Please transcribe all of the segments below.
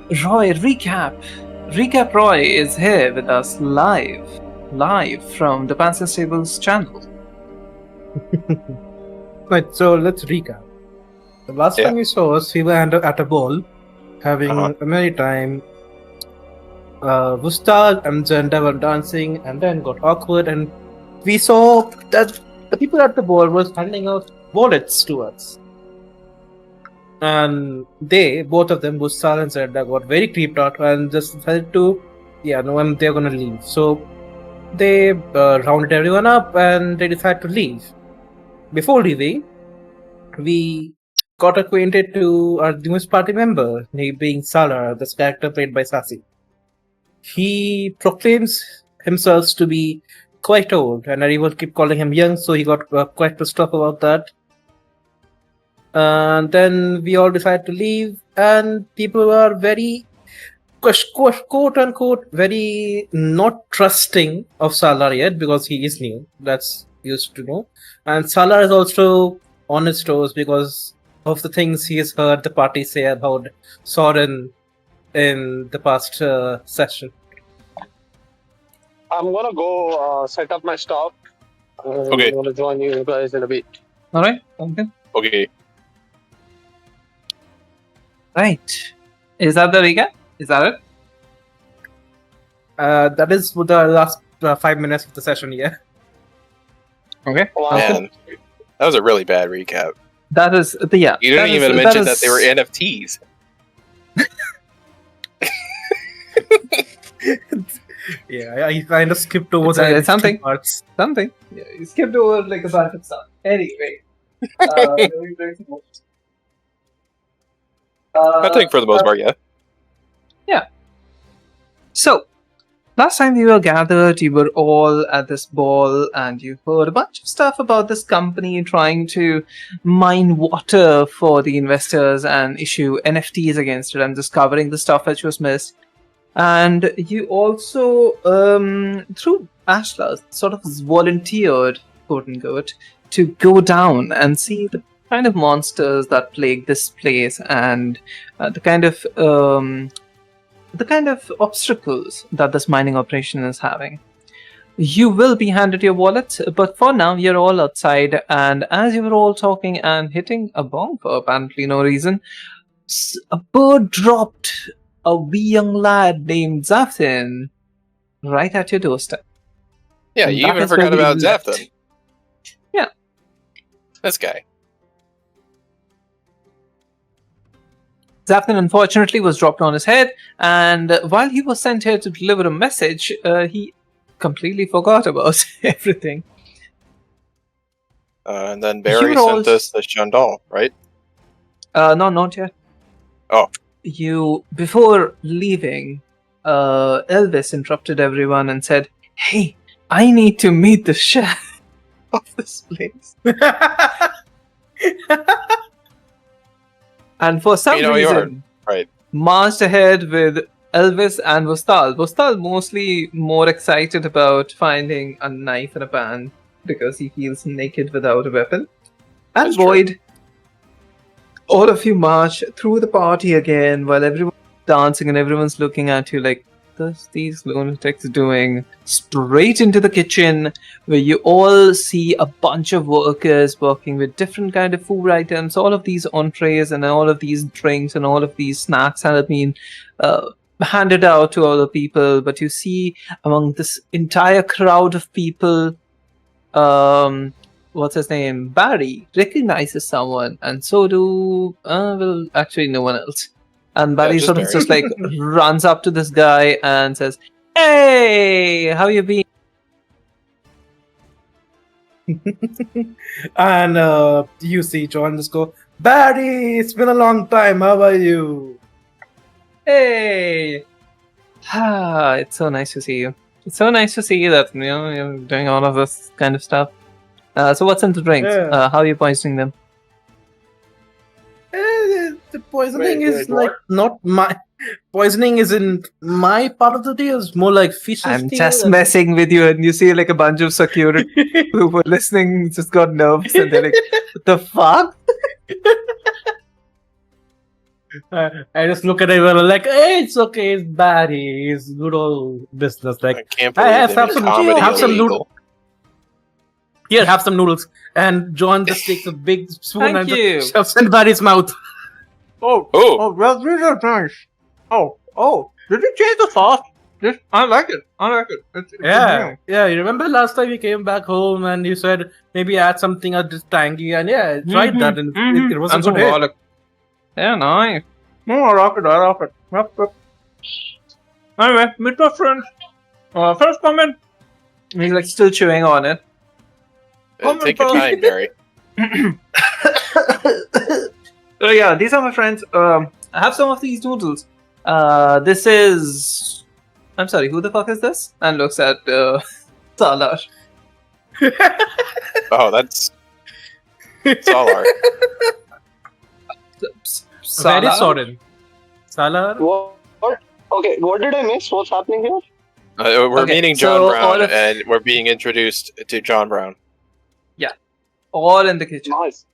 Roy, recap. Recap Roy is here with us live from the Pantsless Tables channel. Right, so let's recap. The last time we saw us, we were at a ball, having a merry time. Vustal and Zailda were dancing, and then got awkward, and we saw that the people at the ball were handing out wallets to us. And both of them, Vustal and Zailda, got very creeped out and just felt they're gonna leave. So they rounded everyone up and they decided to leave. Before leaving, we got acquainted to our newest party member, he being Salar, this character played by Sasi. He proclaims himself to be quite old, and everyone keep calling him young, so he got quite pissed off about that. And then we all decided to leave, and people are very, quote unquote, very not trusting of Salar yet because he is new. That's used to know. And Salar is also on his toes because of the things he has heard the party say about Soren in the past session. I'm gonna go set up my stock. Okay. I'm gonna join you guys in a bit. Alright, okay. Okay. Right. Is that the recap? Is that it? That is for the last 5 minutes of the session, yeah. Okay. Man, that was a really bad recap. That is, yeah. You didn't even mention that they were NFTs. Yeah, I kind of skipped over that. Something. Parts. Something. Yeah, you skipped over like a bunch of stuff. Anyway. I think for the most part, yeah. Yeah. So, last time we were gathered, you were all at this ball and you heard a bunch of stuff about this company trying to mine water for the investors and issue NFTs against it and discovering the stuff which was missed. And you also, through Ashla, sort of volunteered, quote unquote, to go down and see the kind of monsters that plague this place and the kind of obstacles that this mining operation is having. You will be handed your wallet, but for now you're all outside, and as you were all talking and hitting a bong for apparently no reason, a bird dropped a wee young lad named Zafthin right at your doorstep. Yeah, you even forgot about Zafthin. Yeah. This guy. Zafthin unfortunately was dropped on his head, and while he was sent here to deliver a message, he completely forgot about everything. And then Barry sent us the Chandal, right? No, not yet. Oh. Before leaving, Elvis interrupted everyone and said, "Hey, I need to meet the chef of this place." And for some reason, marched ahead with Elvis and Vustal. Vustal mostly more excited about finding a knife and a pan because he feels naked without a weapon. And Void, all of you march through the party again while everyone's dancing and everyone's looking at you like, "What's these lunatics doing?" Straight into the kitchen where you all see a bunch of workers working with different kind of food items. All of these entrees and all of these drinks and all of these snacks have been handed out to all the people. But you see among this entire crowd of people, what's his name? Barry recognizes someone, and so do actually no one else. And Barry sort of just like runs up to this guy and says, "Hey, how you been?" And you see John just go, "Barry, it's been a long time. How are you?" "Hey, it's so nice to see you. It's so nice to see you that you're doing all of this kind of stuff. So what's in the drinks? Yeah. How are you poisoning them?" The poisoning is like not my poisoning isn't my part of the deal. It's more like fish's I'm deal. just messing with you, and you see like a bunch of security who were listening just got nervous, and they're like, "What the fuck?" I just look at everyone like, hey, it's okay, it's Barry, it's good old business. I Like, can't I believe have they some- made comedy have some illegal. here, have some noodles. And John just takes a big spoon Thank and you. just shoves in Barry's mouth. Oh, Oh, well, these are nice. Oh, did you change the sauce? I like it. It's Yeah, you remember last time you came back home and you said maybe add something just tangy, and I tried that and it was a And some good hit. garlic. Yeah, nice. No, I rock it. Yep. Anyway, meet my friend. First comment. He's like still chewing on it. take your time, Barry. So yeah, these are my friends. I have some of these noodles. This is... I'm sorry, who the fuck is this? And looks at Salar. Oh, that's Salar. Very sorry. Salar? What? Okay, what did I miss? What's happening here? We're Okay, meeting John so Brown, all of- and we're being introduced to John Brown. All in the kitchen. Nice.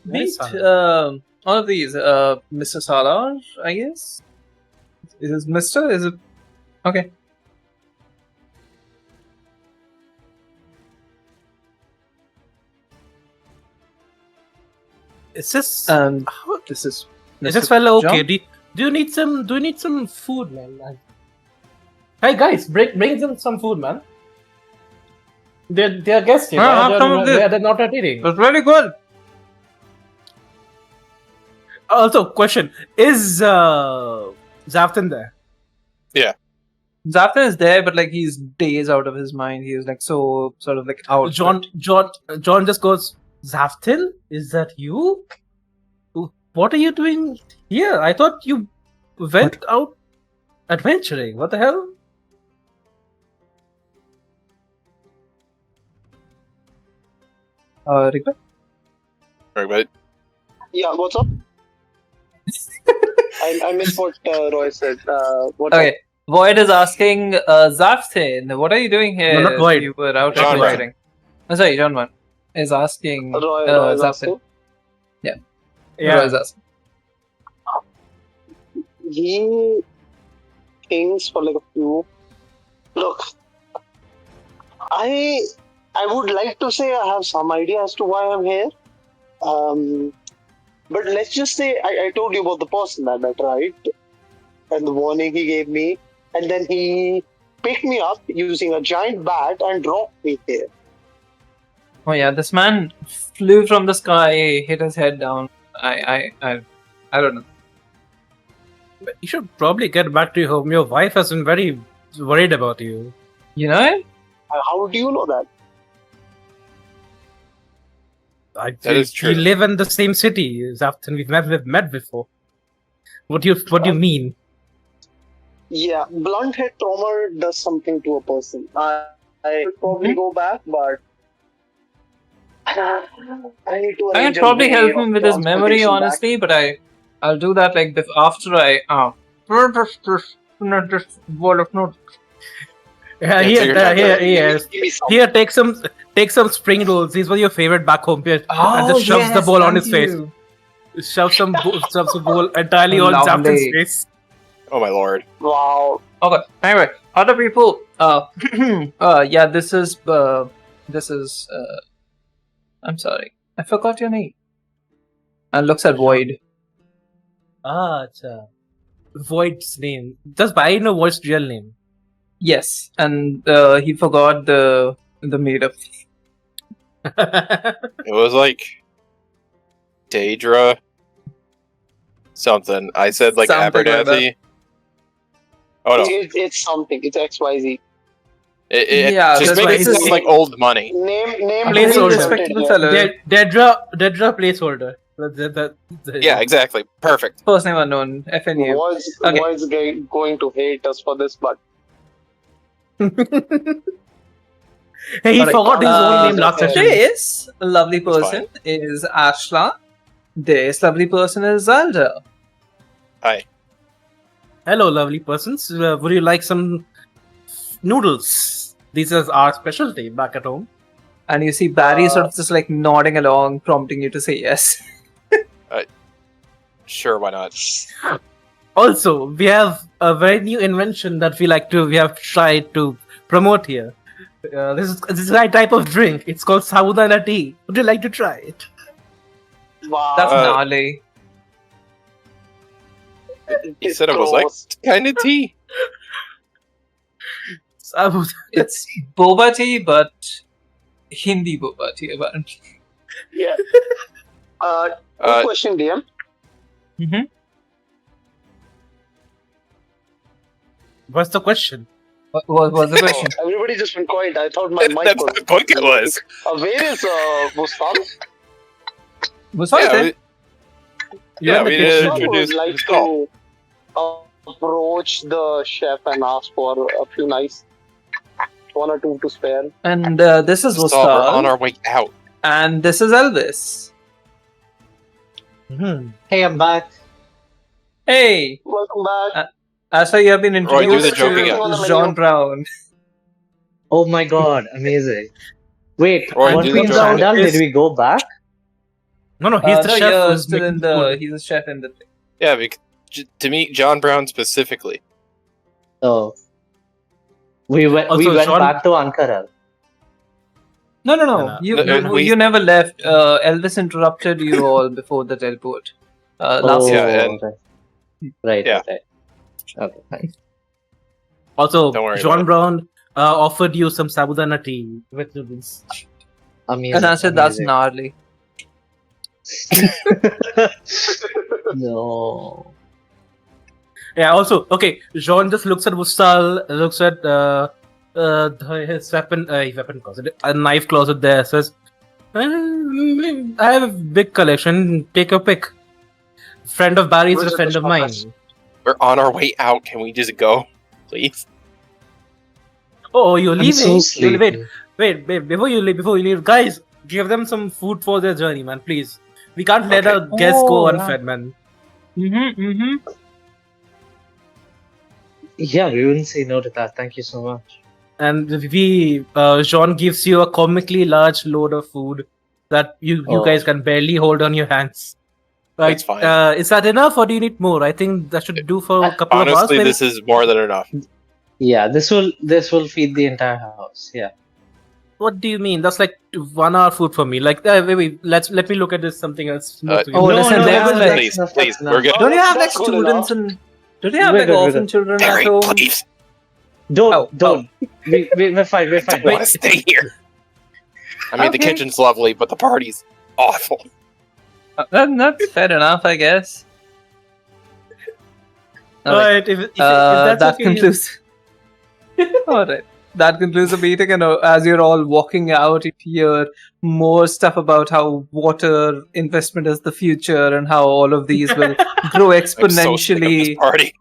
Meet Salar. all of these. Mr. Salar, I guess. Is this Mr.? Is it? Okay. Is this And this is. is Mr. this fella okay? John? Do you need some food, man? Hey guys, bring them some food, man. They're guests here. Ah, have some of this. They're not eating. That's really good. Also, question: is Zafton there? Zafton is there, but like he's days out of his mind. He's like so sort of like out. John just goes, Zafton, is that you? What are you doing here? I thought you went out adventuring. What the hell? Rick? Right, Yeah, what's up? I missed what Roy said. What's Okay. Void is asking, Zaftin, what are you doing here? No, not Void. You were out John adventuring. Oh, sorry, John One is asking, up? Roy is Zaftin. asking. Roy is asking. He thinks for like a few. Look, I would like to say I have some idea as to why I'm here. But let's just say I told you about the person I met, right? And the warning he gave me, and then he picked me up using a giant bat and dropped me here. Oh yeah, this man flew from the sky, hit his head down. I don't know. You should probably get back to your home. Your wife has been very worried about you. You know it? How do you know that? That is true. We live in the same city, Zafton. We've met before. What do you mean? Yeah, blunt head trauma does something to a person. I would probably go back, but I need to. I can arrange a probably way help of him with his memory, transportation back. honestly, but I'll do that like after I just wall of notes. Yeah, take your time. Here, Here, take some spring rolls. These were your favorite back home here. And just shoves the bowl on his face. Shoves some bowl entirely on Lovely. Zafton's face. Oh my lord. Wow. Okay. Anyway, other people. Yeah. This is. I'm sorry, I forgot your name. And looks at Void. Acha. Void's name. Does Barry know Void's real name? Yes, and he forgot the made up. It was like Daedra something. I said like Something like Abernathy. Oh no. It's something. It's XYZ. It Yeah, just that's makes why it it's sound like old money. Name. Placeholder. Respectable fellow. Dedra placeholder. Yeah, exactly. Perfect. First name unknown. FNU. Okay. Void's going to hate us for this, but Hey, he Alright, forgot his own name last okay. session. This lovely person is Ashla. This lovely person is Zailda. Hi. Hello, lovely persons. Would you like some noodles? These are our specialty back at home. And you see Barry sort of just like nodding along, prompting you to say yes. Sure, why not? Also, we have a very new invention that we have tried to promote here. This is a type of drink. It's called Sabudana tea. Would you like to try it? Wow. That's gnarly. He said it was like kind of tea. It's boba tea, but Hindi boba tea, apparently. Yeah. Good question, DM. Mm-hmm. What's the question? What was the question? Everybody just went quiet. I thought my mic That's was. the point it was. Where is Vustal? Yeah, we did I would introduce like Vustal. to approach the chef and ask for a few nice, 1 or 2 to spare. And this is Vustal, we're on Vustal. our way out. And this is Elvis. Hey, I'm back. Hey! Welcome back. As you have been Roy, do the introduced joke to again. John Brown. Oh my god, amazing. Wait, Roy, weren't do we the in joke. Sandal? Did we go back? No, he's the chef. Yeah, who's still making in the. food. He's a chef in the thing. Yeah, to meet John Brown specifically. Oh. We went Also, Sean- back to Ankara. No. No. You never left. Elvis interrupted you all before the teleport. Last Oh, Yeah, and- right. Yeah. Right. Okay, fine. Also, Don't worry about John it. Brown offered you some sabudana tea with noodles. Amazing. and I said that's amazing. gnarly. No. Yeah, also, okay, Jean just looks at Vustal, looks at his weapon closet, a knife closet there, says, I have a big collection, take your pick. Friend of Barry's is a friend of mine. We're on our way out. Can we just go, please? Oh, you're I'm leaving? so sleepy. Wait, before you leave, guys, give them some food for their journey, man, please. We can't let Okay. our guests go Oh, unfed, man. Yeah, we wouldn't say no to that. Thank you so much. And Jean gives you a comically large load of food that you Oh. guys can barely hold on your hands. Like, That's fine. Is that enough, or do you need more? I think that should do for a couple of hours. Honestly, maybe? this is more than enough. Yeah, this will feed the entire house. Yeah. What do you mean? That's like 1 hour food for me. Like, wait, let me look at this something else. Uh, Oh, listen, they have like. Please, enough, please, that's we're good. Don't you have like That's good students and? Don't you have We're like good, we're orphan good. children at Terry, home? please. Don't. We're fine. We're I fine. don't want to stay here. I mean, the Okay. kitchen's lovely, but the party's awful. That's fair enough, I guess. Alright, if that's That okay, concludes. Alright. That concludes the meeting, and as you're all walking out, you hear more stuff about how water investment is the future and how all of these will grow I'm so sick of this exponentially. party.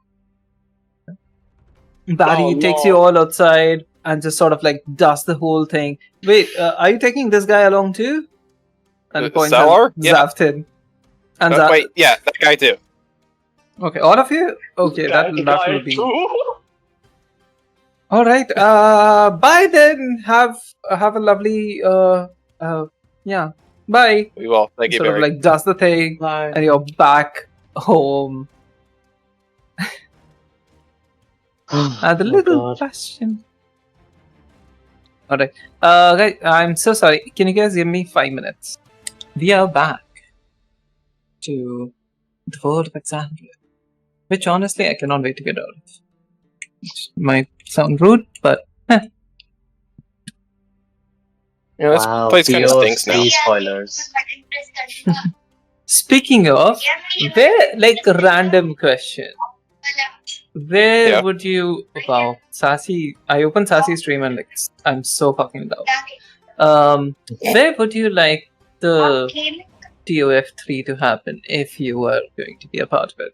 Barry Oh, takes no. you all outside and just sort of like does the whole thing. Wait, are you taking this guy along too? And points Salar? at Yeah. Zaftin. And Wait, yeah, that guy too. Okay, all of you? Okay, that will be. Too. All right. Bye then. Have a lovely. Yeah. Bye. We will. Thank you, Sort of Barry. like does the thing, Bye. and you're back home. And the Oh, little God. question. All right. Guys, I'm so sorry. Can you guys give me 5 minutes? We are back to the world of Exandria, which honestly I cannot wait to get out of. Which might sound rude, but You know, this Wow, place kind of pure stinks now. free spoilers. speaking of, where like a random question. Where Yeah. would you wow Sassy I opened Sassy stream and like I'm so fucking loud. Where would you like the TOF3 to happen if you were going to be a part of it?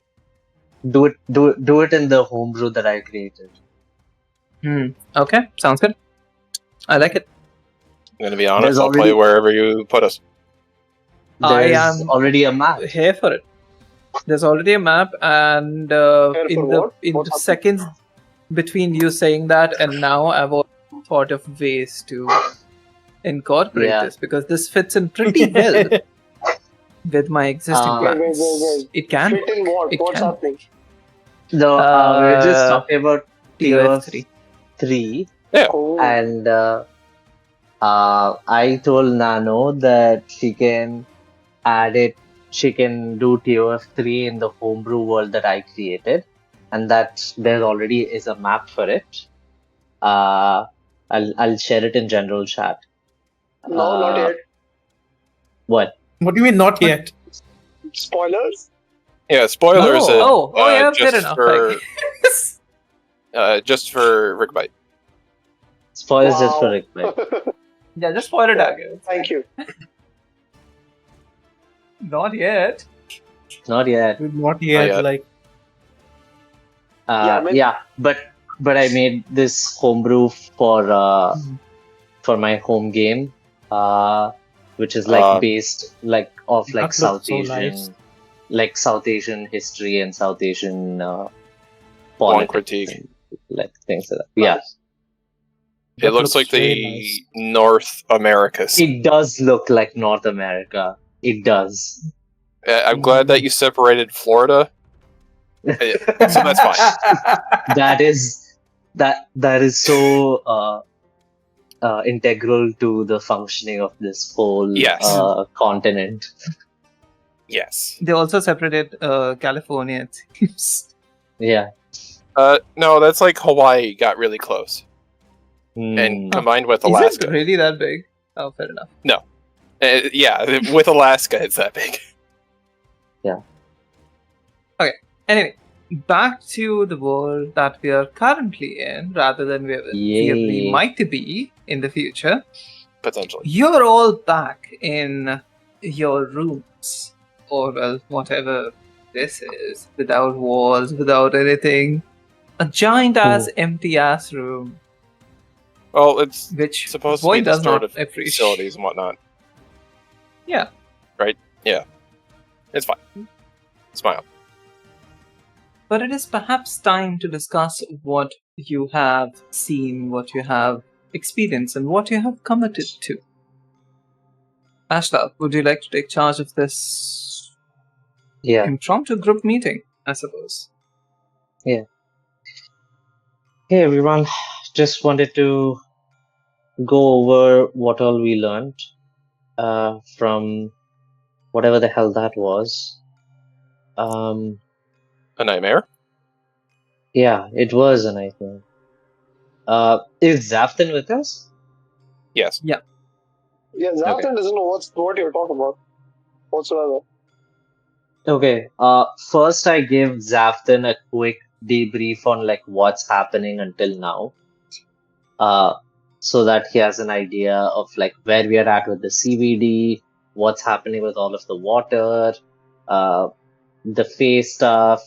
Do it in the homebrew that I created. Okay, sounds good. I like it. I'm gonna be honest. There's I'll play already- wherever you put us. I There's am already a map. here for it. There's already a map, and Here in for the what? in What the happened? seconds between you saying that and now, I've also thought of ways to incorporate Yeah. this because this fits in pretty well with my existing plans. Wait. It can Fit in what? It What's can. happening? No, we were just talking about TOF 3. 3. Oh. And I told Nano that she can add it. She can do TOF3 in the homebrew world that I created, and that there already is a map for it. I'll share it in general chat. No, not yet. What? What do you mean not yet? Spoilers? Yeah, spoilers. No. Yeah, just fair enough. For, I guess. just for Rickbite. Spoilers just for Wow. Rick, right? Yeah, just spoil it again. Thank you. Not yet. Not yet. Not yet. yet. Like Yeah, But I made this homebrew for my home game, which is like based like off like That South looks so Asian, nice. like South Asian history and South Asian One politics, critique. and, like things like that. Yeah, It That looks like very the nice. North Americas. it does look like North America. It does. I'm glad that you separated Florida. So that's fine. That is so integral to the functioning of this whole Yes. continent. Yes. They also separated California, it seems. Yeah. No, that's like Hawaii got really close. Hmm. And combined with Is Alaska. it really that big? Oh, fair enough. Yeah, with Alaska, it's that big. Anyway, back to the world that we are currently in, rather than where we Yay. might be in the future. Potentially. You're all back in your rooms, or well, whatever this is, without walls, without anything. A giant ass, empty ass room, Well, it's which supposed to Void be the does start not of appreciate. facilities and whatnot. Yeah. Right? Yeah. It's fine. Smile. But it is perhaps time to discuss what you have seen, what you have experienced, and what you have committed to. Ashla, would you like to take charge of this Yeah. impromptu group meeting, I suppose? Hey everyone, just wanted to go over what all we learned from whatever the hell that was. A nightmare? Yeah, it was a nightmare. Is Zafton with us? Yes. Yeah, Zafton doesn't know what you're talking about whatsoever. Okay. First I give Zafton a quick debrief on like what's happening until now. So that he has an idea of like where we are at with the CVD, what's happening with all of the water, the face stuff,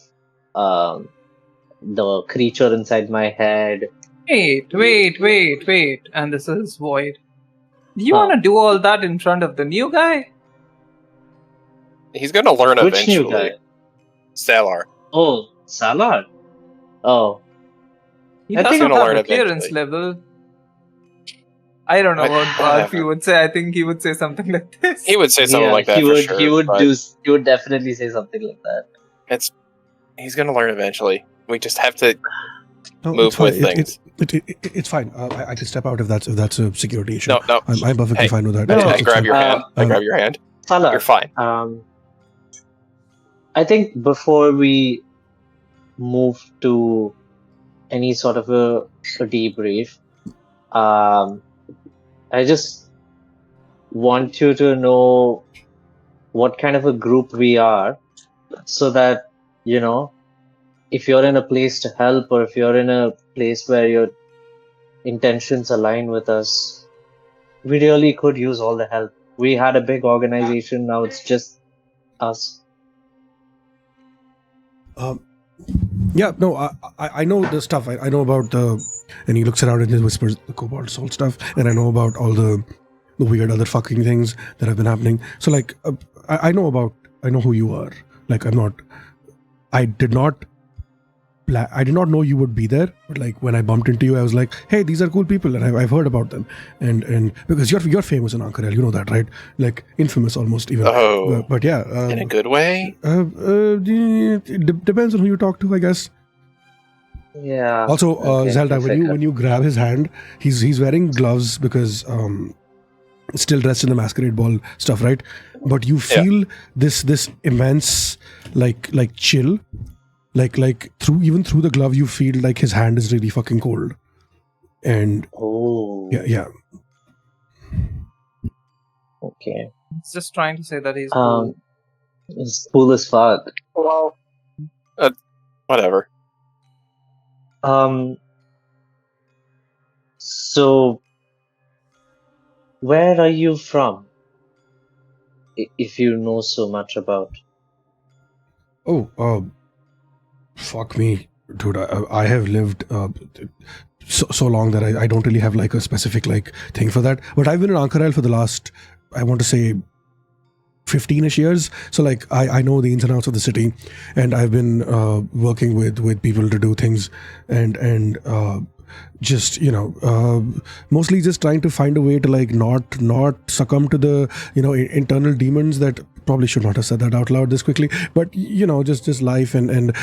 the creature inside my head. Wait. And this is Void. Do you Huh. want to do all that in front of the new guy? He's gonna learn Which eventually. new guy? Salar. Oh, Salar. Oh, He I think doesn't I'm gonna have learn a clearance eventually. level. I don't know what Whatever. Barfi would say. I think he would say something like this. He would say something yeah, like that he for would. sure. He would but do. He would definitely say something like that. He's gonna learn eventually. We just have to No, move it's fine. with things. It's fine. I can step out if that's a security issue. No. I'm perfectly Hey, fine with that. No, I It's grab fine. your hand. I Uh, grab your hand. Salar. You're fine. I think before we move to any sort of a debrief, I just want you to know what kind of a group we are, so that, you know, if you're in a place to help or if you're in a place where your intentions align with us, we really could use all the help. We had a big organization, now it's just us. Yeah, no, I know the stuff. I know about the, and he looks around and he whispers the Cobalt Soul stuff, and I know about all the weird other fucking things that have been happening. So like, I know who you are. Like, I did not I did not know you would be there, but like when I bumped into you, I was like, "Hey, these are cool people, and I've heard about them." And because you're famous in Ankarel, you know that, right? Like infamous almost even. Oh. But yeah, In a good way? it depends on who you talk to, I guess. Yeah. Also, okay, Zailda, if I when you grab his hand, he's wearing gloves because still dressed in the masquerade ball stuff, right? But you feel this immense like chill, like through the glove, you feel like his hand is really fucking cold, and Oh. yeah. Okay. He's just trying to say that he's cool. It's cool as fuck. Wow. Whatever. So, where are you from? If you know so much about. Oh, fuck me, dude. I have lived so long that I don't really have like a specific like thing for that. But I've been in Ankarel for the last, I want to say, 15-ish years. So like I know the ins and outs of the city, and I've been working with people to do things and just mostly just trying to find a way to like not succumb to the internal demons that probably should not have said that out loud this quickly, but just life and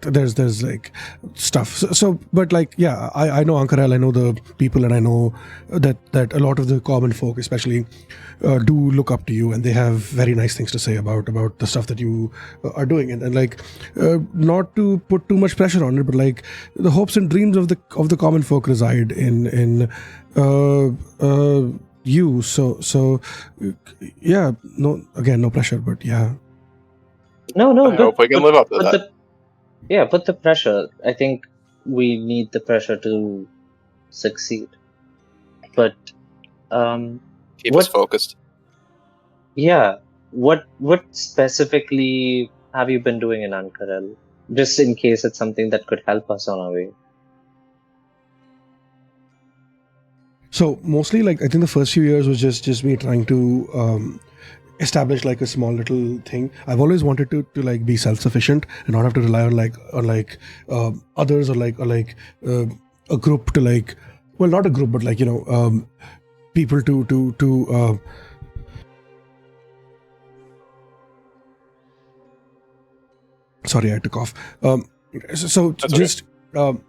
there's like stuff, so but like yeah, I know Ankarel, I know the people, and I know that a lot of the common folk especially do look up to you, and they have very nice things to say about the stuff that you are doing, and like not to put too much pressure on it, but like the hopes and dreams of the common folk reside in you, so yeah, no pressure, but yeah. No, I hope we can live up to that. Put the pressure. I think we need the pressure to succeed. But Keep us focused. Yeah, what specifically have you been doing in Ankarel? Just in case it's something that could help us on our way. So mostly, like I think the first few years was just me trying to establish like a small little thing. I've always wanted to like be self-sufficient and not have to rely on others or a group to like, well, not a group, but like people to sorry, I had to cough. So That's just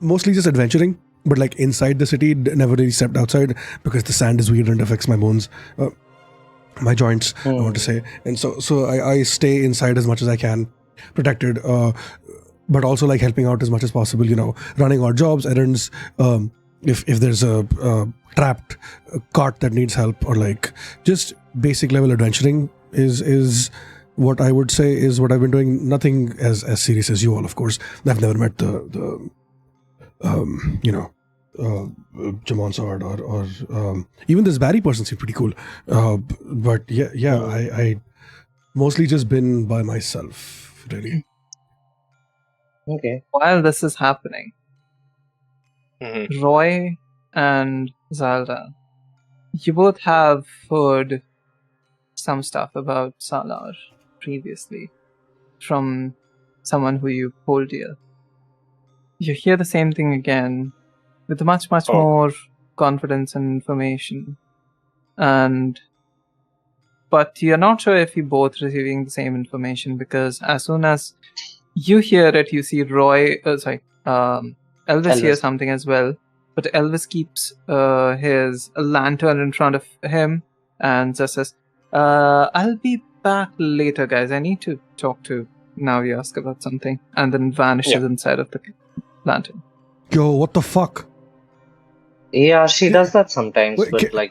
mostly just adventuring. But like inside the city, never really stepped outside because the sand is weird and affects my bones, my joints, I want to say. And so I stay inside as much as I can, protected, but also like helping out as much as possible, running odd jobs, errands, if there's a trapped cart that needs help, or like just basic level adventuring is what I would say is what I've been doing. Nothing as serious as you all, of course. I've never met the Jamon Sword or even this Barry person seemed pretty cool. But yeah, I mostly just been by myself, really. Okay. While this is happening, Roy and Zailda, you both have heard some stuff about Salar previously from someone who you hold dear. You hear the same thing again with much more confidence and information, but you're not sure if you're both receiving the same information, because as soon as you hear it, you see Elvis hears something as well, but Elvis keeps his lantern in front of him and just says, I'll be back later, guys. I need to talk to Naviask about something, and then vanishes inside of the lantern. Yo, what the fuck? Yeah, she does that sometimes, Wait, but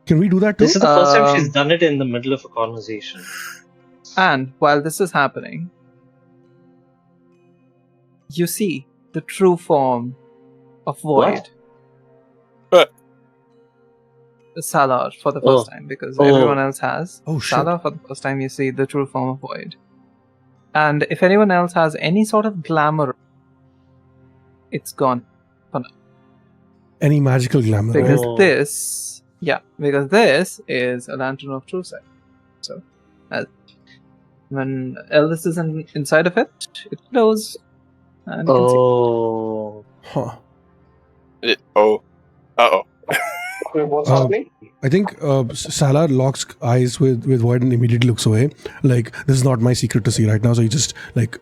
can we do that too? this is the first time she's done it in the middle of a conversation. And while this is happening, you see the true form of Void. What? Salar for the first time, because everyone else has. Oh, shit. Salar for the first time, you see the true form of Void. And if anyone else has any sort of glamour, it's gone for now. Any magical glamour? Because this is a lantern of true sight. So, when Elvis is inside of it, it glows And you can see. Oh. Huh. Uh-oh. What's Uh, happening? I think Salar locks eyes with Void and immediately looks away. Like, this is not my secret to see right now. So he just like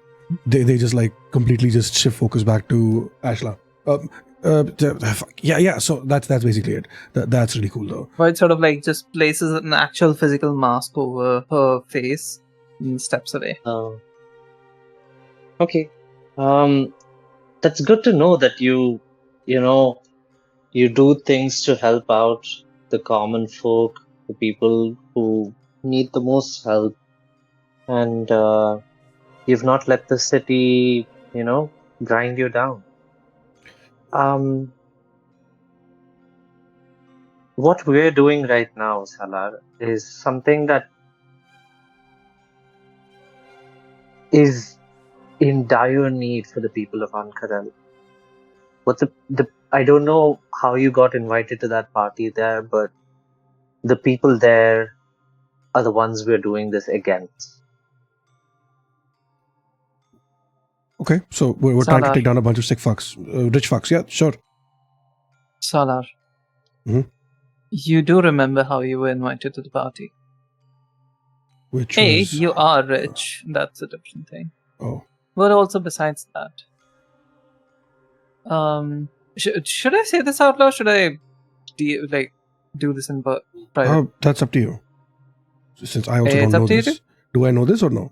they just like completely just shift focus back to Ashla. Yeah. So that's basically it. That's really cool though. Void sort of like just places an actual physical mask over her face and steps away. Okay. That's good to know that you do things to help out the common folk, the people who need the most help, and you've not let the city, grind you down. What we're doing right now, Salar, is something that is in dire need for the people of Ankarel. I don't know how you got invited to that party there, but the people there are the ones we're doing this against. Okay, so we're trying to Salar. take down a bunch of sick fucks, rich fucks. Yeah, sure. Salar. Mhm. You do remember how you were invited to the party. Which Hey, was you are rich. That's a different thing. oh. But also besides that, should I say this out loud? Should I do this in private? That's up to you. Since I also It's don't up know to you this, do I know this or no?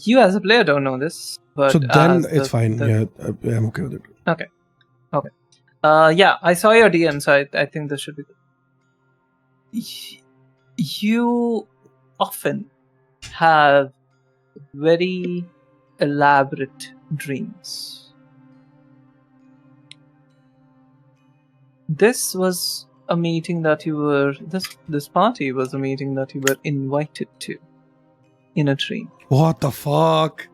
You as a player don't know this, but So then as it's fine. Yeah, I'm okay with it. Okay. Yeah, I saw your DM, so I think this should be good. You often have very elaborate dreams. This was a meeting that you were this party was a meeting that you were invited to in a dream. What the fuck?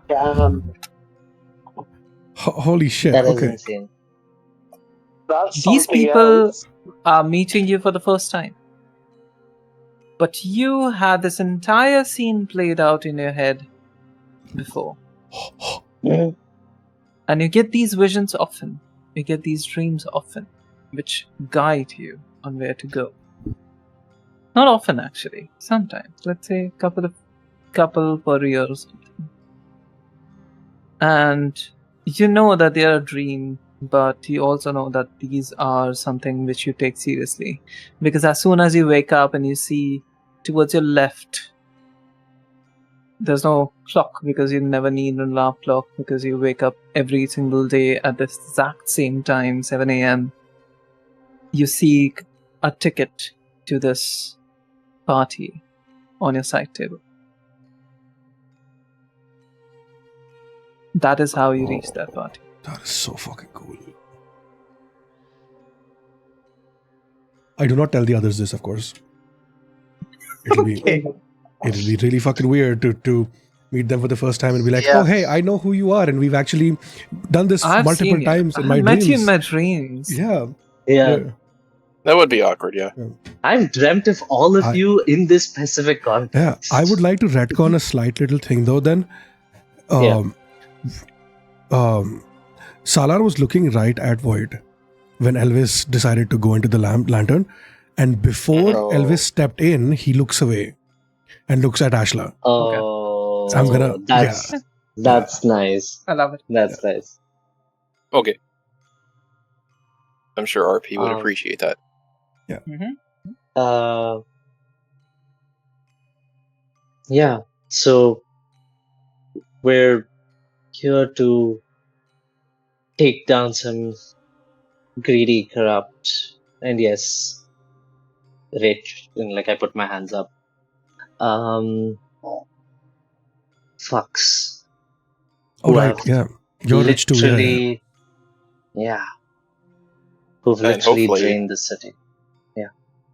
Damn. Holy shit! That is Okay. insane. That's These something people else. are meeting you for the first time. But you had this entire scene played out in your head before. And you get these visions often. You get these dreams often, which guide you on where to go. Not often, actually. Sometimes. Let's say couple per year or something. And you know that they are a dream, but you also know that these are something which you take seriously. Because as soon as you wake up and you see towards your left, there's no clock because you never need an alarm clock because you wake up every single day at the exact same time, 7 a.m. You seek a ticket to this party on your side table. That is how you reach that party. That is so fucking cool. I do not tell the others this, of course. It'll be really fucking weird to meet them for the first time and be like, Yeah. oh hey, I know who you are, and we've actually done this I've multiple seen you. times in I've my met dreams. you in my dreams. Yeah. Yeah. That would be awkward, yeah. I've dreamt of all of you in this specific context. Yeah. I would like to retcon a slight little thing though. Then, Salar was looking right at Void when Elvis decided to go into the lantern, and before Oh. Elvis stepped in, he looks away and looks at Ashla. Oh, So I'm gonna- that's nice. I love it. That's nice. Okay. I'm sure RP would Um, appreciate that. Yeah. So we're here to take down some greedy, corrupt, and yes, rich. And like I put my hands up. Fucks. Oh Who right, have yeah. You're rich too. Yeah. literally, yeah. Who've And literally hopefully- drained the city.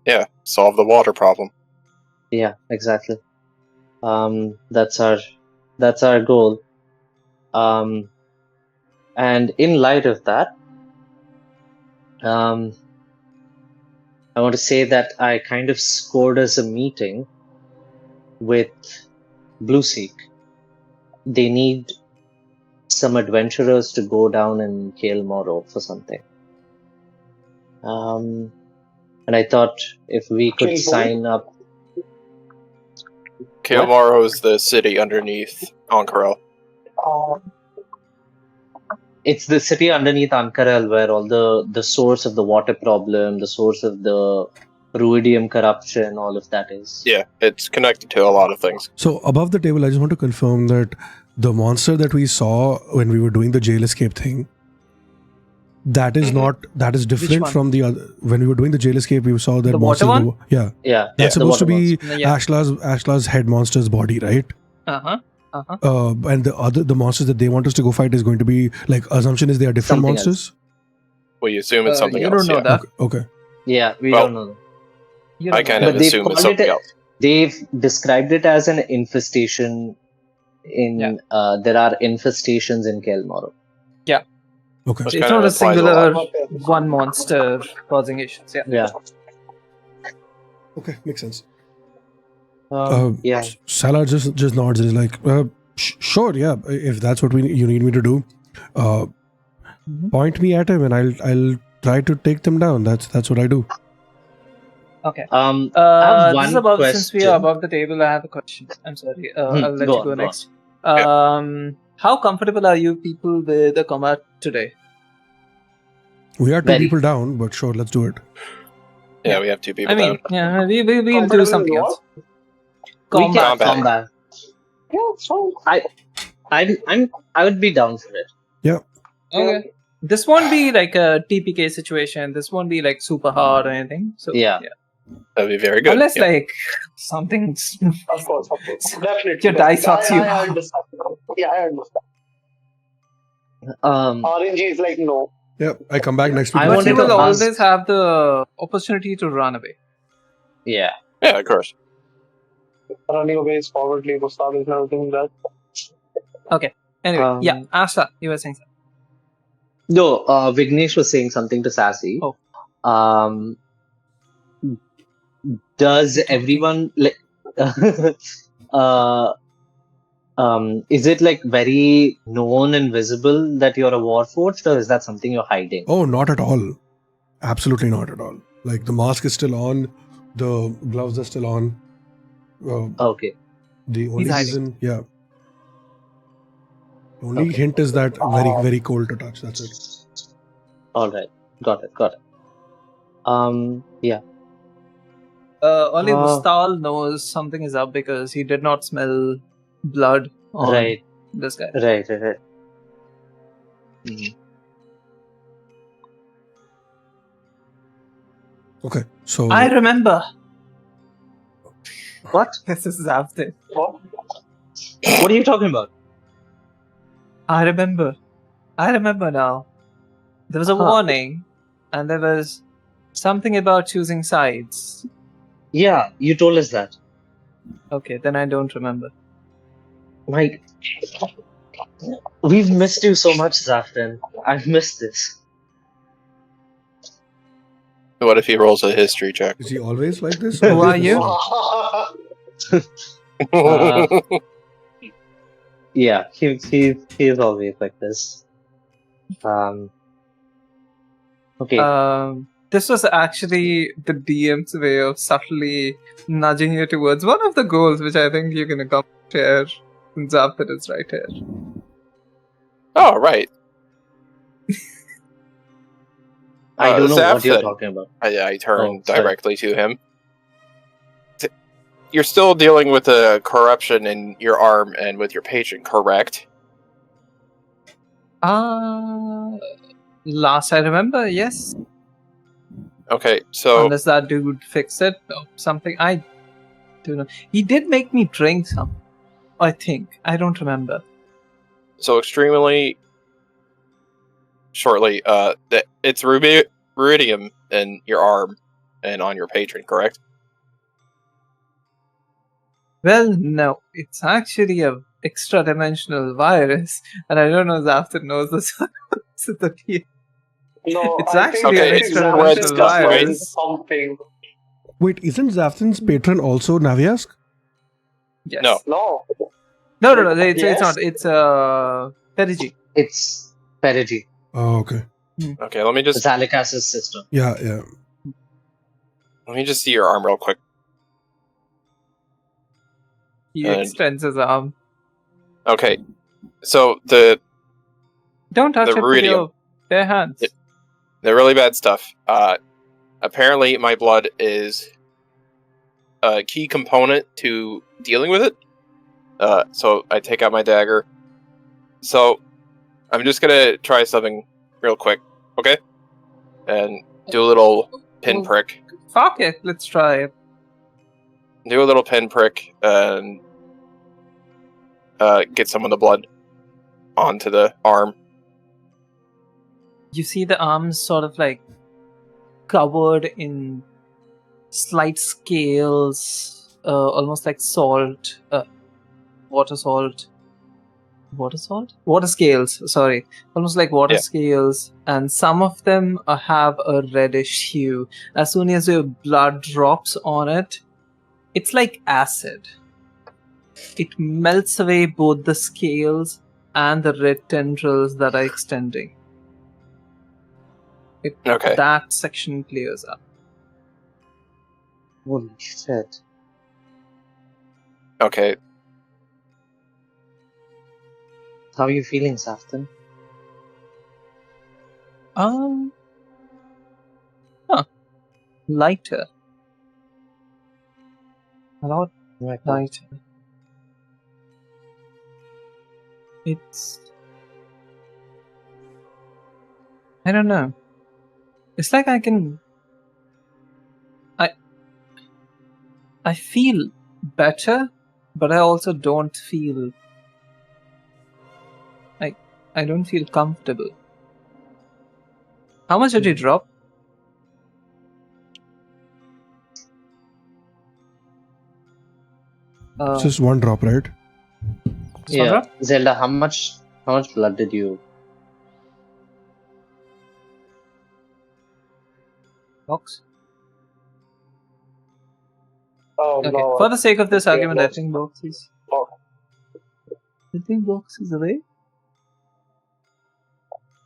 Yeah, solve the water problem. Yeah, exactly. That's our goal. And in light of that, I want to say that I kind of scored us a meeting with Blueseek. they need some adventurers to go down and Kael Morrow for something. And I thought if we could Kill who? sign up. Kilmaro is the city underneath Ankara. It's the city underneath Ankara where all the source of the water problem, the source of the ruidium corruption, all of that is. Yeah, it's connected to a lot of things. So above the table, I just want to confirm that the monster that we saw when we were doing the jail escape thing, that is that is different one? from the other. When we were doing the jail escape, we saw that The monster. water one? Yeah. That's the supposed to water be monster. Yeah. Ashla's head monster's body, right? And the monsters that they want us to go fight is going to be like, assumption is they are different Something monsters. We assume it's something you else. don't know yeah. that. Okay. Yeah, we Well, don't know. You I don't kind know of But they've assume it's called it something a- else. They've described it as an infestation. There are infestations in Kael Morrow. Okay. Which It's kind of not a implies a singular lot. one monster causing issues. Yeah. Yeah. Okay, makes sense. Yeah. Salar just nods and is like, sure, yeah. If that's what you need me to do, point me at him and I'll try to take them down. That's what I do. Okay. I have This is one above, since we are question. above the table, I have a question. I'm sorry. I'll let Go you on, go go on. next. How comfortable are you people with the combat today? We are two Very. people down, but sure, let's do it. Yeah, we have two people I mean, down. yeah, we'll do Comfortable something with else. We can Combat. Combat. Yeah, it's fine. I would be down for it. Okay. This won't be like a TPK situation. This won't be like super hard or anything. So Yeah. That'd be very good. Unless yeah. like something's Of course. Definitely. Your dice fucks you. I understand. Yeah, I understand. RNG is like, no. Yeah, I come back next week. I but wanted you to will ask- always have the opportunity to run away. Yeah. Yeah, of course. Running away is forwardly. Gustav is never doing that. Anyway, yeah, Asha, you were saying something. No, Vignesh was saying something to Sassy. Oh. Does everyone like? Is it like very known and visible that you're a Warforged, or is that something you're hiding? Oh, not at all. Absolutely not at all. Like the mask is still on, the gloves are still on. Okay. The only hiding. reason, yeah. The only hint is that very cold to touch. That's it. All right. Got it. Yeah. Only Vustal knows something is up because he did not smell blood on Right. this guy. Right. Mhm. Okay, so I remember. What? This is Afton. What? What are you talking about? I remember now. There was a warning, and there was something about choosing sides. Yeah, you told us that. Okay, then I don't remember. Mike, we've missed you so much, Zafran. I've missed this. What if he rolls a history check? is he always like this? Who are you? Yeah, he's always like this. Okay. This was actually the DM's way of subtly nudging you towards one of the goals, which I think you can accomplish here. Since Afton is right here. Oh, right. I don't know what you're Zafran. talking about. I turn sorry. directly to him. You're still dealing with the corruption in your arm and with your patient, correct? Last I remember, yes. Okay, so Unless that dude fixed it or something. I don't know. He did make me drink some. I think. I don't remember. extremely shortly, it's ruidium in your arm and on your patron, correct? Well, no. It's actually a extra-dimensional virus. And I don't know if Afton knows this. No, It's I actually think an it's extra-dimensional just virus. Something. Wait, isn't Zafton's patron also Naviask? Yes. No. No. No. It's Yes. not. It's Perigi. It's Perigi, Oh, okay. Okay, let me just Zalikas's sister. Yeah. let me just see your arm real quick. He And- extends his arm. Okay, so the Don't touch The it with ruidium. your bare hands. the really bad stuff. Apparently, my blood is a key component to dealing with it. So I take out my dagger. So I'm just gonna try something real quick, okay? And do a little pinprick. Fuck it. Let's try it. Do a little pinprick and get some of the blood onto the arm. You see the arms sort of like covered in slight scales, almost like salt, water scales. Sorry, almost like water Yeah. scales, and some of them have a reddish hue. As soon as your blood drops on it, it's like acid. It melts away both the scales and the red tendrils that are extending. Okay. That section clears up. Holy shit. Okay. How are you feeling, Safton? Lighter. A lot Right. lighter. It's... I don't know. It's like I can... I feel better, but I also don't feel... I don't feel comfortable. How much did you drop? It's just one drop, right? Yeah. Sandra? Zelda, how much blood did you... Box? Oh Okay. no. For the sake of this Yeah, argument, I box. think box is... Okay. I think box is away.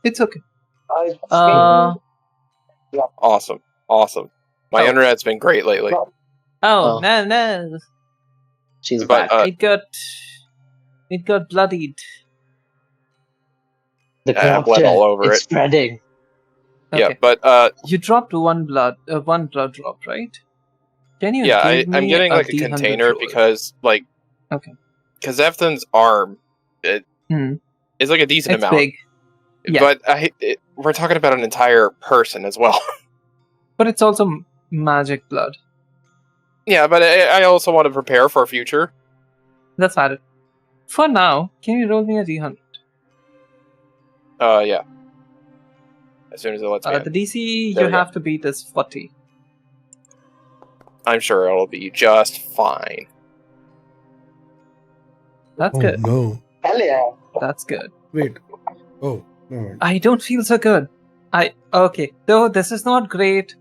It's okay. I Awesome. My Oh. internet's been great lately. No. Oh, Oh. no. She's But, back. It got bloodied. The I have blood corrupted. all over It's it. spreading. Yeah, Okay. but You dropped one blood drop, right? Can you yeah, give I'm me getting like a D100 container roll? because like Okay. Kazefton's arm is like a decent It's amount. big. Yeah. But we're talking about an entire person as well. But it's also magic blood. Yeah, but I also want to prepare for a future. That's valid. For now, can you roll me a D100? Yeah. As soon as it lets me in. The DC There you we go. have to beat is 40. I'm sure it'll be just fine. That's Oh good. no! hell yeah. That's good. Wait. Oh, never mind. I don't feel so good. Okay. Though this is not great.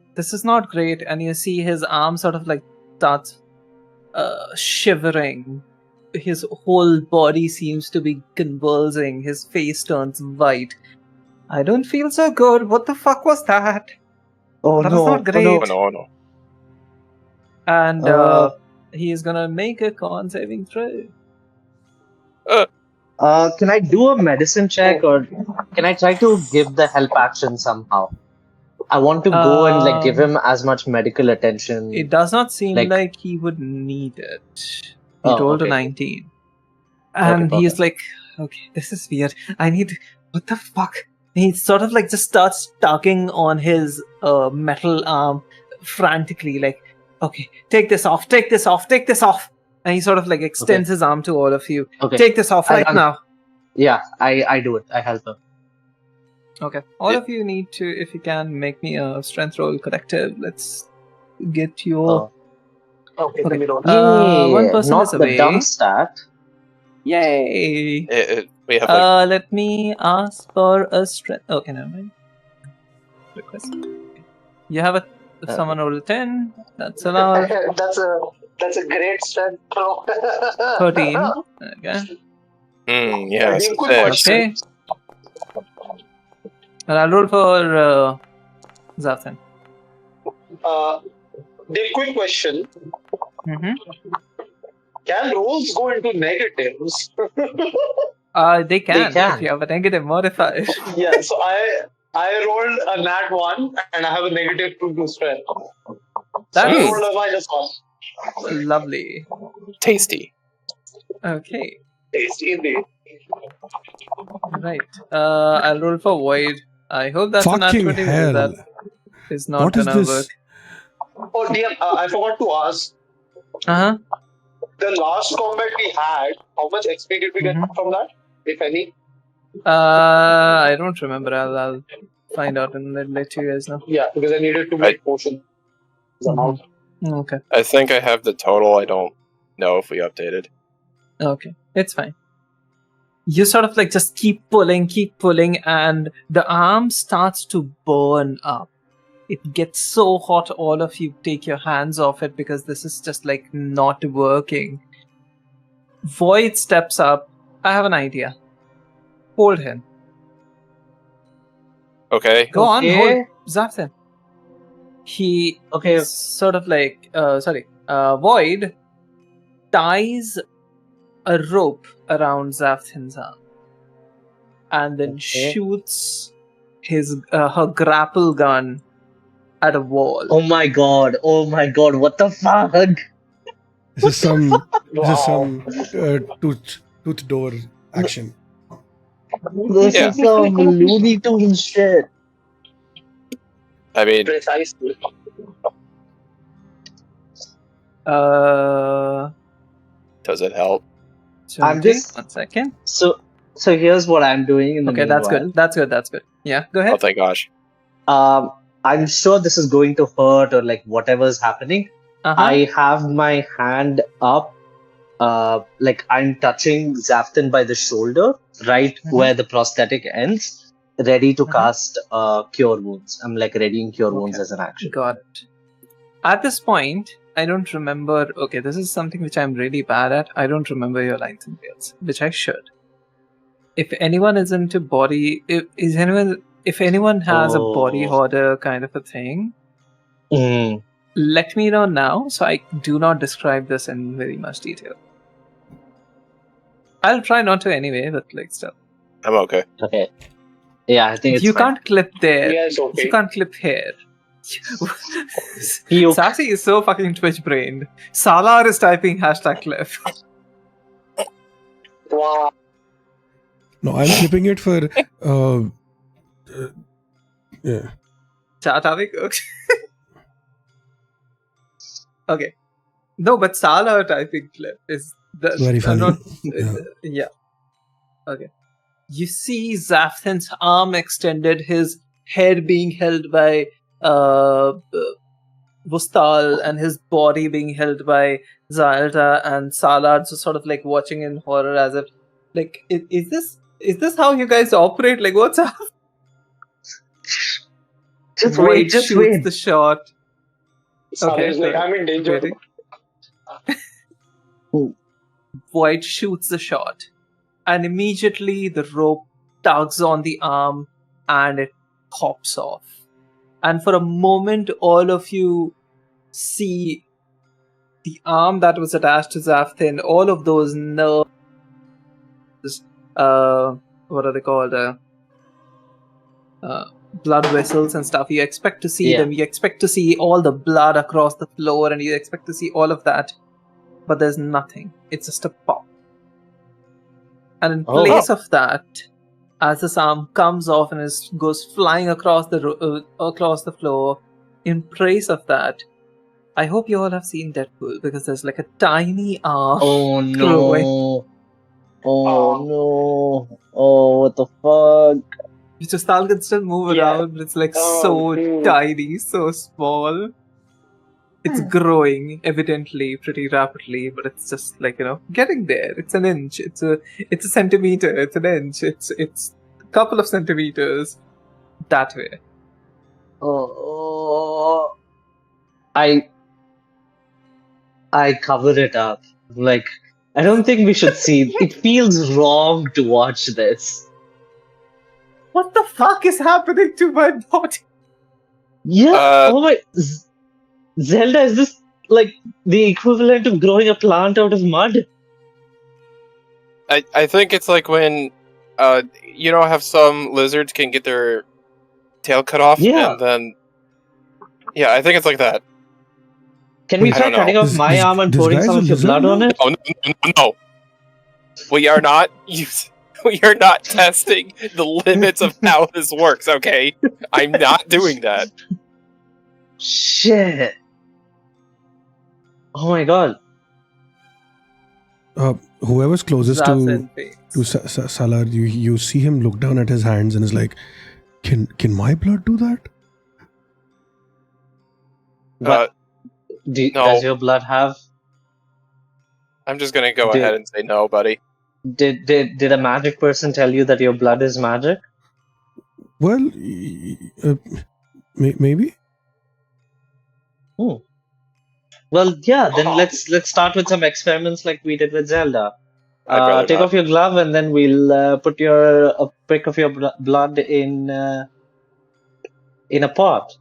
And you see his arm sort of like starts shivering. His whole body seems to be convulsing. His face turns white. I don't feel so good. What the fuck was that? Oh That no! was not great. Oh no. And Uh. he is gonna make a con saving throw. Can I do a medicine check or can I try to give the help action somehow? I want to go and like give him as much medical attention. It does not seem Like- like he would need it. He Oh, rolled a okay. 19. And Okay, he's like, okay, this is weird. What the fuck? He sort of like just starts tugging on his metal arm frantically, like, okay, take this off. And he sort of like extends his arm to all of you. Okay. Take this off right now. Yeah, I do it. I help him. Okay. All Yeah. of you need to, if you can, make me a strength roll collective. Let's get your... Okay, let me roll. one person not is the away. dumb stat. Yay! We have like Let me ask for a strength. Okay, never mind. Request. You have a someone roll a 10. That's allowed. that's a great strength throw. 13. Okay. Yeah, Again, it's quick fish. question. Okay. And I'll roll for Zafin. The quick question: Mm-hmm. can rolls go into negatives? They can can. if you have a negative modifier. Yeah. So I rolled a nat 1 and I have a negative 2 to strength. So I That's rolled a -1. lovely. Tasty. Okay, Tasty indeed. right. I'll roll for Void. I hope that's a nat Fucking 20 because hell. that is not What is gonna this? work. Oh, DM, I forgot to ask. Uh-huh. The last combat we had, how much XP did we get from that, if any? I don't remember. I'll find out and then let you guys know. Yeah, because I needed to make potions. Amount. Okay. I think I have the total. I don't know if we updated. Okay. It's fine. You sort of like just keep pulling, and the arm starts to burn up. It gets so hot, all of you take your hands off it because this is just like not working. Void steps up. I have an idea. Hold him. Okay. Go on, Okay. hold Zafin. He Okay. sort of like, Void ties a rope around Zaftin's arm and then Okay. shoots her grapple gun at a wall. Oh my god. What the fuck? This is some Wow. tooth door action. This Yeah. is some Looney Tunes shit. I mean, Precisely. does it help? I'm Okay, just- 1 second. So here's what I'm doing in the Okay, that's meanwhile. good. That's good. Yeah, go Oh, ahead. thank gosh. I'm sure this is going to hurt or like whatever's happening. Uh-huh. I have my hand up, like I'm touching Zaftin by the shoulder, right where the prosthetic ends, ready to cast Cure Wounds. I'm like readying Cure Wounds Okay. as an action. Got it. At this point, I don't remember. Okay, this is something which I'm really bad at. I don't remember your lines and fails, which I should. If anyone is into body, if anyone has a body Oh. hoarder kind of a thing, Mm. let me know now so I do not describe this in very much detail. I'll try not to anyway, but like still. I'm okay. Okay. Yeah, I think it's You fine. can't clip there. Yes, okay. You can't clip here. You- Sassy is so fucking Twitch brained. Salar is typing #clip. Wow. No, I'm clipping it for. Yeah. Chat Okay. No, but Salar typing clip is the Very funny. not- Yeah. yeah. Okay. You see Zaftin's arm extended, his head being held by Vustal and his body being held by Zailda, and Salar just sort of like watching in horror as if like is this how you guys operate? Like what's up? Just Void wait, just shoots wait. the shot. Okay, Sounds like so- I'm in danger. Waiting. Void shoots the shot, and immediately the rope tugs on the arm and it pops off. And for a moment, all of you see the arm that was attached to Zaftin, all of those nerves, what are they called? Blood vessels and stuff. You expect to see Yeah. them. You expect to see all the blood across the floor, and you expect to see all of that. But there's nothing. It's just a pop. And in Oh. place of that, as this arm comes off and goes flying across the floor, in place of that, I hope you all have seen Deadpool because there's like a tiny arm. Oh growing. no. Oh no. Oh, what the fuck? Mr. Stahl can still move Yeah. around, but it's like Oh, so dude. tiny, so small. It's growing evidently pretty rapidly, but it's just like, getting there. It's an inch. It's a centimeter. It's an inch. It's a couple of centimeters that way. Oh. I cover it up. Like I don't think we should see. It feels wrong to watch this. What the fuck is happening to my body? Yeah. Oh my. Zelda, is this like the equivalent of growing a plant out of mud? I think it's like when, you know how some lizards can get their tail cut off, Yeah. and then, yeah, I think it's like that. Can we I try don't know. cutting off my arm and this pouring guy's some a of your lizard blood now? on it? Oh no! We are not. We are not testing the limits of how this works. Okay, I'm not doing that. Shit. Oh my god. Whoever's closest That's to insane. Salar, you see him look down at his hands and is like, "Can my blood do that?" But No. does your blood have? I'm just gonna go Dude. ahead and say no, buddy. Did a magic person tell you that your blood is magic? Well, maybe. Well, yeah. Then let's start with some experiments like we did with Zelda. I'd rather Take not. off your glove and then we'll put a prick of your blood in a pot.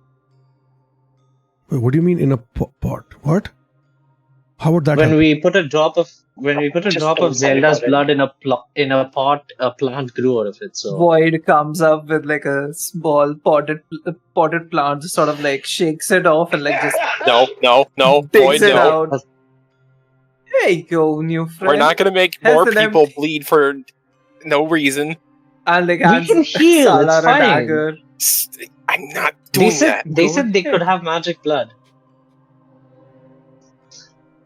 Wait, what do you mean in a pot? What? How would that When happen? we put a drop of Zelda's blood in a pot, a plant grew out of it. So Void comes up with like a small potted plant, just sort of like shakes it off and like just No. Boy, takes it no. out. There you go, new friend. We're not gonna make Has more an people bleed for no reason. And like We hands can heal, Salar it's a fine. dagger. I'm not doing that. they said they could have magic blood.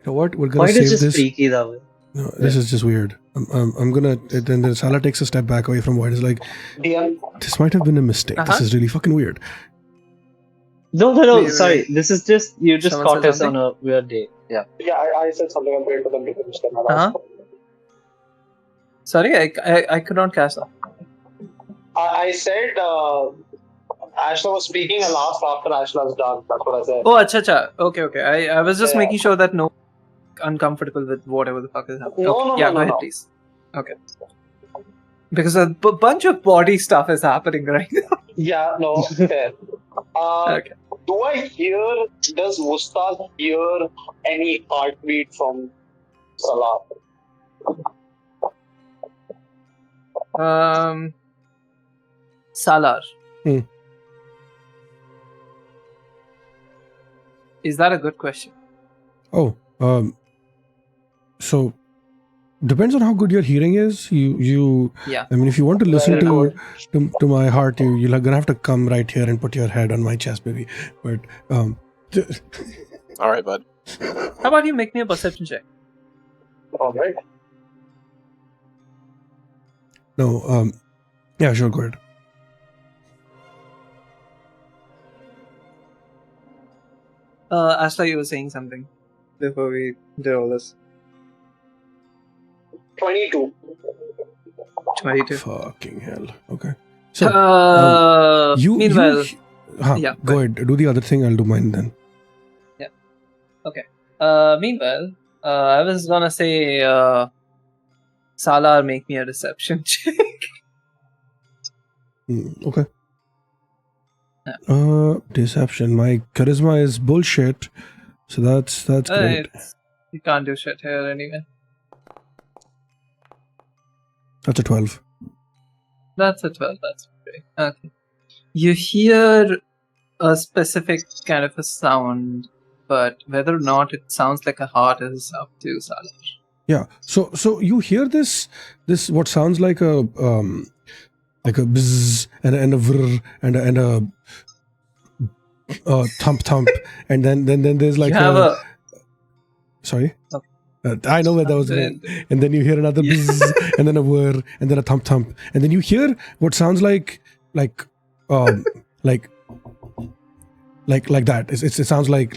You know what? We're gonna Why save is it this. freaky that way? No, this is just weird. I'm gonna. Then Salah takes a step back away from White. Is like, DM. this might have been a mistake. This Uh-huh. is really fucking weird. No, Wait, sorry. This is just you just Someone caught said us on a weird day. Yeah. Yeah, I said something and wait for them to finish them. Uh-huh. Sorry, I could not catch that. I said Ashla was speaking and laughed after Ashla's done. That's what I said. Oh, acha. Okay. I was just Yeah. making sure that no uncomfortable with whatever the fuck is happening. No, Okay, no, yeah, no, go ahead, no. please. Okay. Because a bunch of body stuff is happening right now. Yeah, no, fair. Okay. Does Vustal hear any heartbeat from Salar? Salar. Hmm. Is that a good question? Oh, so depends on how good your hearing is. You. Yeah. I mean, if you want to listen Very to my heart, you're gonna have to come right here and put your head on my chest, baby. But All right, bud. How about you make me a perception check? Alright. no. Yeah, sure. Go ahead. Ashla, you were saying something before we did all this. 22. 22. Fucking hell. Okay. So Meanwhile, yeah, go ahead. Do the other thing. I'll do mine then. Meanwhile, I was gonna say, Salar, make me a deception check. Okay. Yeah. Deception. My charisma is bullshit. So that's great. You can't do shit here anyway. That's a 12. That's a 12. That's great. Okay. You hear a specific kind of a sound, but whether or not it sounds like a heart is up to Salar. Yeah. So you hear this what sounds like a bzzz and a vrr and a thump and then there's like You have sorry. Okay. I know where that was going. And then you hear another bzzz and then a whir and then a thump and then you hear what sounds like that. It sounds like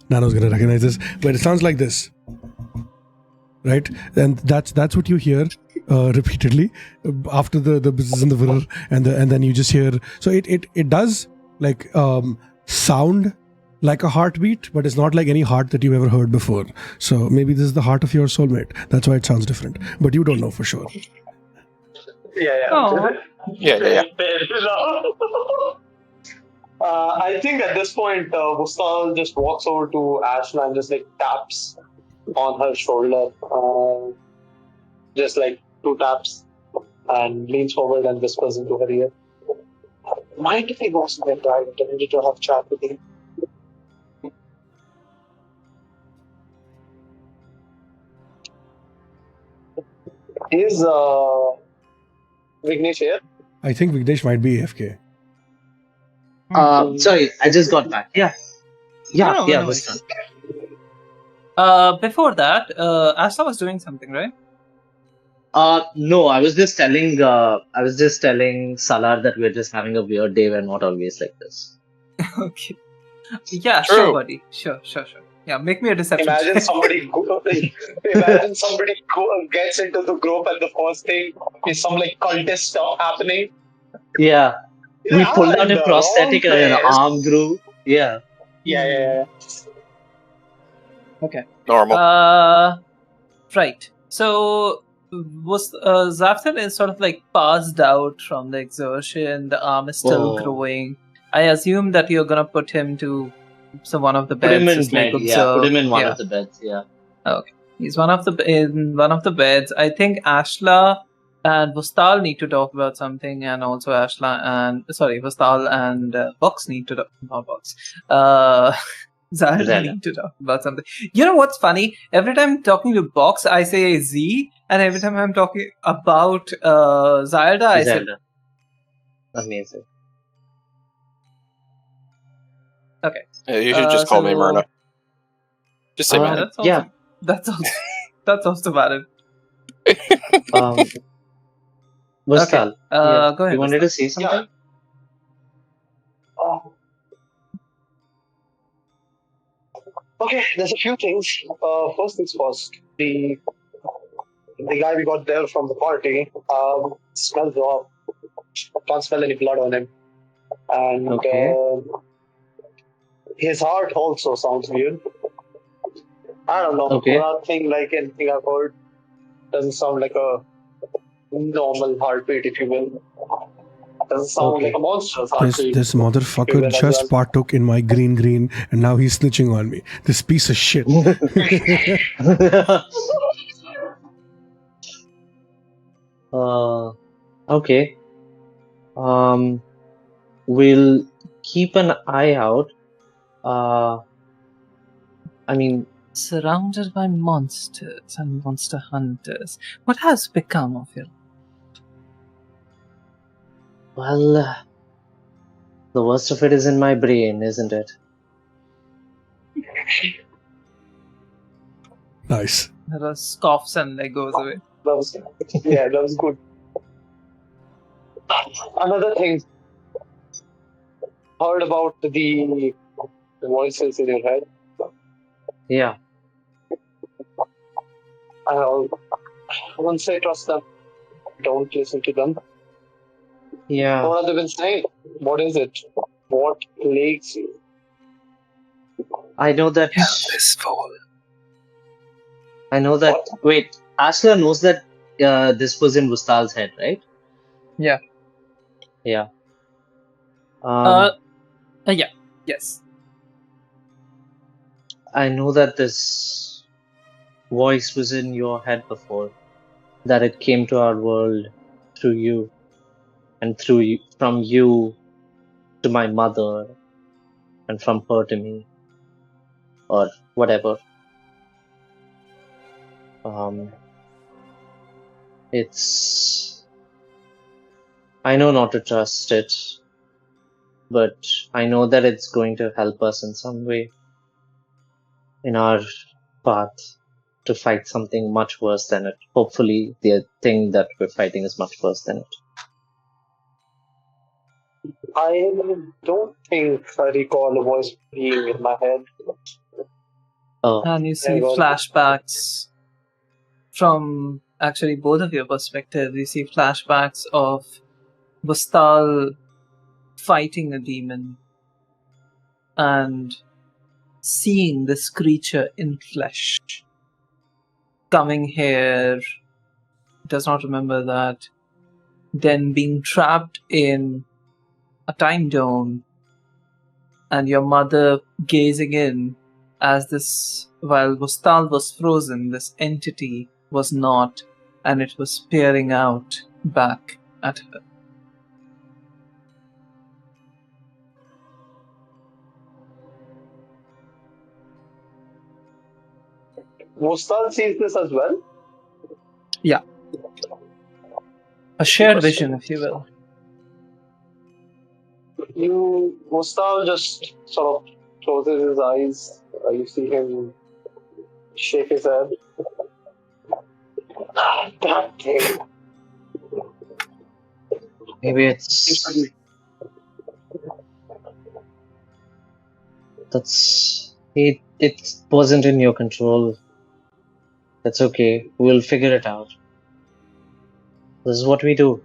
Nano's gonna recognize this, but it sounds like this, right? And that's what you hear repeatedly after the bzzz and the whir and then you just hear. So it does like sound like a heartbeat, but it's not like any heart that you've ever heard before. So maybe this is the heart of your soulmate. That's why it sounds different. But you don't know for sure. Yeah. Oh. Yeah. I think at this point, Vustal just walks over to Ashla and just like taps on her shoulder, just like 2 taps, and leans forward and whispers into her ear. Mind if he goes and get right? I needed to have a chat with him. Is Vignesh here? I think Vignesh might be AFK. Sorry, I just got back. Yeah. No, Vustal. Before that, Ashla was doing something, right? No, I was just telling Salar that we're just having a weird day. We're not always like this. Okay. Yeah, True. sure, buddy. Sure. Yeah, make me a deception Imagine check. somebody gets into the group and the first thing is some like cultist stuff happening. Yeah. We pulled out in a the prosthetic wrong and an place. arm grew. Yeah. Yeah. Okay. Normal. Right. So was Zaftan is sort of like passed out from the exertion. The arm is still Oh. growing. I assume that you're gonna put him to one of the Put beds. him in just like bed. Yeah. observe. Put him in one Yeah. of the beds. Yeah. He's in one of the beds. I think Ashla and Vustal need to talk about something, and also Vustal and Box need to talk about Box. Zailda need to talk about something. You know what's funny? Every time I'm talking to Box, I say Z, and every time I'm talking about Zailda, I say Zailda. Amazing. okay. Yeah, you should just call me so- Myrna. Just say Yeah, Myrna. that's also, yeah. that's also valid. Vustal. Yeah. Go ahead. You wanted Vustal. to say something? Okay, there's a few things. First things first. The guy we got there from the party smells off. Can't smell any blood on him. And Okay. his heart also sounds weird. I don't know. Okay. Nothing like anything I've heard. Doesn't sound like a normal heartbeat, if you will. Doesn't sound Okay. like a monster's heartbeat. This motherfucker Well, just partook in my green, and now he's snitching on me. This piece of shit. Okay. We'll keep an eye out. I mean, Surrounded by monsters and monster hunters. What has become of you? well, the worst of it is in my brain, isn't it? Nice. There scoffs and like goes away. That was good. Another thing. Heard about the voices in your head. Yeah. I won't say trust them. Don't listen to them. Yeah. What have they been saying? What is it? What plagues you? I know that. This fool. I know that. Wait, Ashla knows that this was in Vustal's head, right? Yeah. Yeah. Yeah. Yes. I know that this voice was in your head before. That it came to our world through you, and through you, from you to my mother, and from her to me, or whatever. It's. I know not to trust it, but I know that it's going to help us in some way in our path to fight something much worse than it. Hopefully, the thing that we're fighting is much worse than it. I don't think I recall a voice being in my head. Oh, And you see well- flashbacks from actually both of your perspectives. You see flashbacks of Vustal fighting a demon and seeing this creature in flesh, coming here, does not remember that, then being trapped in a time dome, and your mother gazing in as this, while Vustal was frozen, this entity was not, and it was peering out back at her. Vustal sees this as well? Yeah. A shared vision, if you will. Vustal just sort of closes his eyes. You see him shake his head. That thing. Maybe it's... It wasn't in your control. That's okay. We'll figure it out. This is what we do.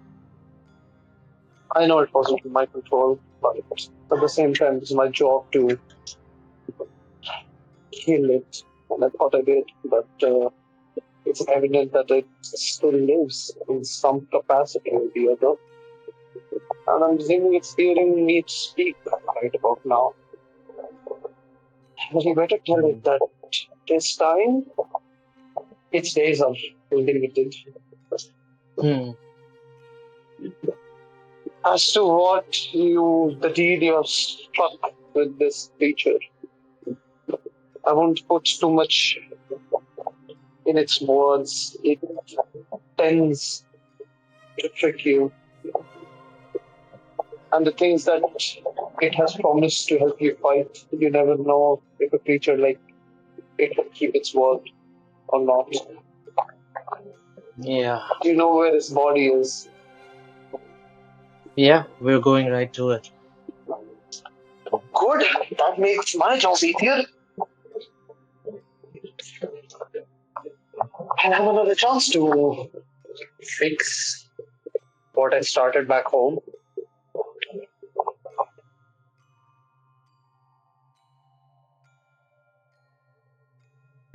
I know it wasn't in my control, but at the same time, it's my job to kill it. And I thought I did, but it's evident that it still lives in some capacity or the other. And I'm assuming it's hearing me speak right about now. But you better tell it that this time, its days are limited. As to what the deed you have struck with this creature, I won't put too much in its words. It tends to trick you. And the things that it has promised to help you fight, you never know if a creature like it will keep its word or not. Yeah. Do you know where its body is? Yeah, we're going right to it. Good. That makes my job easier. I'll have another chance to fix what I started back home.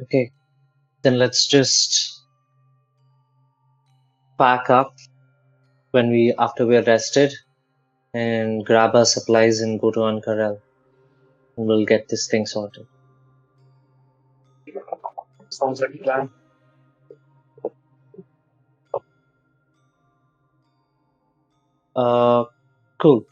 Okay, then let's just pack up after we're rested and grab our supplies and go to Ankarel, and we'll get this thing sorted. Sounds like a plan. Cool.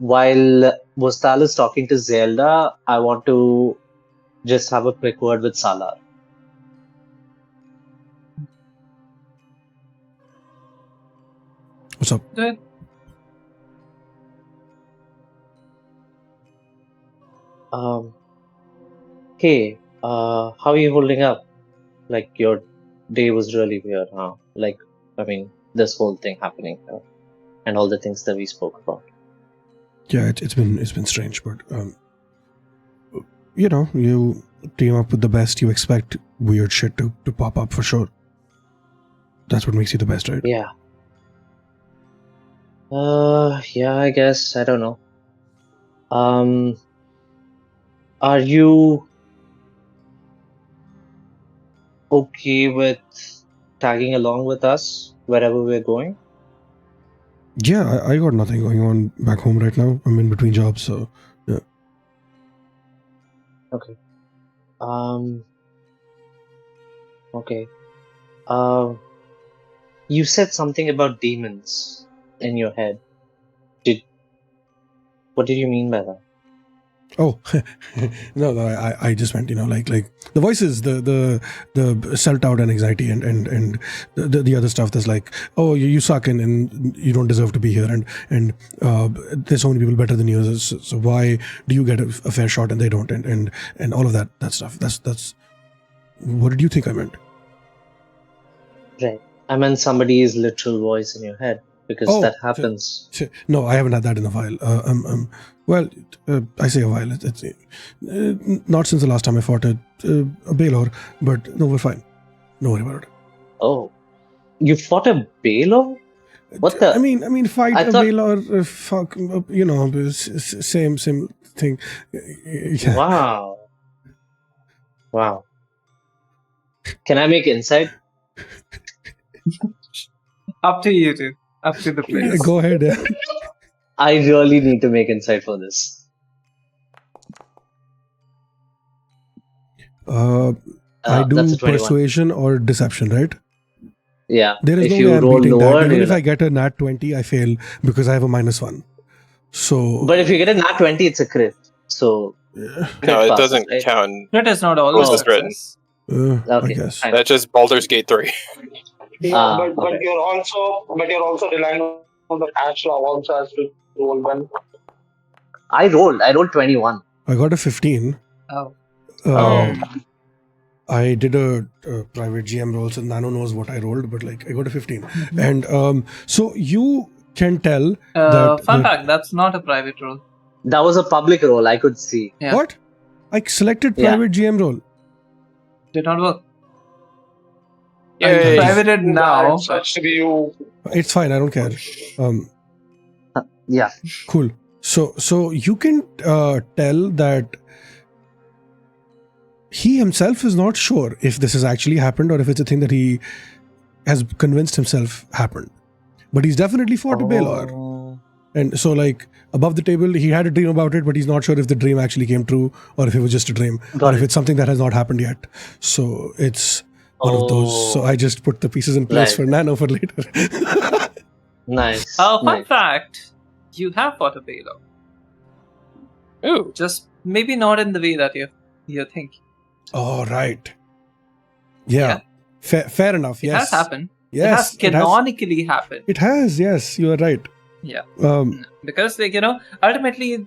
While Vustal is talking to Zailda, I want to just have a quick word with Salar. What's up? Good. Hey, how are you holding up? Like, your day was really weird, huh? Like, I mean, this whole thing happening here, and all the things that we spoke about. Yeah, it's been strange, but you know, you team up with the best, you expect weird shit to pop up for sure. That's what makes you the best, right? Yeah. Yeah, I guess. I don't know. Are you okay with tagging along with us wherever we're going? Yeah, I got nothing going on back home right now. I'm in between jobs, so yeah. Okay. Okay. You said something about demons in your head. What did you mean by that? Oh, no, I just meant, you know, like the voices, the self-doubt and anxiety and the other stuff that's like, oh, you suck and you don't deserve to be here and there's so many people better than you, so why do you get a fair shot and they don't, and all of that stuff. That's what did you think I meant? Right. I meant somebody's literal voice in your head, because that happens. No, I haven't had that in a while. I say a while. It's not since the last time I fought a Baylor, but no, we're fine. Don't worry about it. Oh, you fought a Baylor? What the? I mean, fight I a thought- whale or fuck, same thing. Yeah. Wow. Can I make insight? Up to you two. Up to the Yeah, place. go ahead. Yeah. I really need to make insight for this. I do That's a 21. persuasion or deception, right? Yeah. There is if no you way I'm roll beating lower, that. Even you're if I get a nat 20, I fail because I have a -1. So. But if you get a nat 20, it's a crit. So. No, crit it passes, doesn't right? count. That is not Oh, always this is written. success. I Okay, guess. fine. That's just Baldur's Gate 3. Yeah, but okay. you're also relying on the patch law also as to roll one. I rolled 21. I got a 15. Oh. I did a private GM roll, so Nano knows what I rolled, but like I got a 15. And so you can tell Fun fact, that's not a private role. That was a public roll, I could see. Yeah. What? I selected Yeah. private GM roll. Did not work. Yay. Privated now. It's actually you. It's fine. I don't care. Yeah. Cool. So you can tell that he himself is not sure if this has actually happened or if it's a thing that he has convinced himself happened. But he's definitely fought a Baylor. And so like above the table, he had a dream about it, but he's not sure if the dream actually came true or if it was just a dream or if it's something that has not happened yet. So it's one of those. So I just put the pieces in place for Nano for later. Nice. Fun nice. fact, you have fought a Baylor. Ooh. Just maybe not in the way that you're thinking. Oh, right. Yeah. Fair enough. It Yes. has happened. Yes. It has canonically happened. It has. Yes. You are right. Yeah. Um, Because ultimately,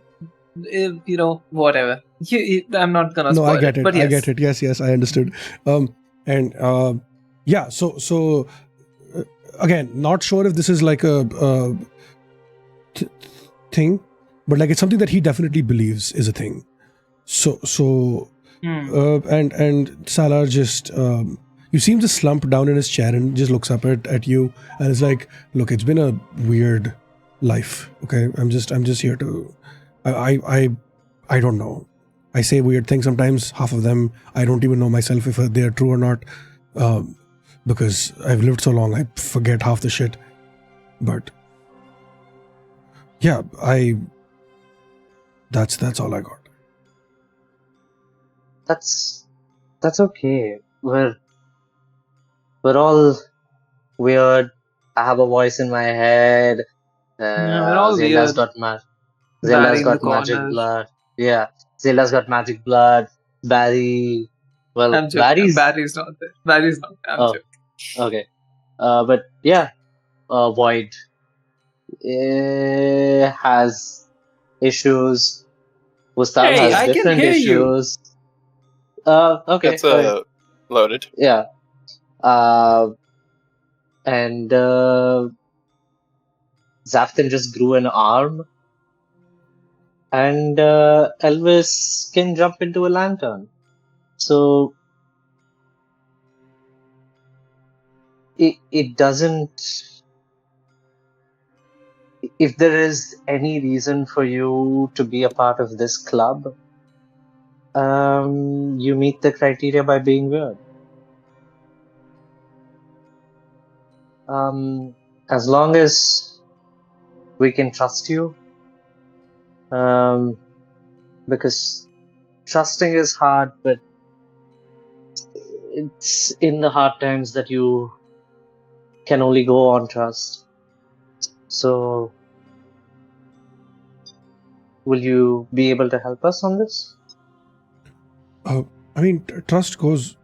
whatever. I'm not gonna no, spoil I get it. But I yes. get it. Yes, I understood. Yeah. So again, not sure if this is like a thing, but like it's something that he definitely believes is a thing. So and Salar just you seem to slump down in his chair and just looks up at you and is like, look, it's been a weird life. Okay, I'm just here to I don't know. I say weird things sometimes. Half of them I don't even know myself if they're true or not, because I've lived so long I forget half the shit. But yeah, that's all I got. That's okay. We're all weird. I have a voice in my head. we're all Zailda's weird. got Barry Zailda's in got the magic corner. blood. Yeah, Zailda's got magic blood. Barry. Well, I'm joking. Barry's Barry's not there. Barry's not there. I'm Oh. joking. okay. But yeah, Void has issues. Vustal Hey, has I can different hear you. issues. Okay. That's loaded. Yeah. And Zaftin just grew an arm. And Elvis can jump into a lantern. So it doesn't. If there is any reason for you to be a part of this club, you meet the criteria by being weird. As long as we can trust you, because trusting is hard, but it's in the hard times that you can only go on trust. So, will you be able to help us on this? I mean, trust goes.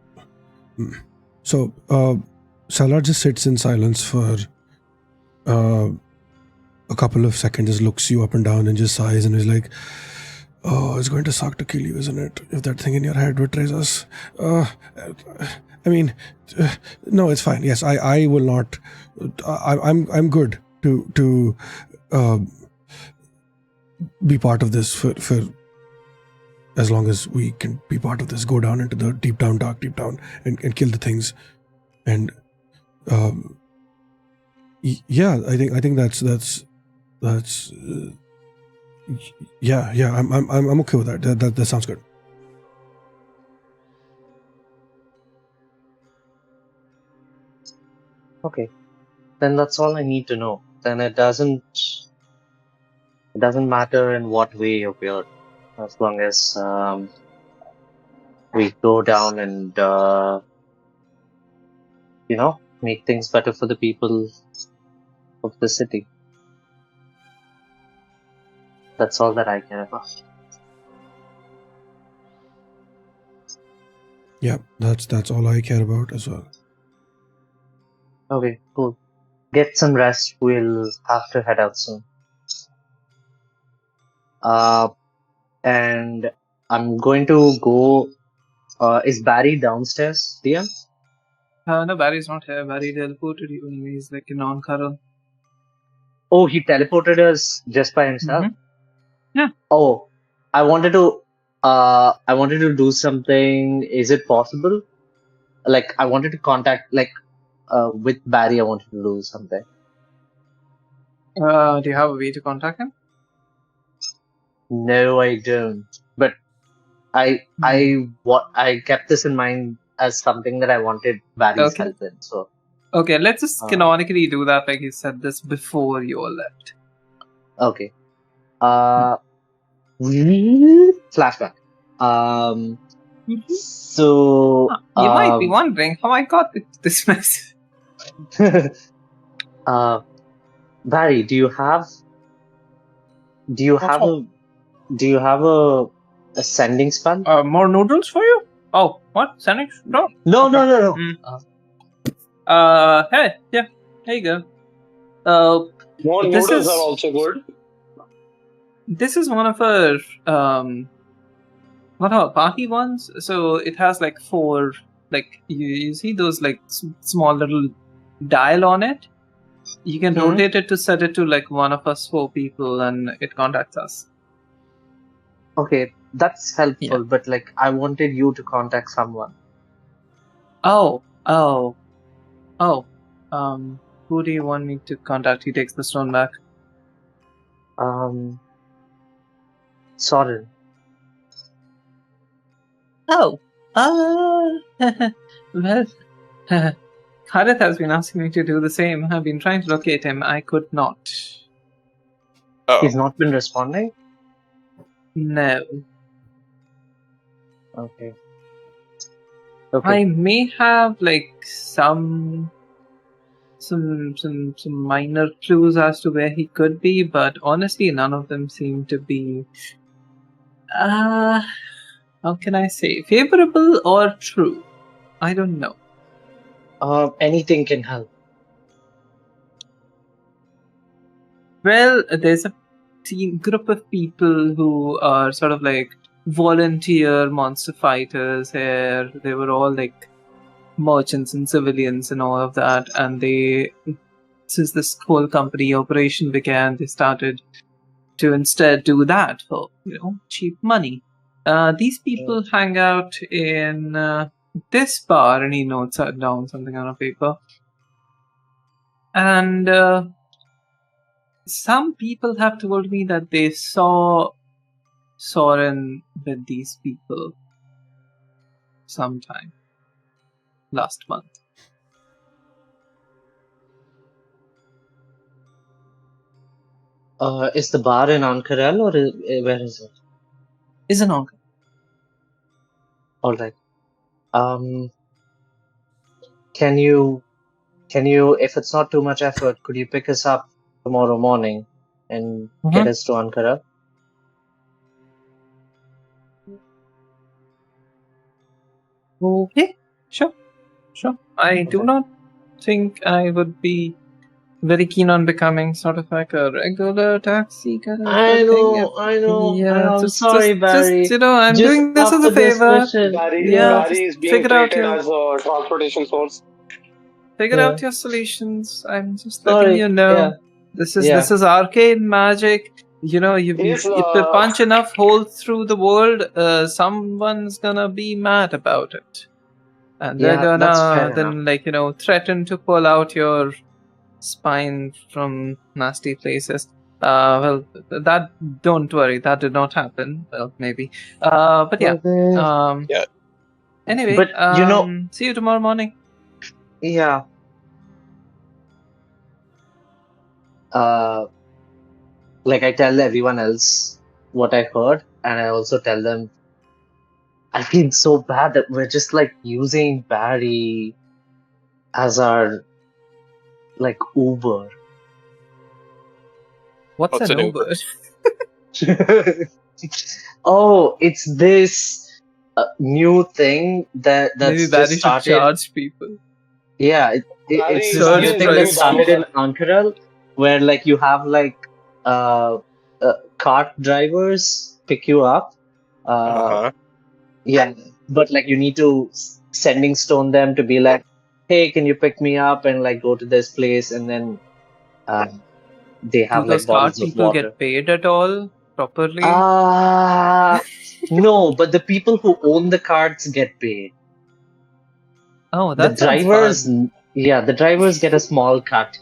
So, Salar just sits in silence for a couple of seconds, just looks you up and down and just sighs and is like, oh, it's going to suck to kill you, isn't it? If that thing in your head betrays us. I mean, no, it's fine. Yes, I will not. I'm good to be part of this for as long as we can be part of this. Go down into the deep down, and kill the things. And Yeah, I think that's yeah. I'm okay with that. That sounds good. Okay, then that's all I need to know. Then it doesn't matter in what way you appear, as long as we go down and make things better for the people of the city. That's all that I care about. Yeah, that's all I care about as well. Okay, cool. Get some rest. We'll have to head out soon. And I'm going to go. Is Barry downstairs, DM? No, Barry's not here. Barry teleported you. He's like a non-Karal. Oh, he teleported us just by himself. Mhm. Yeah. Oh, I wanted to do something. Is it possible? Like, I wanted to contact, with Barry. I wanted to do something. Do you have a way to contact him? No, I don't. But I kept this in mind as something that I wanted Barry's Okay. help in. So Okay, let's just canonically do that like you said this before you all left. okay. Flashback. So You might be wondering how I got this message. Barry, do you have a sending spell? More noodles for you? Oh, what? Sending? No. No. Hey, yeah, there you go. More This noodles is- are also good. This is one of our party ones. So it has like 4, like you see those like small little dial on it. You can rotate it to set it to like one of us 4 people, and it contacts us. Okay, that's helpful. Yeah. But like, I wanted you to contact someone. Oh. Who do you want me to contact? He takes the stone back. Soren. Oh. Well, Harith has been asking me to do the same. I've been trying to locate him. I could not. Oh, He's not been responding. No. Okay. I may have like some minor clues as to where he could be, but honestly none of them seem to be how can I say, favorable or true. I don't know. Anything can help. Well, there's a group of people who are sort of like volunteer monster fighters here. They were all like merchants and civilians and all of that, and they, since this whole company operation began, they started to instead do that for cheap money. These people hang out in this bar, and he notes down something on a paper. And some people have told me that they saw Soren with these people sometime last month. Is the bar in Ankarel or where is it? Is an uncle. All right. Can you, if it's not too much effort, could you pick us up tomorrow morning and get us to Ankara? Okay, sure. I do not think I would be very keen on becoming sort of like a regular taxi kind of I know. Yeah, I'm just, sorry, Barry. Just, I'm Just doing this as after a this favor. mission- Barry, Yeah, Barry is just being figure out treated your- as a transportation source. Figure Yeah. out your solutions. I'm just Sorry, letting you know. yeah. This Yeah. is arcane magic. You Is, if you punch enough holes through the world, someone's gonna be mad about it. And they're Yeah, that's gonna fair then, like, threaten to pull out your spine from nasty places. Well, that, don't worry, that did not happen. Well, maybe. But yeah. Yeah. Anyway, But, see you tomorrow morning. yeah. Like I tell everyone else what I heard, and I also tell them I feel so bad that we're just like using Barry as our like Uber. What's What's an an Uber? Oh, it's this new thing that's Maybe just Barry should started. charge people. Yeah, Barry it's is this Surge new thing that price. started in Ankara, where like you have like cart drivers pick you up. Uh-huh. Yeah, but like you need to sending stone them to be like, hey, can you pick me up and like go to this place, and then they Do have those like card bottles of people water. get paid at all properly? No, but the people who own the carts get paid. Oh, The that sounds drivers, fun. yeah, the drivers get a small cut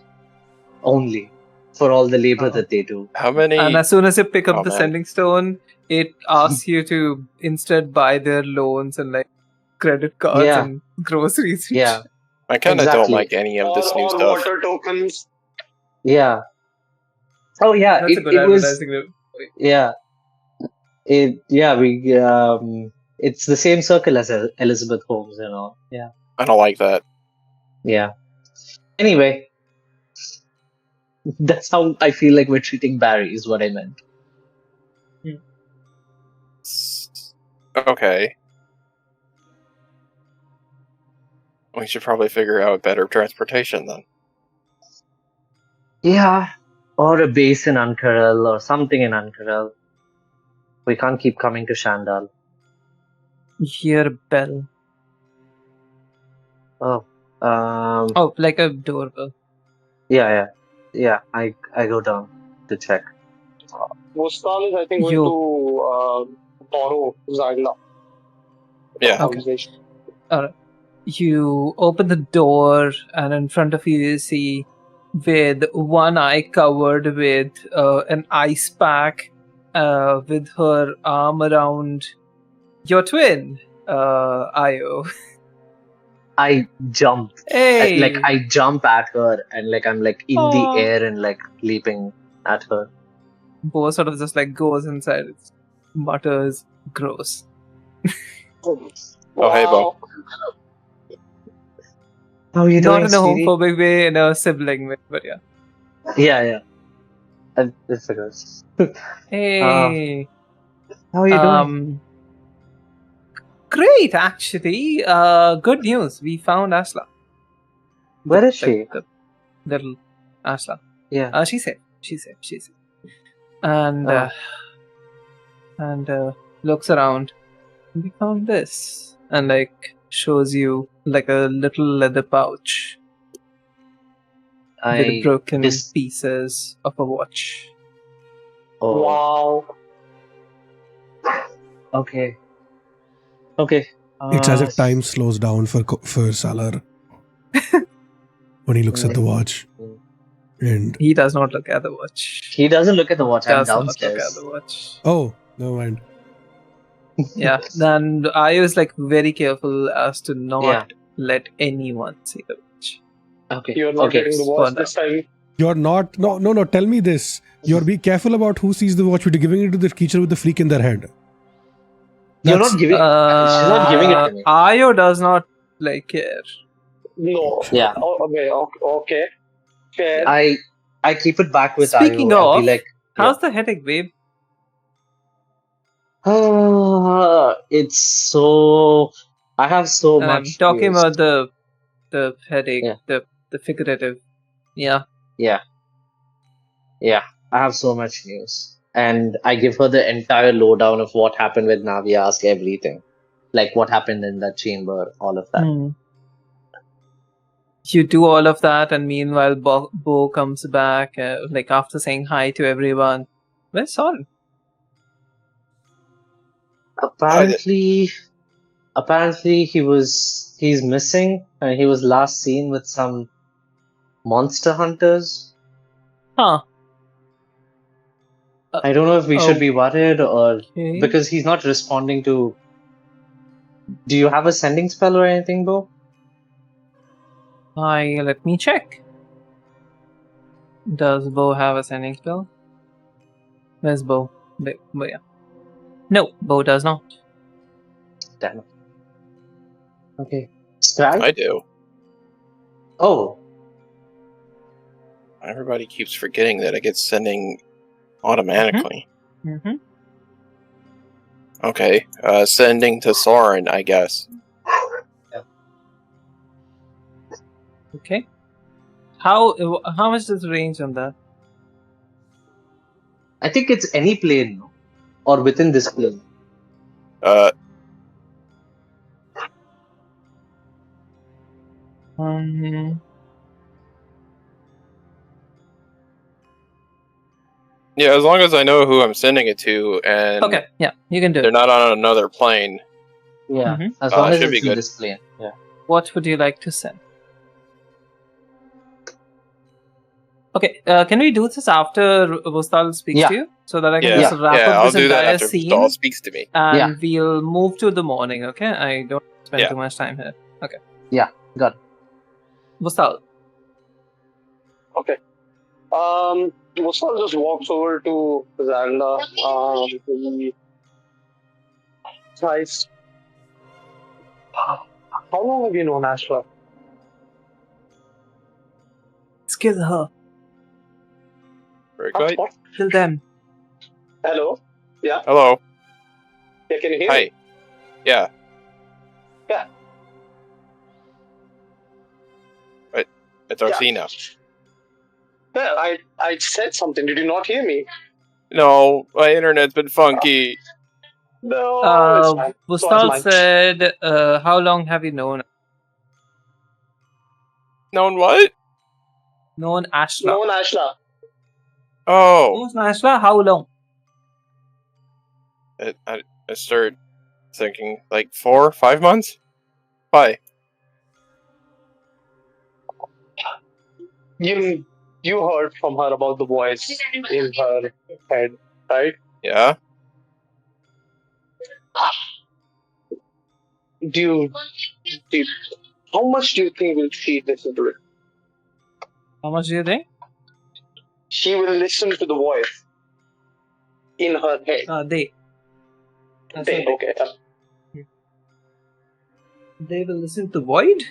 only for all the labor Oh. that they do. How many? And as soon as you pick up Oh, the man. sending stone, it asks you to instead buy their loans and like credit cards Yeah. and groceries. and Yeah, shit. I kind of don't exactly. like any of this new or stuff. water tokens. yeah. Oh yeah, That's a good it was. advertising. Yeah, it's the same circle as Elizabeth Holmes, you know. Yeah, I don't like that. yeah. Anyway, that's how I feel like we're treating Barry. Is what I meant. Okay. We should probably figure out better transportation then. Yeah, or a base in Ankaral or something in Ankaral. We can't keep coming to Shandal. You hear a bell. Oh, Oh, like a doorbell. yeah. I go down to check. Vustal is, I think, going to borrow Zailda. Yeah. Conversation. You open the door, and in front of you see, with one eye covered with an ice pack, with her arm around your twin, Io. I jump. Hey! I jump at her and like I'm like in the Aw. air and like leaping at her. Bo sort of just like goes inside, mutters, gross. Oh, hey, Bo. How are you Not doing, in a sweetie? homophobic way, in a sibling way, but yeah. Yeah. It's a good. Hey! How are you doing? Great, actually. Good news. We found Asla. Where is she? The little Asla. Yeah. She's safe. She's safe. And looks around. We found this, and like shows you like a little leather pouch with broken pieces of a watch. Oh. Wow. Okay. It's as if time slows down for Salar when he looks at the watch. And he does not look at the watch. He doesn't look at the watch. I'm Does not downstairs. look at the watch. oh, never mind. Yeah, and I was like very careful as to not let anyone see the watch. Okay. You're not getting the watch this time. You're not. No. Tell me this. Be careful about who sees the watch. You're giving it to the creature with the freak in their head. You're not giving. She's not giving it to me. Io does not like care. No. Yeah. Oh, okay. Fair. I keep it back with Speaking Io of, and be like, how's the headache, babe? it's so. I have so And much. I'm talking news. about the headache, Yeah. the figurative. Yeah. Yeah. I have so much news, and I give her the entire lowdown of what happened with Navi. Ask everything, like what happened in that chamber, all of that. You do all of that, and meanwhile, Bo comes back, like after saying hi to everyone. Where's Soren? Apparently, he was he's missing, and he was last seen with some monster hunters. Huh. I don't know if we should be worried or Okay. because he's not responding to. Do you have a sending spell or anything, Bo? Let me check. Does Bo have a sending spell? Where's Bo? Bo, yeah. No, Bo does not. Damn it. Okay. Scrag? I do. Oh, Everybody keeps forgetting that it gets sending automatically. Mm-hmm. Okay, sending to Soren, I guess. Okay. How much is the range on that? I think it's any plane, no? Or within this plane. Yeah, as long as I know who I'm sending it to, and Okay, yeah, you can do they're it. not on another plane. Yeah, Mhm. as long as should it's be in good. this plane. Yeah. What would you like to send? Okay, can we do this after Vustal speaks Yeah. to you? So that I can Yeah, just wrap up I'll this do that entire after scene, Vustal speaks to me. and Yeah. we'll move to the morning, okay? I don't spend Yeah. too much time here. Okay. Yeah, got it. Vustal. Okay. Vustal just walks over to Zailda. He tries. How long have you known Ashla? Let's kill her. Very good. What? Kill them. Hello? Yeah? Hello. Yeah, can you hear Hi. me? Yeah. Yeah. It's Arsena. Well, I said something. Did you not hear me? No, my internet's been funky. No, it's fine. Vustal mine. said, how long have you known What? Known Ashla? Known Ashla. Oh. Known Ashla? How long? I started thinking, like, 4 or 5 months? Why? You heard from her about the voice in her head, right? Yeah? How much do you think will she listen to it? How much do you think? She will listen to the voice in her head. They. That's They, what okay. they will listen to Void?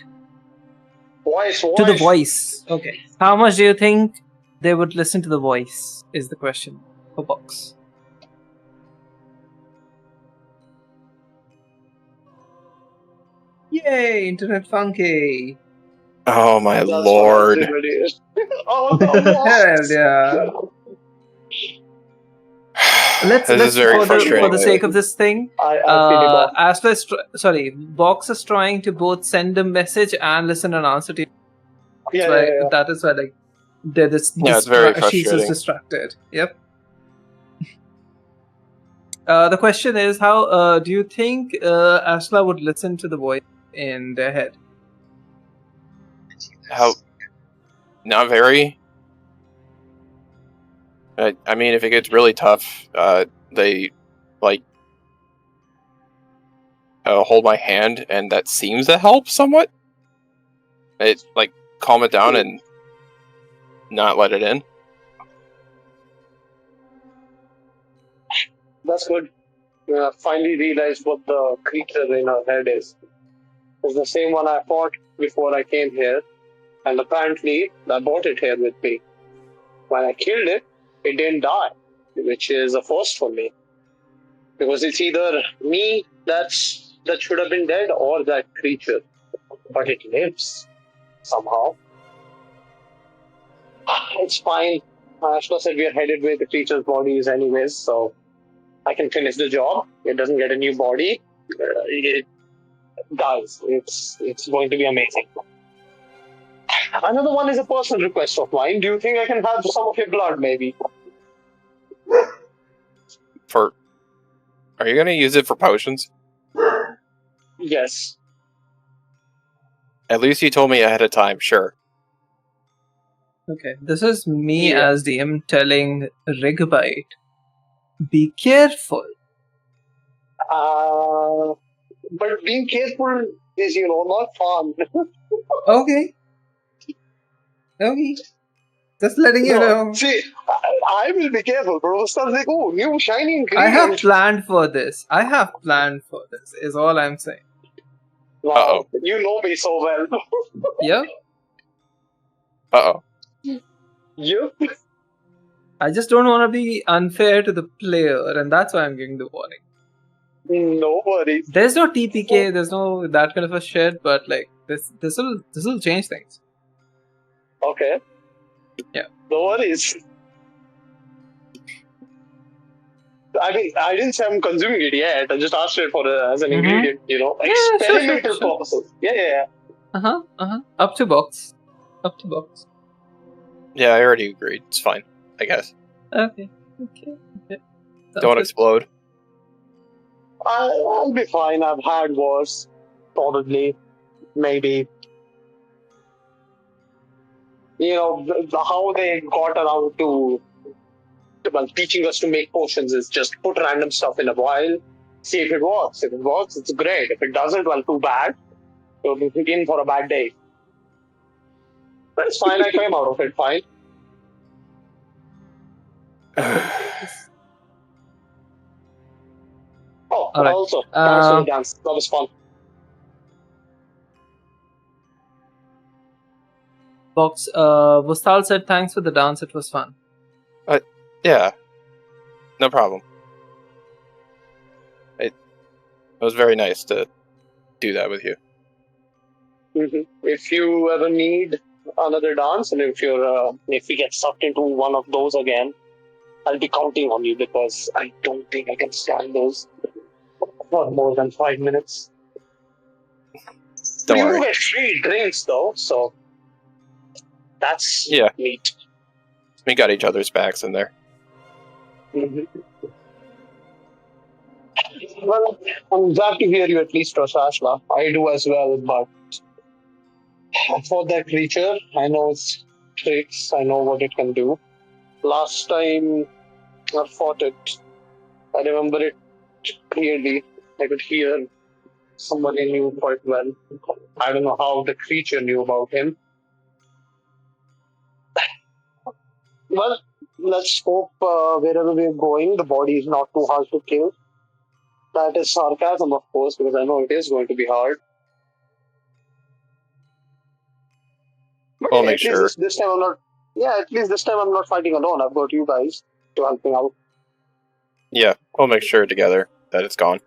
Voice. To the voice. Okay. How much do you think they would listen to the voice? Is the question for Box. Yay, internet funky. Oh, my That's what lord. everybody is. Oh, no. Hell yeah. Let's This is very for frustrating. the sake of this thing, I feel it. Box is trying to both send a message and listen and answer to you. Yeah. That is why, like, it's very she's just frustrating. distracted. Yep. The question is, how do you think Ashla would listen to the voice in their head? How? Not very. I mean, if it gets really tough, they, like, hold my hand, and that seems to help somewhat. It, like, calm it down and not let it in. That's good. Finally realized what the creature in her head is. It's the same one I fought before I came here, and apparently I brought it here with me. When I killed it, it didn't die, which is a first for me. Because it's either me that should have been dead or that creature. But it lives, somehow. It's fine. Ashla said we are headed with the creature's bodies anyways, so I can finish the job. It doesn't get a new body. It dies. It's going to be amazing. Another one is a personal request of mine. Do you think I can have some of your blood, maybe? Are you gonna use it for potions? Yes. At least you told me ahead of time, sure. Okay, this is me Yeah. as DM telling Rigobite, be careful. But being careful is, not fun. Okay. Okay. Just letting you know. See, I will be careful, bro. Stuff like, oh, new shiny I have ingredient. planned for this. Is all I'm saying. Wow, Uh-oh. you know me so well. Yeah? Uh-oh. Yep. I just don't want to be unfair to the player, and that's why I'm giving the warning. No worries. There's no TPK, there's no that kind of a shit, but like this will change things. Okay. Yeah. No worries. I mean, I didn't say I'm consuming it yet. I just asked it for as an ingredient, sure. experimental purposes. Yeah. Up to box. Yeah, I already agreed. It's fine, I guess. Okay. Don't Sounds explode. I'll be fine. I've had worse. Probably. Maybe. How they got around to teaching us to make potions is just put random stuff in a vial, see if it works. If it works, it's great. If it doesn't, well, too bad. You'll be in for a bad day. But it's fine. I came out of it fine. Oh, All right. also, thanks for the dance. That was fun. Box. Vustal said thanks for the dance. It was fun. Yeah. No problem. It was very nice to do that with you. Mm-hmm. If you ever need another dance, and if we get sucked into one of those again, I'll be counting on you because I don't think I can stand those for more than 5 minutes. Don't You worry. get free drinks though, so that's Yeah. neat. We got each other's backs in there. Mm-hmm. Well, I'm glad to hear you at least, Rosashla. I do as well, but for that creature, I know its tricks, I know what it can do. Last time I fought it, I remember it clearly. I could hear somebody knew quite well. I don't know how the creature knew about him. Well, let's hope wherever we're going, the body is not too hard to kill. That is sarcasm, of course, because I know it is going to be hard. But We'll yeah, make at least sure. this time I'm not. Yeah, at least this time I'm not fighting alone. I've got you guys to help me out. Yeah, we'll make sure together that it's gone.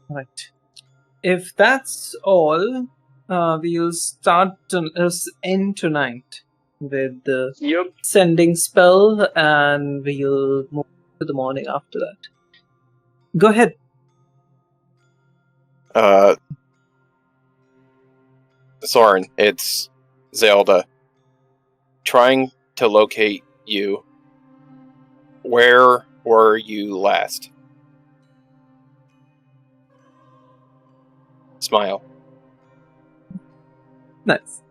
Right. If that's all, we'll start to end tonight with the Yep. sending spell, and we'll move to the morning after that. Go ahead. Soren, it's Zailda. Trying to locate you. Where were you last? Smile. Nice.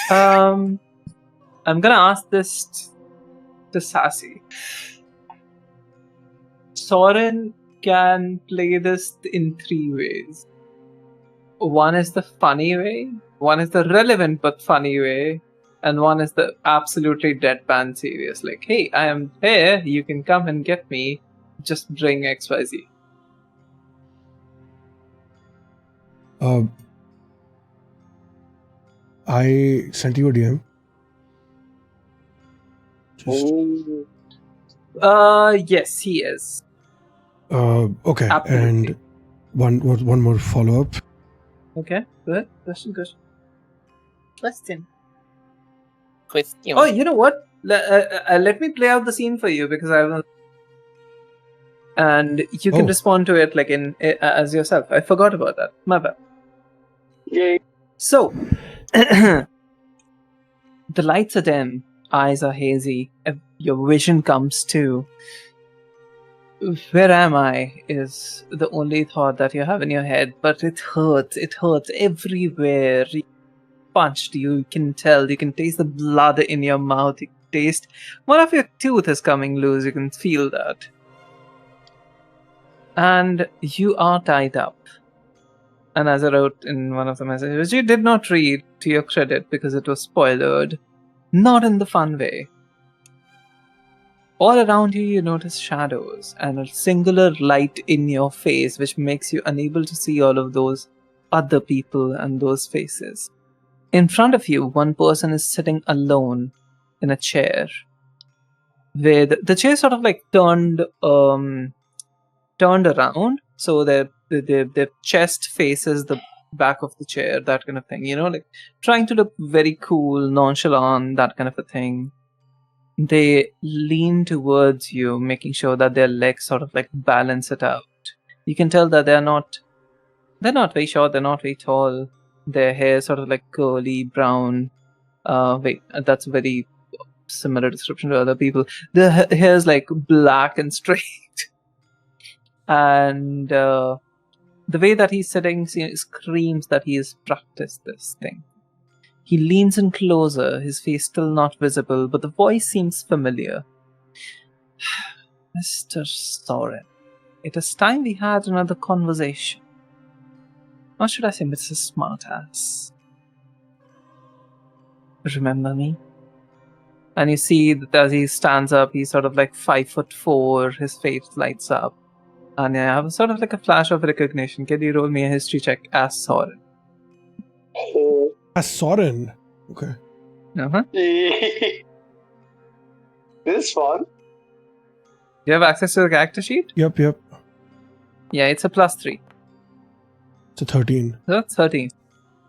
I'm gonna ask this to Sassy. Soren can play this in 3 ways. One is the funny way, one is the relevant but funny way, and one is the absolutely deadpan serious. Like, hey, I am here, you can come and get me, just bring XYZ. I sent you a DM. Just, Ooh. Yes, he is. okay, Absolutely. and one more follow up. Okay, good. Question. Question. Oh, you know what? Let me play out the scene for you because I will, and you can Oh. respond to it like as yourself. I forgot about that. My bad. Yay. So, the lights are dim, eyes are hazy. Your vision comes to. Where am I is the only thought that you have in your head, but it hurts. It hurts everywhere. You punched, you can tell, you can taste the blood in your mouth, you can taste one of your tooth is coming loose, you can feel that. And you are tied up. And as I wrote in one of the messages, which you did not read to your credit because it was spoilered, not in the fun way. All around you, you notice shadows and a singular light in your face, which makes you unable to see all of those other people and those faces. In front of you, one person is sitting alone in a chair, with the chair sort of like turned around, so that the chest faces the back of the chair, that kind of thing. Like trying to look very cool, nonchalant, that kind of a thing. They lean towards you, making sure that their legs sort of like balance it out. You can tell that they're not very short, they're not very tall. Their hair sort of like curly brown. That's a very similar description to other people. The hair is like black and straight. And the way that he's sitting screams that he has practiced this thing. He leans in closer, his face still not visible, but the voice seems familiar. Mr. Soren, it is time we had another conversation. Or should I say Mr. Smartass? Remember me? And you see that as he stands up, he's sort of like 5'4", his face lights up. And I have sort of like a flash of recognition. Can you roll me a history check as Soren? As Soren? Okay. Uh-huh. This is fun. Do you have access to the character sheet? Yep. Yeah, it's a +3. It's a 13. That's 13.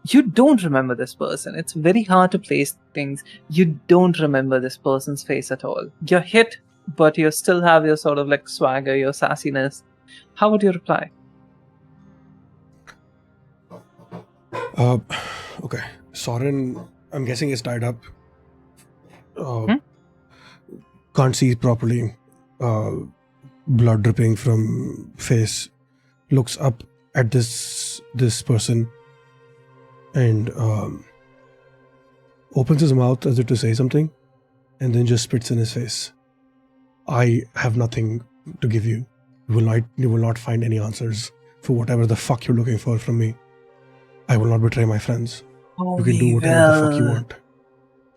You don't remember this person. It's very hard to place things. You don't remember this person's face at all. You're hit, but you still have your sort of like swagger, your sassiness. How would you reply? Okay. Soren, I'm guessing, is tied up. Can't see properly. Blood dripping from face. Looks up at this person and opens his mouth as if to say something, and then just spits in his face. I have nothing to give you. You will not find any answers for whatever the fuck you're looking for from me. I will not betray my friends. You can do whatever the fuck you want.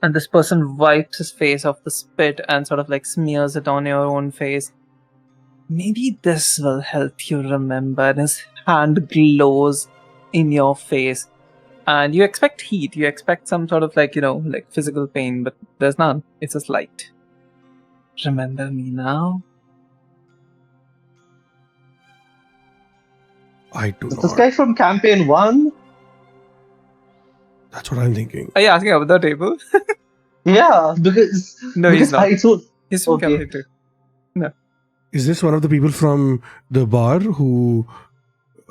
And this person wipes his face off the spit and sort of like smears it on your own face. Maybe this will help you remember. And his hand glows in your face. And you expect heat. You expect some sort of like, like physical pain, but there's none. It's just light. Remember me now? I do not. This guy from campaign 1? That's what I'm thinking. Are you asking about the table? Yeah, because No, he's not. He's from Okay. campaign 2. Is this one of the people from the bar who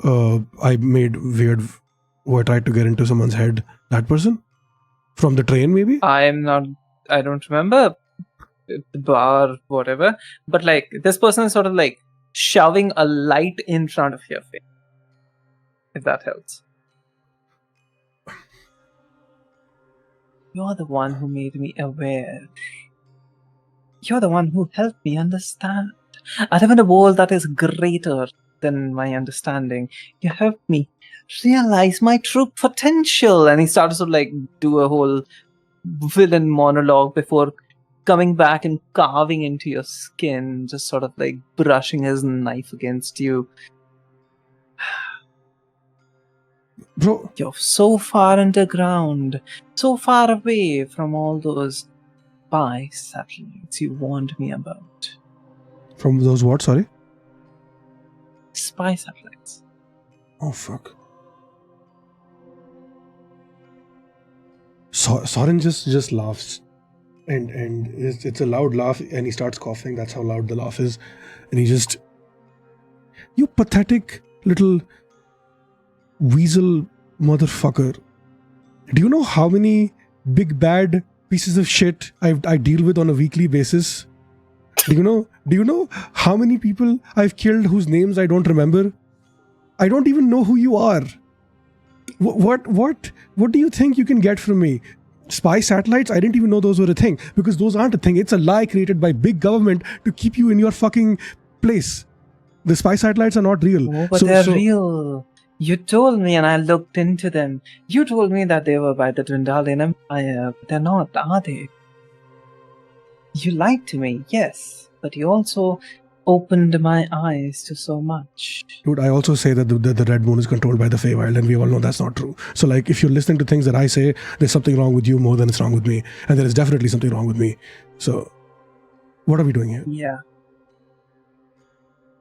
I made weird, who I tried to get into someone's head? That person? From the train, maybe? I don't remember the bar, whatever. But like, this person is sort of like shoving a light in front of your face. If that helps. You're the one who made me aware. You're the one who helped me understand. I live in a world that is greater than my understanding. You helped me realize my true potential. And he starts to like do a whole villain monologue before coming back and carving into your skin, just sort of like brushing his knife against you. Bro, You're so far underground, so far away from all those spy satellites you warned me about. from those what? Sorry? Spy satellites. Oh, fuck. Soren just laughs. And it's a loud laugh, and he starts coughing. That's how loud the laugh is. And he just... You pathetic little weasel motherfucker. Do you know how many big bad pieces of shit I deal with on a weekly basis? Do you know how many people I've killed whose names I don't remember? I don't even know who you are. What do you think you can get from me? Spy satellites? I didn't even know those were a thing, because those aren't a thing. It's a lie created by big government to keep you in your fucking place. The spy satellites are not real. Oh, but they're real. You told me and I looked into them. You told me that they were by the Dwendalian Empire. But they're not, are they? You lied to me, yes. But you also opened my eyes to so much. Dude, I also say that the Red Moon is controlled by the Feywild, and we all know that's not true. So, like, if you're listening to things that I say, there's something wrong with you more than it's wrong with me. And there is definitely something wrong with me. So, what are we doing here? Yeah.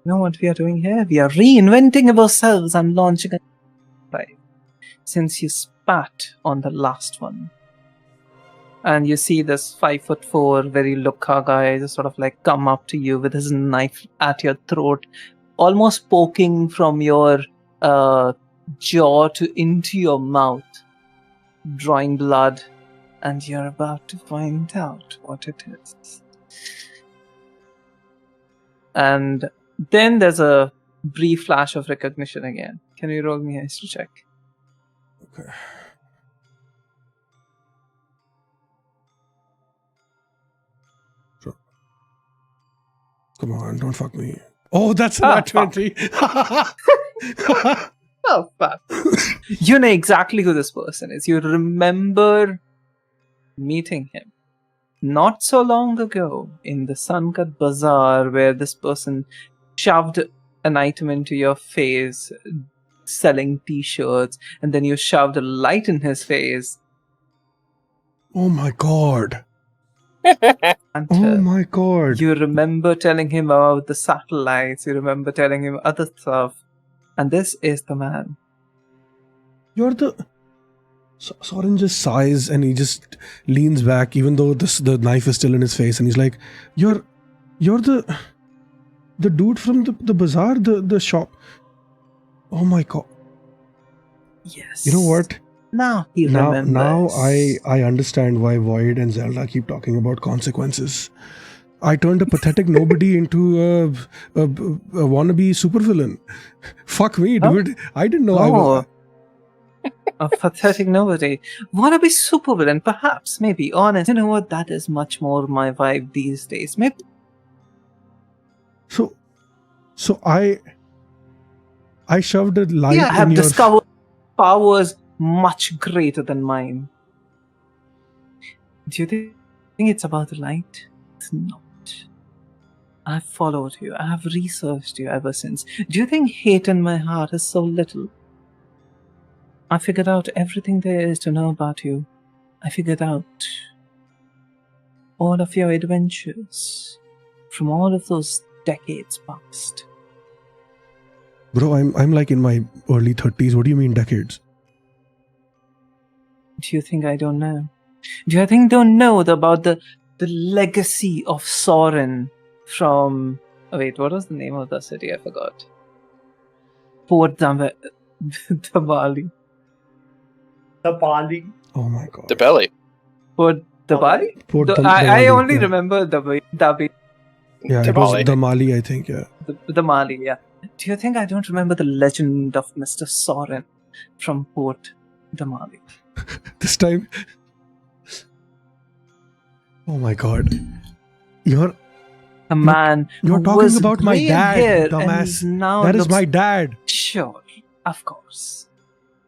You know what we are doing here? We are reinventing ourselves and launching a fight. Since you spat on the last one. And you see this 5'4", very Lukka guy just sort of like come up to you with his knife at your throat, almost poking from your jaw into your mouth, drawing blood, and you're about to find out what it is. And then there's a brief flash of recognition again. Can you roll me a history check? Okay. Sure. Come on, don't fuck me. Oh, that's not 20. Oh, fuck. You know exactly who this person is. You remember meeting him not so long ago in the Suncut Bazaar, where this person shoved an item into your face, selling t-shirts, and then you shoved a light in his face. Oh my god. And Oh my god. you remember telling him about the satellites, you remember telling him other stuff, and this is the man. You're the... Soren just sighs and he just leans back, even though the knife is still in his face, and he's like, You're the dude from the bazaar, the shop. Oh my god. Yes. You know what? Now he remembers. Now I understand why Void and Zelda keep talking about consequences. I turned a pathetic nobody into a wannabe supervillain. Fuck me, dude. I didn't know I was... A pathetic nobody. Wanna be supervillain, perhaps, maybe. Honest. You know what? That is much more my vibe these days. Maybe. So I shoved a light I have in your... discovered powers much greater than mine. Do you think it's about the light? It's not. I've followed you. I have researched you ever since. Do you think hate in my heart is so little? I figured out everything there is to know about you. I figured out all of your adventures from all of those decades past. Bro, I'm like in my early 30s. What do you mean decades? Do you think I don't know? Do you think I don't know about the legacy of Soren from... Oh, wait, what was the name of the city? I forgot. Port Damali. The Bali. Oh my god. The belly. Port Damali? I only remember Dabi. Yeah, it was Damali, I think, yeah. The Mali, yeah. Do you think I don't remember the legend of Mr. Soren from Port Damali? This time... Oh my god. You're man You're talking about my dad, dumbass. That is my dad. Sure, of course.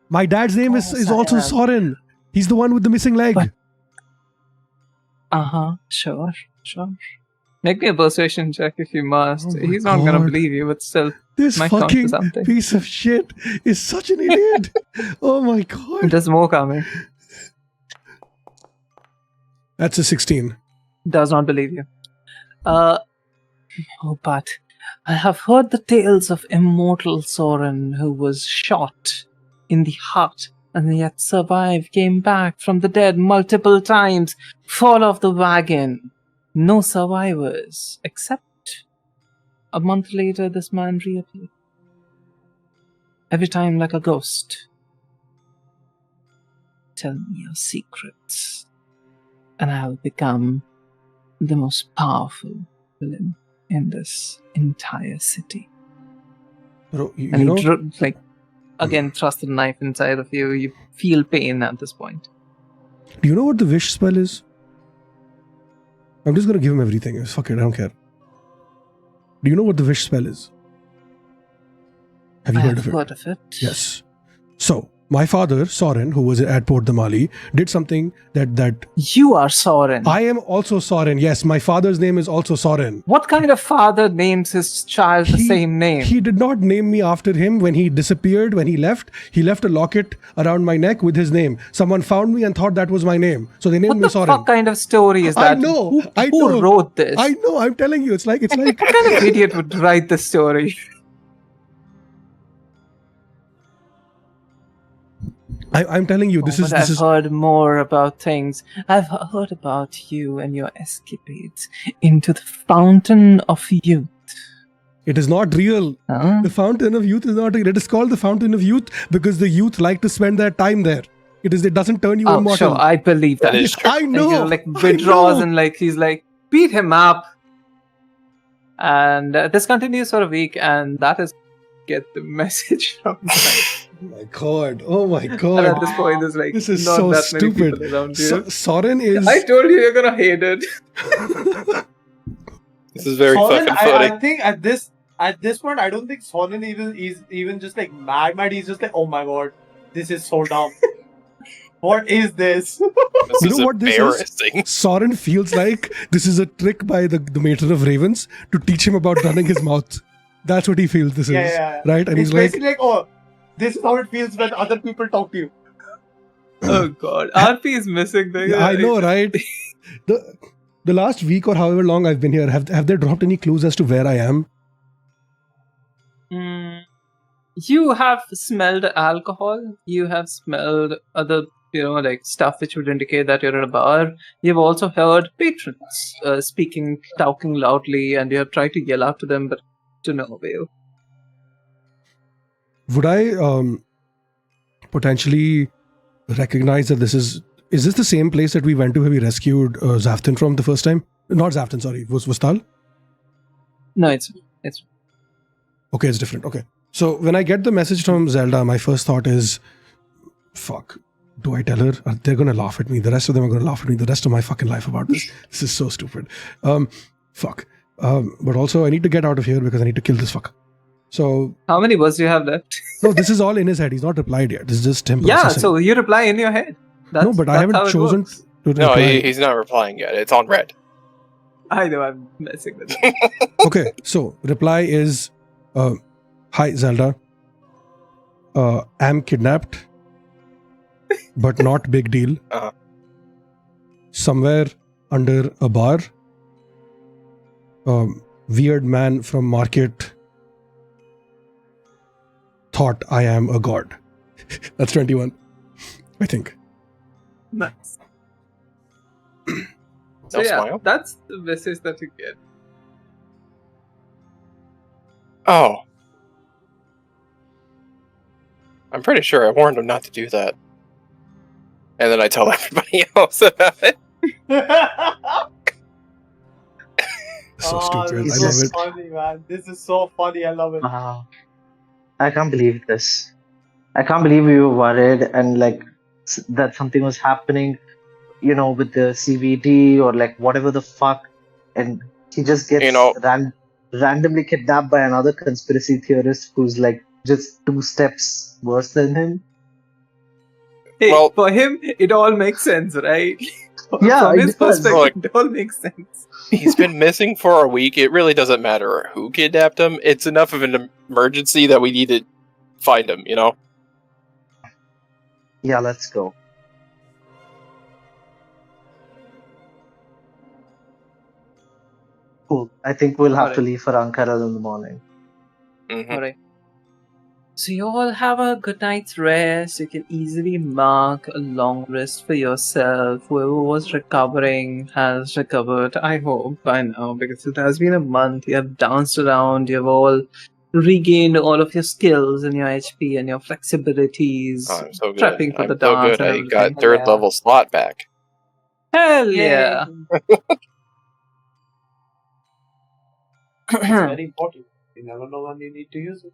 My dad's name is also Soren. He's the one with the missing leg. Sure. Make me a persuasion check if you must. Oh He's not gonna believe you, but still. This might count for fucking something. piece of shit is such an idiot. Oh my god. There's more coming. That's a 16. Does not believe you. But I have heard the tales of immortal Soren who was shot in the heart and yet survived, came back from the dead multiple times, fall off the wagon. No survivors, except a month later this man reappeared. Every time like a ghost. Tell me your secrets, and I'll become the most powerful villain in this entire city. Bro, you And know, he again thrust the knife inside of you. You feel pain at this point. do you know what the wish spell is? I'm just gonna give him everything. Fuck it, I don't care. Do you know what the wish spell is? Have you heard of it? Heard of it. Yes. So, my father, Soren, who was at Port Damali, did something that You are Soren. I am also Soren. Yes, my father's name is also Soren. What kind of father names his child the same name? He did not name me after him when he disappeared, when he left a locket around my neck with his name. Someone found me and thought that was my name. So they named What me the Soren. fuck kind of story is that? I know. Who wrote this? I know, I'm telling you. It's like What kind of idiot would write this story? I'm telling you, this But I've is heard more about things. I've heard about you and your escapades into the Fountain of Youth. it is not real. Huh? The Fountain of Youth is not real. It is called the Fountain of Youth because the youth like to spend their time there. It doesn't turn you Oh, immortal. sure, I believe that. That is true. I And know. he withdraws I know. and he's like, beat him up. And this continues for a week, and that is get the message from that. Oh my And god. at this point, there's This is not so that many stupid. people around you. Soren is. I told you you're gonna hate it. This is very Soren, fucking funny. I think at this point, I don't think Soren is even just like mad. He's just like, oh my god, this is so dumb. What is this? This You is know what this is? embarrassing. Soren feels like this is a trick by the Matron of Ravens to teach him about running his mouth. That's what he feels this is. Yeah. Right? And It's he's like, basically like, oh, this is how it feels when other people talk to you. Oh god, RP is missing the. I know, right? The last week or however long I've been here, have they dropped any clues as to where I am? You have smelled alcohol. You have smelled other, stuff which would indicate that you're at a bar. You've also heard patrons speaking, talking loudly, and you have tried to yell out to them, but to no avail. Would I potentially recognize that this is this the same place that we went to where we rescued Zaftin from the first time? Not Zaftin, sorry. Vustal? No, it's Okay, it's different. Okay. So when I get the message from Zailda, my first thought is, fuck, do I tell her? They're going to laugh at me. The rest of them are going to laugh at me the rest of my fucking life about this. This is so stupid. Fuck. But also I need to get out of here because I need to kill this fucker. So... How many words do you have left? No, this is all in his head. He's not replied yet. This is just him Yeah, processing. so you reply in your head. No, but I haven't how it chosen works. to No, reply. he's not replying yet. It's on red. I know, I'm messing with it. Okay, so reply is, hi Zelda, am kidnapped, but not big deal. Uh-huh. Somewhere under a bar, weird man from market thought I am a god. That's 21, I think. Nice. No So yeah, smile. that's the message that you get. Oh. I'm pretty sure I warned him not to do that. And then I tell everybody else about it. So stupid. This I is love so it. funny, man. This is so funny. I love it. I can't believe this. I can't believe we were worried and that something was happening, with the CVD or whatever the fuck, and he just gets randomly kidnapped by another conspiracy theorist who's just 2 steps worse than him. Hey, Well- for him, it all makes sense, right? Yeah, From his it does. perspective, it all makes sense. He's been missing for a week. It really doesn't matter who kidnapped him. It's enough of an emergency that we need to find him, Yeah, let's go. Cool. I think we'll have to Alright. leave for Ankara in the morning. Mhm. Alright. So you all have a good night's rest. You can easily mark a long rest for yourself. Whoever was recovering has recovered, I hope, by now, because it has been a month. You have danced around, you have all regained all of your skills and your HP and your flexibilities. Oh, I'm so good. Prepping for I'm the so dance good. and I got everything. 3rd Yeah. level slot back. Hell yeah! It's very important. You never know when you need to use it.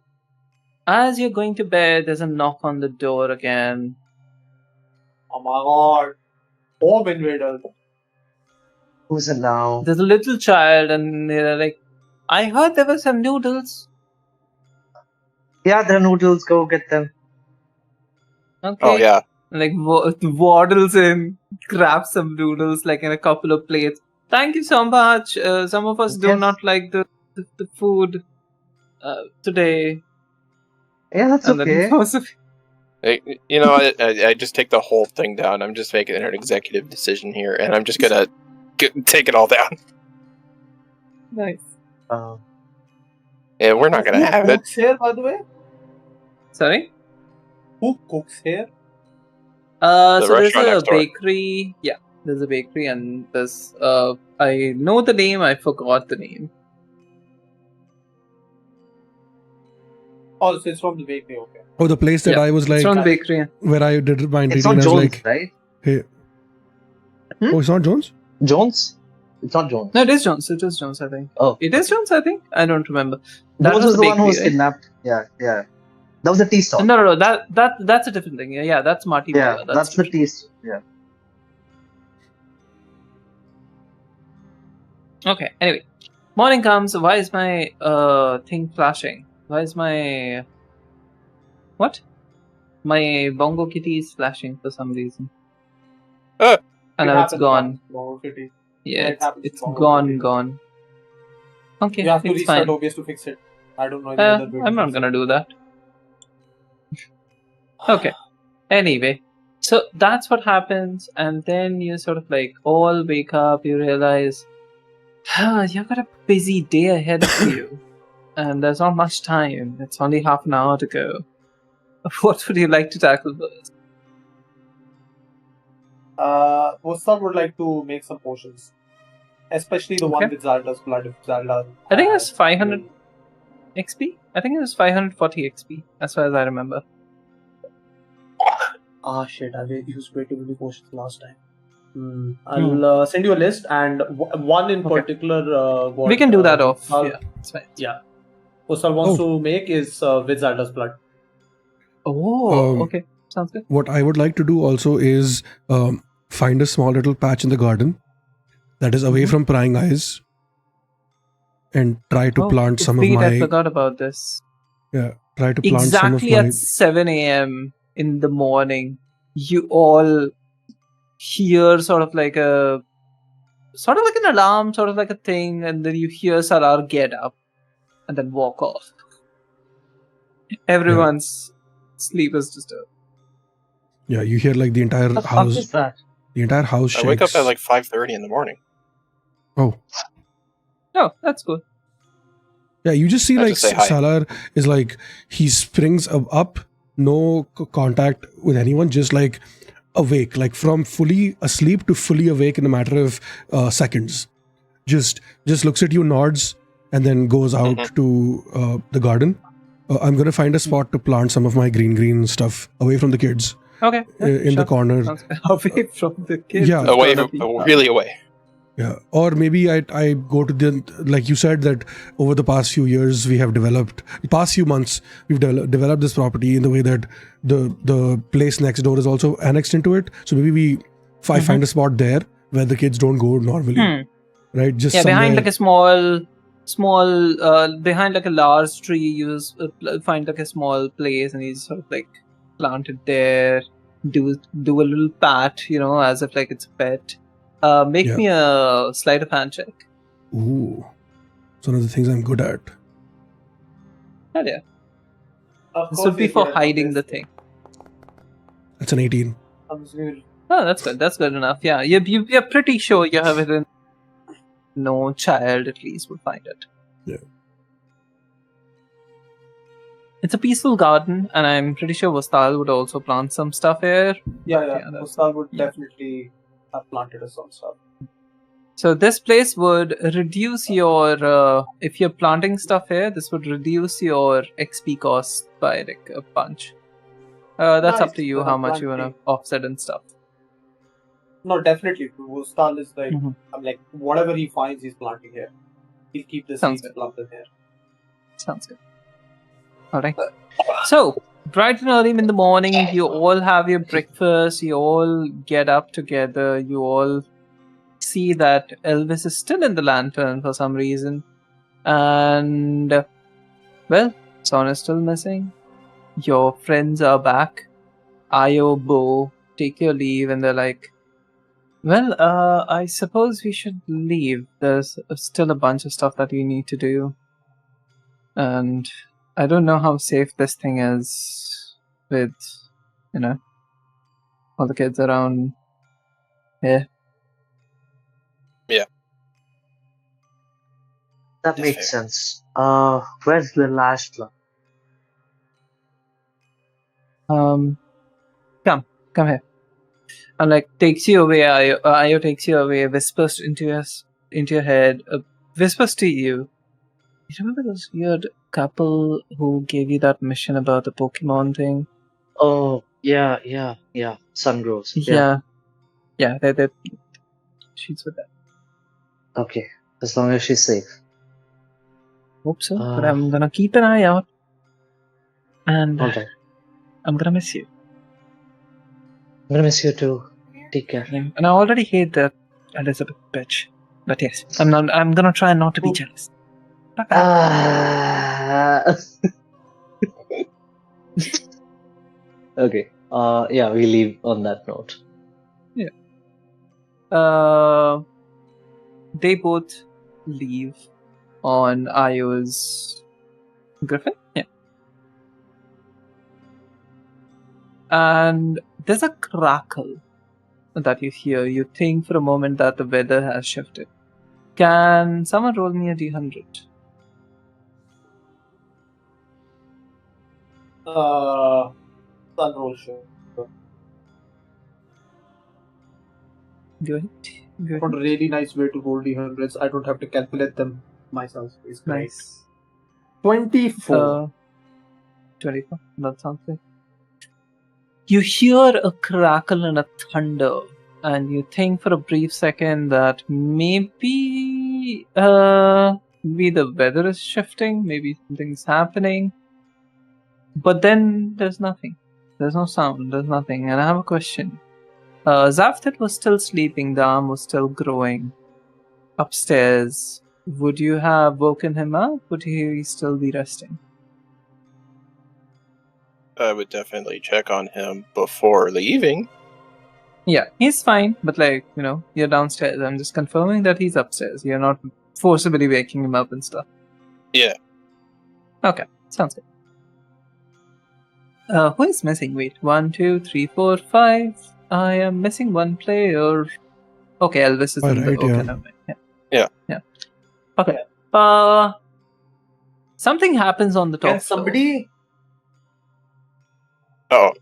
As you're going to bed, there's a knock on the door again. Oh my god. Home invader. Who's it now? There's a little child, and they're like, I heard there were some noodles. Yeah, the noodles. Go get them. Okay. Oh yeah. Like waddles in, grabs some noodles like in a couple of plates. Thank you so much. Some of us do Yes. not like the food today. Yeah, that's And okay. then most of You know, I just take the whole thing down. I'm just making an executive decision here, and I'm just gonna take it all down. nice. Yeah, we're not gonna Who have it. cooks here, by the way? Sorry. Who cooks here? So there's restaurant a next door. bakery. Yeah, there's a bakery, and there's I know the name. I forgot the name. Oh, so it's from the bakery, okay. Oh, the place that Yeah, I was like, It's from the bakery. where I did my It's reading, not and I was Jones, like, right? hey. Hmm? Oh, it's not Jones? Jones? It's not Jones. No, it is Jones. It is Jones. I think. Oh, It is Jones. I think. I don't remember. That Jones was the one who bakery, was right? kidnapped. Yeah. That was the tea stall. No. That's a different thing. Yeah, that's Marty. Yeah, Burger, that's the tea stall. Yeah. Okay. Anyway, morning comes. Why is my thing flashing? Why is my what? My bongo kitty is flashing for some reason. Ah. And It now it's happens gone. on Bongo City. Yeah, Yeah, it happens it's in Bongo gone. City. Gone. Okay, You have to it's restart fine. OBS to fix it. I don't know any other way to I'm not fix gonna it. do that. Okay. Anyway, so that's what happens, and then you sort of like all wake up. You realize, you've got a busy day ahead of you, and there's not much time. It's only half an hour to go. What would you like to tackle first? Wustal would like to make some potions. Especially the one Okay. with Zailda's blood. If Zailda I think it's has- 500 XP. I think it was 540 XP, as far as I remember. Ah shit, I used way too many potions last time. I'll send you a list, and one in Okay. particular. We can do that off. Wustal- Yeah, it's fine. Yeah. Wustal wants to make is with Zailda's blood. Oh, okay. Sounds good. What I would like to do also is find a small little patch in the garden that is away from prying eyes and try to plant some of Indeed, I my forgot about this. try to plant some of Exactly my at 7 a.m. in the morning, you all hear sort of like an alarm, sort of like a thing, and then you hear Salar get up and then walk off. Everyone's sleep is disturbed. yeah, you hear like the entire What the fuck house is that? the entire house shakes. I wake up at like 5:30 in the morning. Oh. Oh, that's good. Yeah, you just see I like just say hi. Salar is like he springs up, no contact with anyone, just like awake, like from fully asleep to fully awake in a matter of seconds. Just looks at you, nods, and then goes out to the garden. I'm gonna find a spot to plant some of my green stuff away from the kids Okay. in the corner. Sounds good. Away from the kids. Yeah. it's Away, gonna be fun. really away. Yeah, or maybe I go to the, like you said that over the past few years we have developed, past few months we've developed this property in the way that the place next door is also annexed into it. So maybe we find a spot there where the kids don't go normally, right? Just Yeah, behind somewhere- like a small, behind like a large tree, you just find like a small place, and you just sort of like plant it there. Do a little pat, as if like it's a pet. Make Yeah. me a sleight of hand check. Ooh, it's one of the things I'm good at. Hell yeah. Of This course would be he's for good at hiding the this. thing. That's an 18. I'm assuming- Oh, that's good. That's good enough. Yeah, you're pretty sure you have it in. No child, at least, would find it. Yeah. It's a peaceful garden, and I'm pretty sure Vustal would also plant some stuff here. Yeah, that's- Wustal would yeah. definitely have planted some stuff. So this place would reduce your, if you're planting stuff here, this would reduce your XP cost by like a bunch. That's up Nice, to you so how that's much you wanna planting. offset and stuff. No, definitely. Wustal is like, Mhm. I'm like, whatever he finds, he's planting here. We'll keep this Sounds seed plugged in here. Sounds good. Alright. So, bright and early in the morning, you all have your breakfast, you all get up together, you all see that Elvis is still in the lantern for some reason. And, well, Son is still missing. Your friends are back. Io, Bo, take your leave, and they're like, well, I suppose we should leave. There's still a bunch of stuff that we need to do. And I don't know how safe this thing is with, all the kids around here. That That's makes fair. sense. Where's the last one? Come here. And takes you away. Io takes you away, whispers into your head, whispers to you. You remember those weird couple who gave you that mission about the Pokemon thing? Oh, yeah. Sungrows. Yeah. They're she's with that. Okay, as long as she's safe. Hope so, but I'm gonna keep an eye out. And Alright. I'm gonna miss you. I'm gonna miss you too. Take care. And I already hate that Elizabeth bitch. But yes, I'm gonna try not to be jealous. Bye-bye. Okay. Yeah, we leave on that note. They both leave on Io's Griffin. Yeah. And there's a crackle that you hear. You think for a moment that the weather has shifted. Can someone roll me a d100? Sun roll sure. Go ahead. What a really nice way to roll d100s. I don't have to calculate them myself. It's great. Nice. 24. 24. That sounds good. You hear a crackle and a thunder, and you think for a brief second that maybe the weather is shifting, maybe something's happening. But then there's nothing. There's no sound, there's nothing. And I have a question. Zafted was still sleeping, the arm was still growing upstairs. Would you have woken him up? Would he still be resting? I would definitely check on him before leaving. Yeah, he's fine, but you're downstairs. I'm just confirming that he's upstairs. You're not forcibly waking him up and stuff. Yeah. Okay, sounds good. Who is missing? Wait, 1, 2, 3, 4, 5. I am missing one player. Okay, Elvis is in the. Alright, Okay, yeah. never mind. Yeah. Okay. Something happens on the top Can somebody... Oh, floor.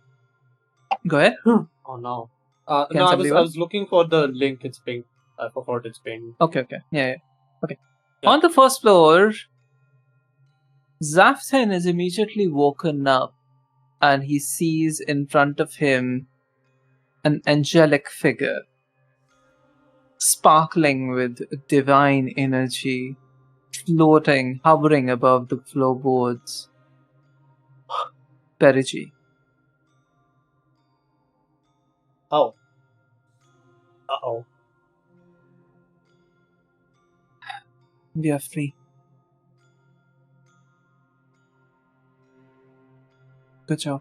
Go ahead. Oh no. No, I somebody was looking for the link. It's pinged. I forgot it's pinged. Okay. Yeah. Okay. Yeah. On the first floor, Zaften is immediately woken up and he sees in front of him an angelic figure, sparkling with divine energy, floating, hovering above the floorboards. Perigi. Oh. Uh-oh. We are free. Good job.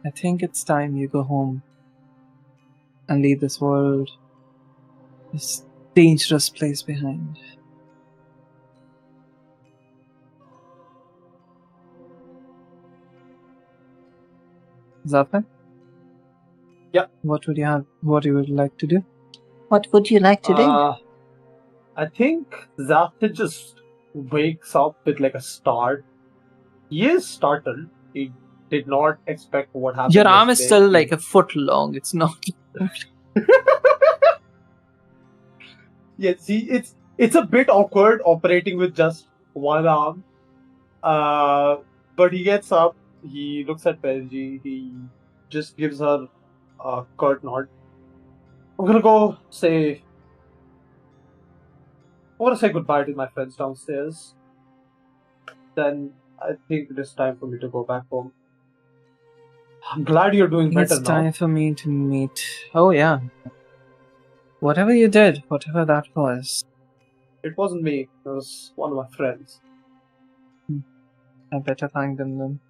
I think it's time you go home and leave this world, this dangerous place behind. Zafar? Yeah. What would you like to do? What would you like to do? I think Zafta just wakes up with a start. He is startled. He did not expect what happened. Your arm is yesterday. still a foot long. It's not. Yeah, see, it's a bit awkward operating with just one arm. But he gets up, he looks at Perigi, he just gives her Kurt nod. I'm gonna go say. I want to say goodbye to my friends downstairs. Then I think it is time for me to go back home. I'm glad you're doing better It's now. time for me to meet. Oh, yeah. Whatever you did, whatever that was, It wasn't me. It was one of my friends. I better thank them then.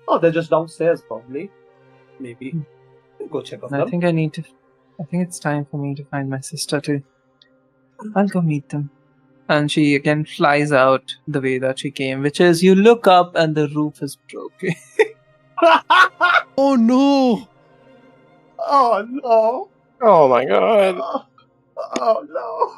Oh, they're just downstairs, probably. Maybe. Go check on I them. think I need to. I think it's time for me to find my sister too. I'll go meet them. And she again flies out the way that she came, which is you look up and the roof is broken. Oh no! Oh no! Oh my god. Oh no!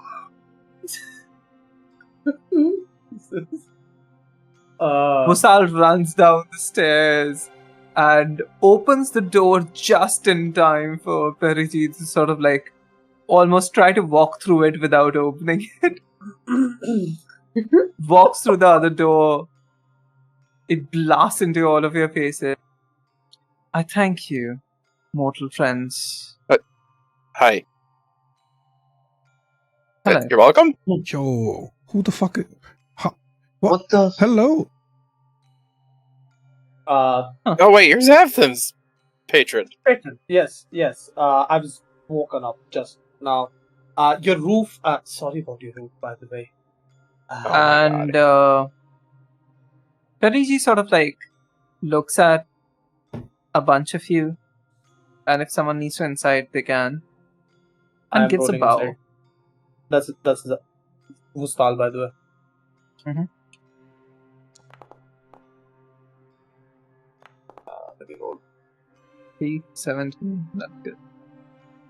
Vustal runs down the stairs and opens the door just in time for Perigi to sort of like almost try to walk through it without opening it. Walks through the other door. It blasts into all of your faces. I thank you, mortal friends. Hi. Hello. You're welcome. Yo, who the fuck? What the? Hello. Oh wait, you're Zaptham's patron. Patron. Yes. I was woken up just now. Your roof. Sorry about your roof, by the way. And Perigi sort of like looks at a bunch of you, and if someone needs to insight, they can, and I'm gives a rolling bow. inside. That's the Vustal, by the way. Mhm. Let me roll. 17. That's good.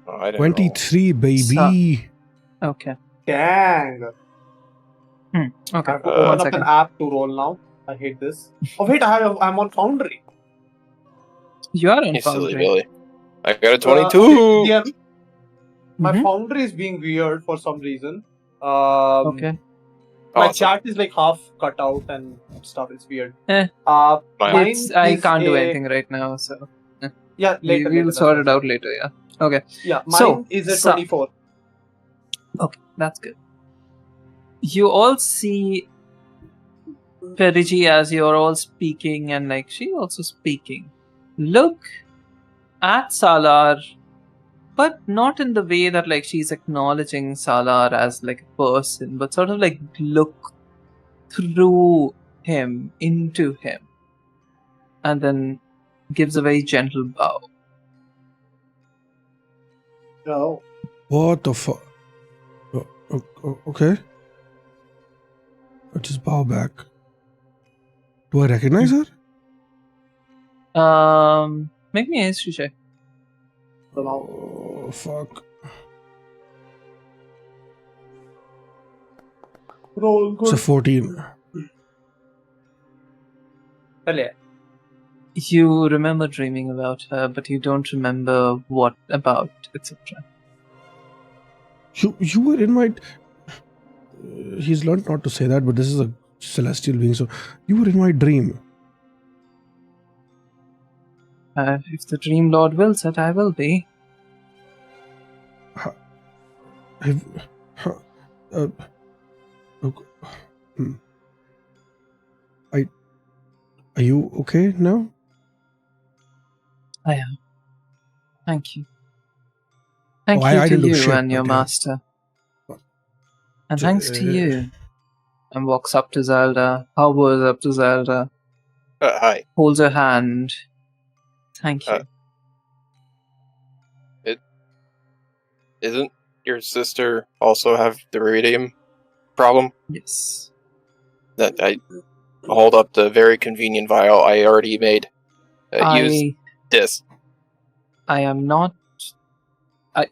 Oh, I didn't roll. 23, baby. Okay. Dang! Okay. I have to One open up second. an app to roll now. I hate this. Oh wait, I'm on Foundry. You are on You silly Foundry. Billy. I got a 22. Okay, yeah, my Mhm. Foundry is being weird for some reason. Okay. My Awesome. chat is like half cut out and stuff. It's weird. Eh. Mine. Mine I is can't do a- anything right now, so Yeah, later. we'll that's sort fine. it out later. Yeah. Okay. Yeah, mine So, is a so- 24. Okay, that's good. You all see Perigi as you're all speaking, and like she also speaking. Look at Salar, but not in the way that like she's acknowledging Salar as like a person, but sort of like look through him into him, and then gives a very gentle bow. No. What the fuck? Okay. I just bow back. Do I recognize her? Make me a history check. Oh, fuck. Roll It's a good. 14. Pele. You remember dreaming about her, but you don't remember what about, etc. You were in my... he's learned not to say that, but this is a celestial being, so you were in my dream. If the Dream Lord wills it, I will be. Okay. Are you okay now? I am. Thank you. Thank Oh, you I to didn't do you shit, and your but yeah. master. And thanks to you. And walks up to Zailda, hovers up to Zailda, Hi. holds her hand. Thank you. Isn't your sister also have the ruidium problem? Yes. That I hold up the very convenient vial I already made. Use this. I am not.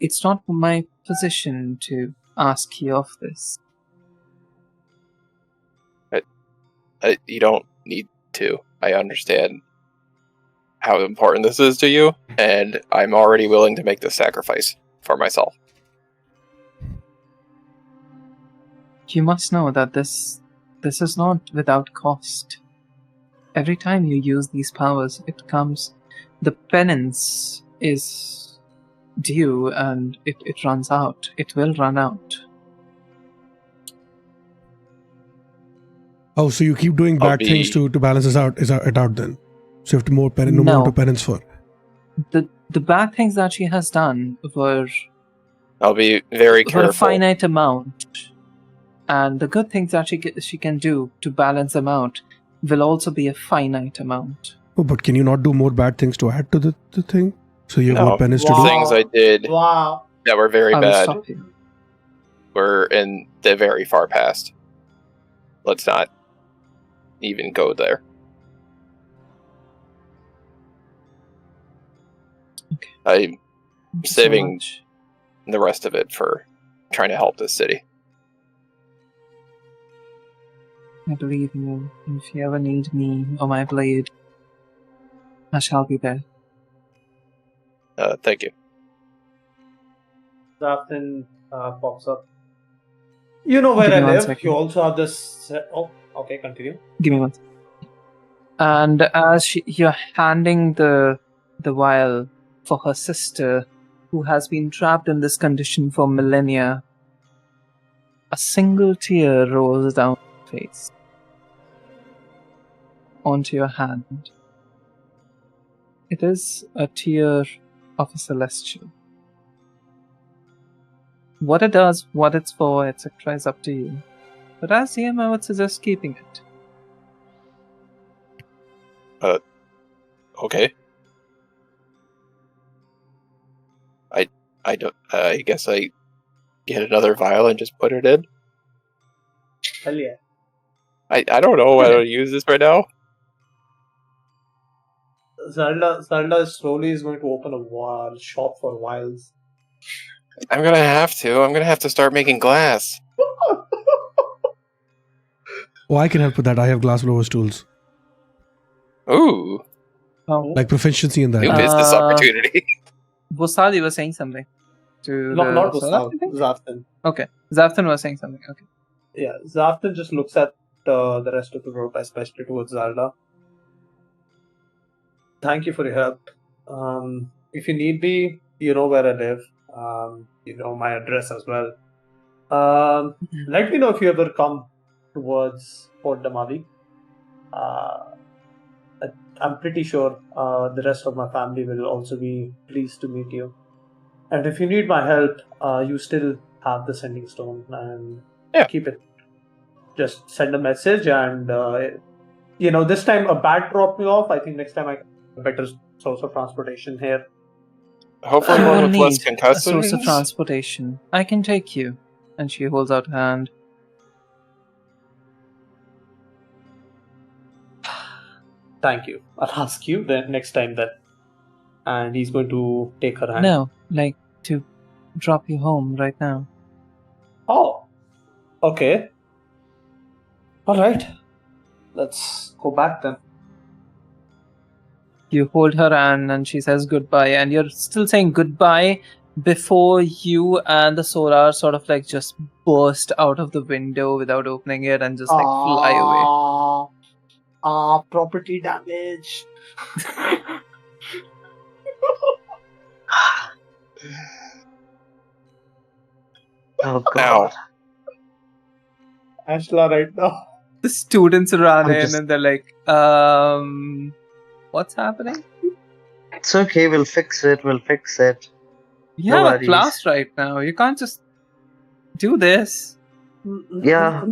It's not my position to ask you of this. You don't need to. I understand how important this is to you, and I'm already willing to make the sacrifice for myself. You must know that this is not without cost. Every time you use these powers, it comes. The penance is due and it runs out. It will run out. Oh, so you keep doing bad things to balance it out then. So you have to more no more to penance for. The bad things that she has done were I'll be very for careful. a finite amount, and the good things that she can do to balance them out will also be a finite amount. Oh, but can you not do more bad things to add to the thing? So you have more penance to The do? things I did that were very I will bad stop you. were in the very far past. Let's not even go there. Okay. I'm Thank you so saving much. the rest of it for trying to help this city. I believe in you. If you ever need me or my blade, I shall be there. Thank you. Zaftin pops up. You know where Give I me 1 live. second. You also have this. Oh, okay, continue. Give me 1 second. And as you're handing the vial for her sister, who has been trapped in this condition for millennia, a single tear rolls down her face onto your hand. It is a tear of a celestial. What it does, what it's for, etc. is up to you. But as DM, I would suggest keeping it. Okay. I guess I get another vial and just put it in. Hell yeah. I don't know how to use this right now. Zailda slowly is going to open a shop for vials. I'm gonna have to. I'm gonna have to start making glass. Oh, I can help with that. I have glass blowers tools. Ooh, Oh. Like proficiency in that. new business opportunity. Vustal, you were saying something. Not Salar, Gustav, I think? Zaftin. Okay. Zaftin was saying something. Okay. Yeah, Zaftin just looks at the rest of the group, especially towards Zailda. Thank you for your help. If you need me, you know where I live. You know my address as well. Let me know if you ever come towards Port Damavi. I'm pretty sure the rest of my family will also be pleased to meet you. And if you need my help, you still have the sending stone, and keep it. Just send a message, and this time a bat dropped me off. I think next time I get a better source of transportation here. Hopefully, I one will with less need a source of concussions. transportation. I can take you. And she holds out her hand. Thank you. I'll ask you the next time then. And he's going to take her hand. No, like to drop you home right now. Oh, okay. All right. Let's go back then. You hold her hand and she says goodbye, and you're still saying goodbye before you and the Solar sort of like just burst out of the window without opening it and just like fly away. Property damage. Oh god. Ashla right now. The students run I'm in just- and they're like, what's happening? It's okay, we'll fix it. You No have a worries. class right now. You can't just do this. Yeah.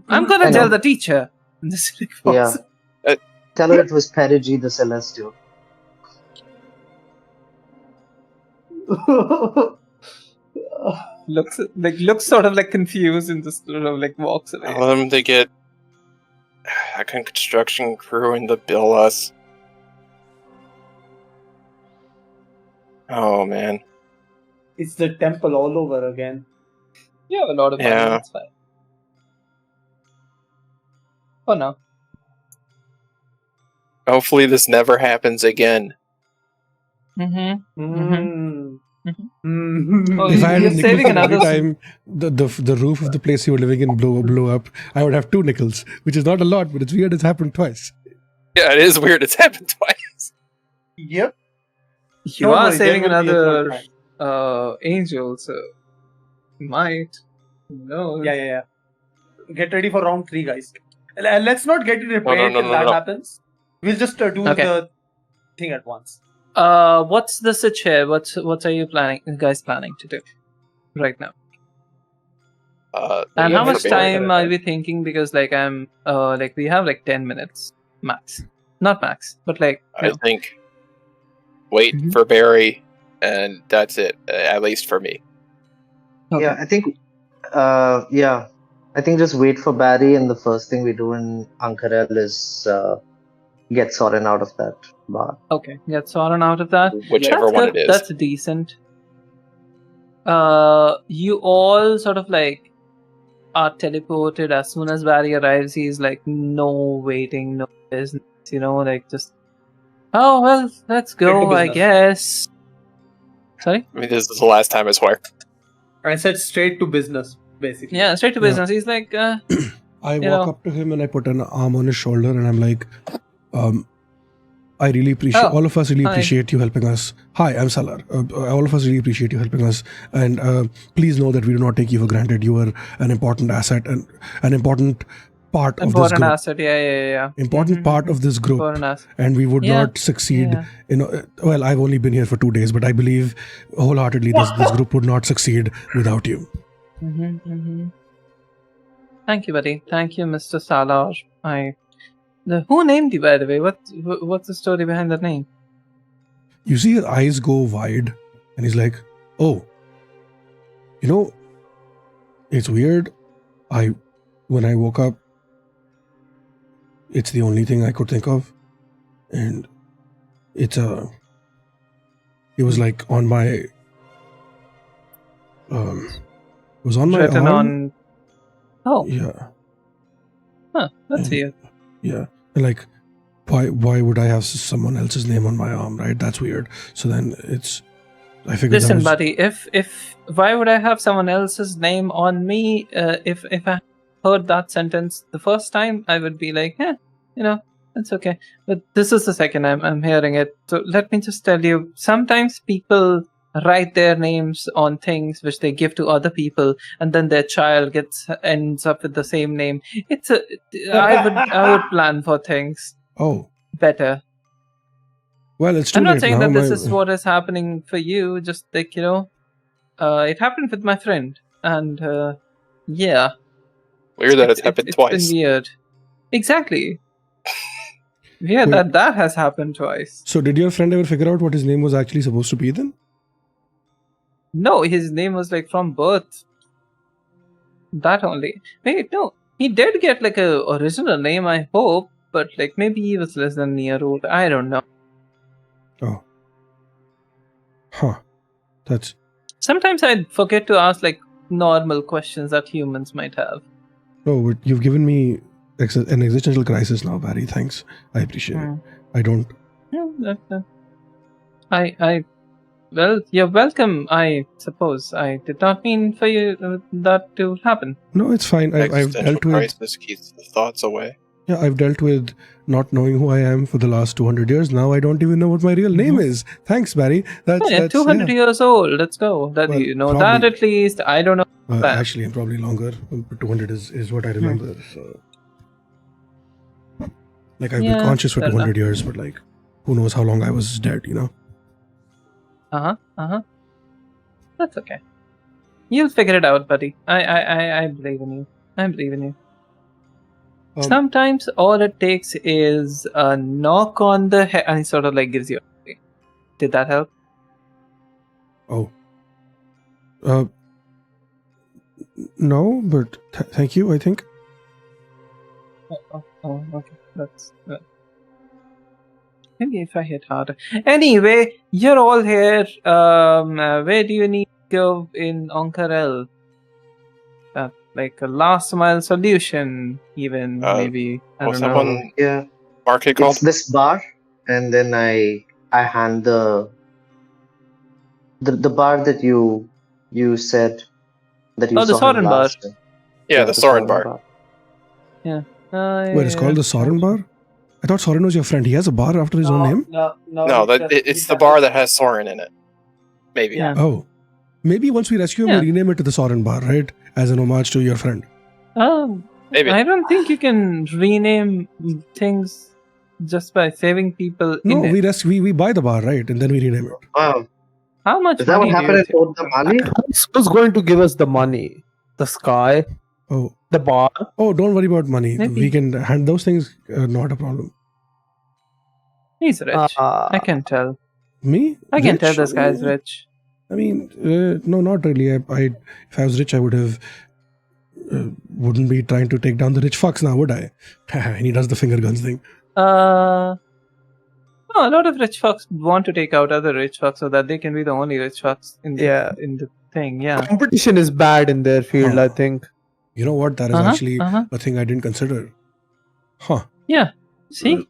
I'm gonna I tell know. the teacher. And this Yeah. Tell her it was Perigi the Celestial. looks sort of like confused and just sort of like walks away. Tell them to get a construction crew and to bill us. Oh man. It's the temple all over again. You have a lot of money, Yeah. that's fine. For now. Hopefully this never happens again. Mm-hmm. Mm. Mm-hmm. Oh, If I had You're a nickel saving for every another- time the roof of the place you were living in blow up, I would have 2 nickels, which is not a lot, but it's weird it's happened twice. Yeah, it is weird. It's happened twice. Yep. You Don't are worry, saving there will be a third another time. angel, so might. No. Yeah. Get ready for round 3, guys. Let's not get it repaired no, till that no. happens. We'll just do Okay. the thing at once. What's the sitch here? What are you guys planning to do right now? And Yeah, how much for time Barry. are we thinking? Because like we have like 10 minutes max. Not max, but like I think wait Mhm. for Barry, and that's it. At least for me. Okay. Yeah, I think just wait for Barry, and the first thing we do in Ankarel is get Soren out of that bar. Okay, get Soren out of that. Whichever That's one good. it is. That's decent. You all sort of like are teleported as soon as Barry arrives. He's like, no waiting, no business, like just, oh well, let's Get to go, I business. guess. Sorry? I mean, this is the last time, I swear. I said straight to business, basically. Yeah, straight to Yeah. business. He's like, I You walk know. up to him and I put an arm on his shoulder and I'm like, I really appreciate, all of us really hi. appreciate you helping us. Hi, I'm Salar. All of us really appreciate you helping us. And please know that we do not take you for granted. You are an important asset and an important part of this important group. asset. Yeah. Important Mhm. part of this group. Important asset. And we would Yeah. not succeed. Yeah. Well, I've only been here for 2 days, but I believe wholeheartedly this group would not succeed without you. Mm-hmm. Thank you, buddy. Thank you, Mr. Salar. Who named you, by the way? What's the story behind that name? You see his eyes go wide and he's like, oh, it's weird. When I woke up, it's the only thing I could think of. And it was like on my, it was on my Written arm. on. Oh, Yeah. huh. That's And- weird. Yeah. And like, why would I have someone else's name on my arm, right? That's weird. So then I figured Listen, that was, buddy. If why would I have someone else's name on me? If I heard that sentence the first time, I would be like, it's okay. But this is the second I'm hearing it. So let me just tell you. Sometimes people write their names on things which they give to other people, and then their child ends up with the same name. I would plan for things oh, better. well, it's too I'm late not saying now. that this is what is happening for you. Just like it happened with my friend, and yeah, Weird that it's happened it's twice. been weird. Exactly. Yeah, Wait. that has happened twice. So did your friend ever figure out what his name was actually supposed to be then? No, his name was like from birth. That only. Wait, no, he did get like a original name, I hope, but like maybe he was less than a year old. I don't know. Oh. Huh. That's... Sometimes I forget to ask like normal questions that humans might have. No, but you've given me an existential crisis now, Barry. Thanks. I appreciate it. I don't... Well, you're welcome, I suppose. I did not mean for you that to happen. No, it's fine. I've Existential dealt with... crisis keeps the thoughts away. Yeah, I've dealt with not knowing who I am for the last 200 years. Now I don't even know what my real name is. Thanks, Barry. That's 200 years old. Let's go. That Well, you know probably. that at least. I don't know. that. Actually, I'm probably longer. But 200 is what I remember. So, like, I've been Yeah, conscious for fair 200 years, but like, who knows how long I was dead, That's okay. You'll figure it out, buddy. I believe in you. I believe in you. Sometimes all it takes is a knock on the head, and it sort of like gives you. Did that help? Oh. No, but thank you, I think. Oh, okay. That's. Maybe if I hit harder. Anyway, you're all here. Where do you need to go in Onkarel? Like a last mile solution, even maybe. I Was don't that know. one Yeah, market called? it's this bar, and then I hand the bar that you said that you Oh, the saw him Soren bar. last time. Yeah, the Soren bar. Yeah. Wait, it's called the Soren Bar? I thought Soren was your friend. He has a bar after his own name? No, it's the bar that has Soren in it. Maybe. Yeah. Oh. Maybe once we rescue him, we rename it to the Soren bar, right? As an homage to your friend. Maybe. I don't think you can rename things just by saving people No, in it. we buy the bar, right? And then we rename it. Wow. How much Is that what money do happened you in Port the Mali? Who's going to give us the money? The sky? Oh. The bar? Oh, don't worry about money. Maybe. We can hand those things, not a problem. He's rich. I can tell. Me? I can Rich? tell this guy's rich. I mean, no, not really. If I was rich, I would have wouldn't be trying to take down the rich fucks now, would I? And he does the finger guns thing. No, a lot of rich fucks want to take out other rich fucks so that they can be the only rich fucks in the thing. Yeah. Competition is bad in their field, I think. You know what? That is actually a thing I didn't consider. Huh. Yeah. See.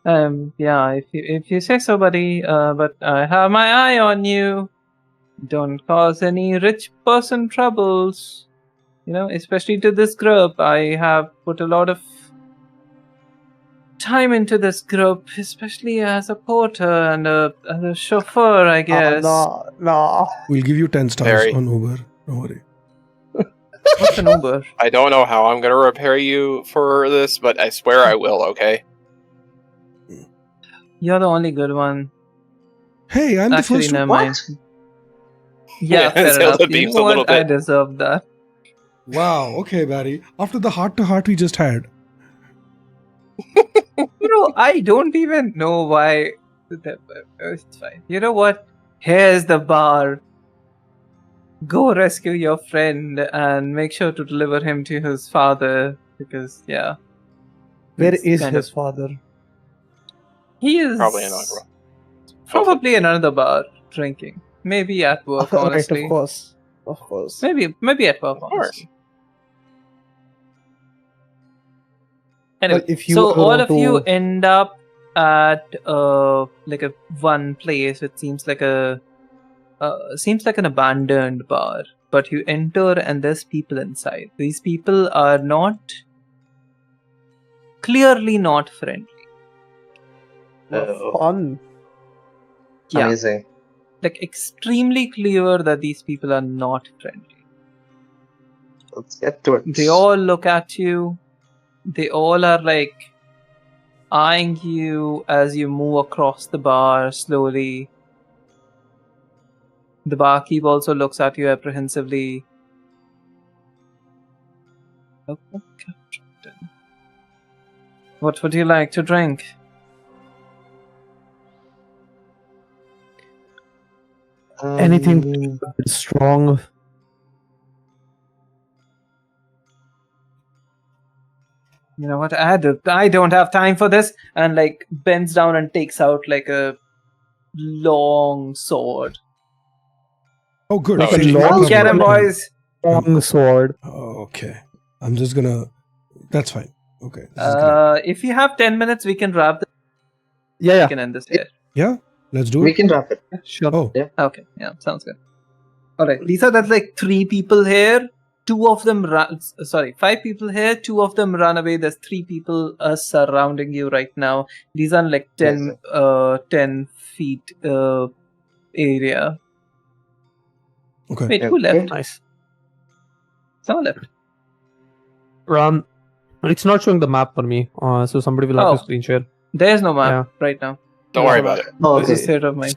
Yeah. If you say so, buddy. But I have my eye on you. Don't cause any rich person troubles. You know, especially to this group. I have put a lot of time into this group, especially as a porter and as a chauffeur, I guess. No. We'll give you 10 stars on Uber. Don't worry. What's an Uber? I don't know how I'm going to repair you for this, but I swear I will, okay? You're the only good one. Hey, I'm Actually, the first never one. mind. Yeah, fair Zailda enough. You beams know a little what? I bit. deserve that. Wow, okay, Barry. After the heart-to-heart we just had. I don't even know why. It's fine. You know what? Here's the bar. Go rescue your friend and make sure to deliver him to his father. Because, yeah. Where It's is kind his father? He is Probably in Agra. probably in another bar drinking. Maybe at work, honestly. Right, of course. Maybe at work, course. honestly. Anyway, Well, if you so all want of you to- end up at like a one place. It seems like an abandoned bar. But you enter and there's people inside. These people are clearly not friendly. Fun. Yeah, Amazing. like extremely clear that these people are not friendly. Let's get to it. They all look at you. They all are like eyeing you as you move across the bar slowly. The barkeep also looks at you apprehensively. Okay, Captain. What would you like to drink? Anything strong? You know what? I don't have time for this. And like bends down and takes out like a long sword. Oh, good. Oh, Finish it's my long trouble. Get him, boys. Long sword. Oh, okay. I'm just gonna... That's fine. Okay. This is great. If you have 10 minutes, we can wrap this. Yeah. We can end this here. Yeah? Let's do We it. can wrap it. Sure. Oh, Okay. Yeah, sounds good. Alright. There's like 3 people here. 2 of them run. Sorry, 5 people here. 2 of them run away. There's 3 people surrounding you right now. These are like 10 feet area. okay. Wait, who left? Nice. Someone left. It's not showing the map for me. So somebody will have Oh. to screen share. There's no map right now. Don't worry about it. Oh, This is okay. state of mind.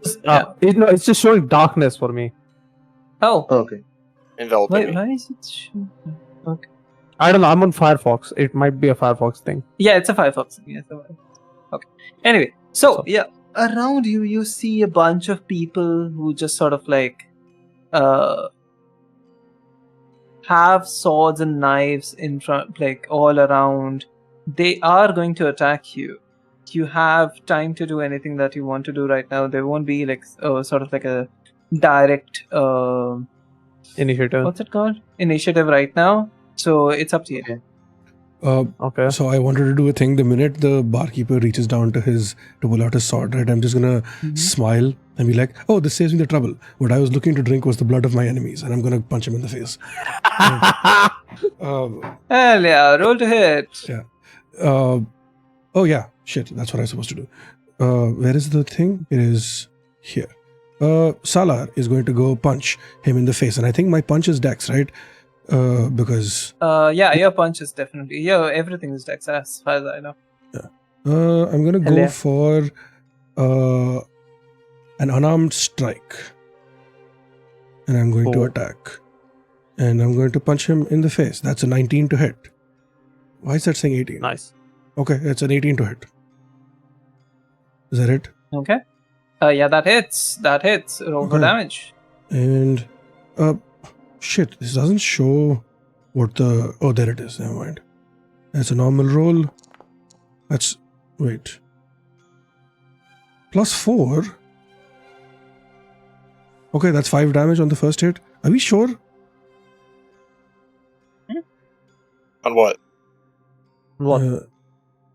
It's just showing darkness for me. Oh, Okay. Enveloping wait, me. why is it? Okay. I don't know. I'm on Firefox. It might be a Firefox thing. Yeah, it's a Firefox. Yeah, okay. Anyway, so yeah, around you, you see a bunch of people who just sort of like have swords and knives in front, like all around. They are going to attack you. You have time to do anything that you want to do right now. There won't be like sort of like a direct Initiative. what's it called? Initiative right now. So it's up to you. Okay. So I wanted to do a thing. The minute the barkeeper reaches down to pull out his sword, right, I'm just gonna smile and be like, "Oh, this saves me the trouble. What I was looking to drink was the blood of my enemies," and I'm gonna punch him in the face. Hell yeah! Roll to hit. Oh yeah, Shit, that's what I'm supposed to do. Where is the thing? It is here. Salar is going to go punch him in the face, and I think my punch is dex, right? Because Yeah, your punch is definitely. Yeah, everything is dex as far as I know. I'm gonna Hell go yeah. for an unarmed strike, and I'm going to Oh. attack, and I'm going to punch him in the face. That's a 19 to hit. Why is that saying 18? Nice. Okay, it's an 18 to hit. Is that it? Okay. Yeah, that hits. That hits. Roll for Okay. damage. And shit, this doesn't show what the. Oh, there it is. Never mind. That's a normal roll. That's wait. +4. Okay, that's 5 damage on the first hit. Are we sure? On what? What?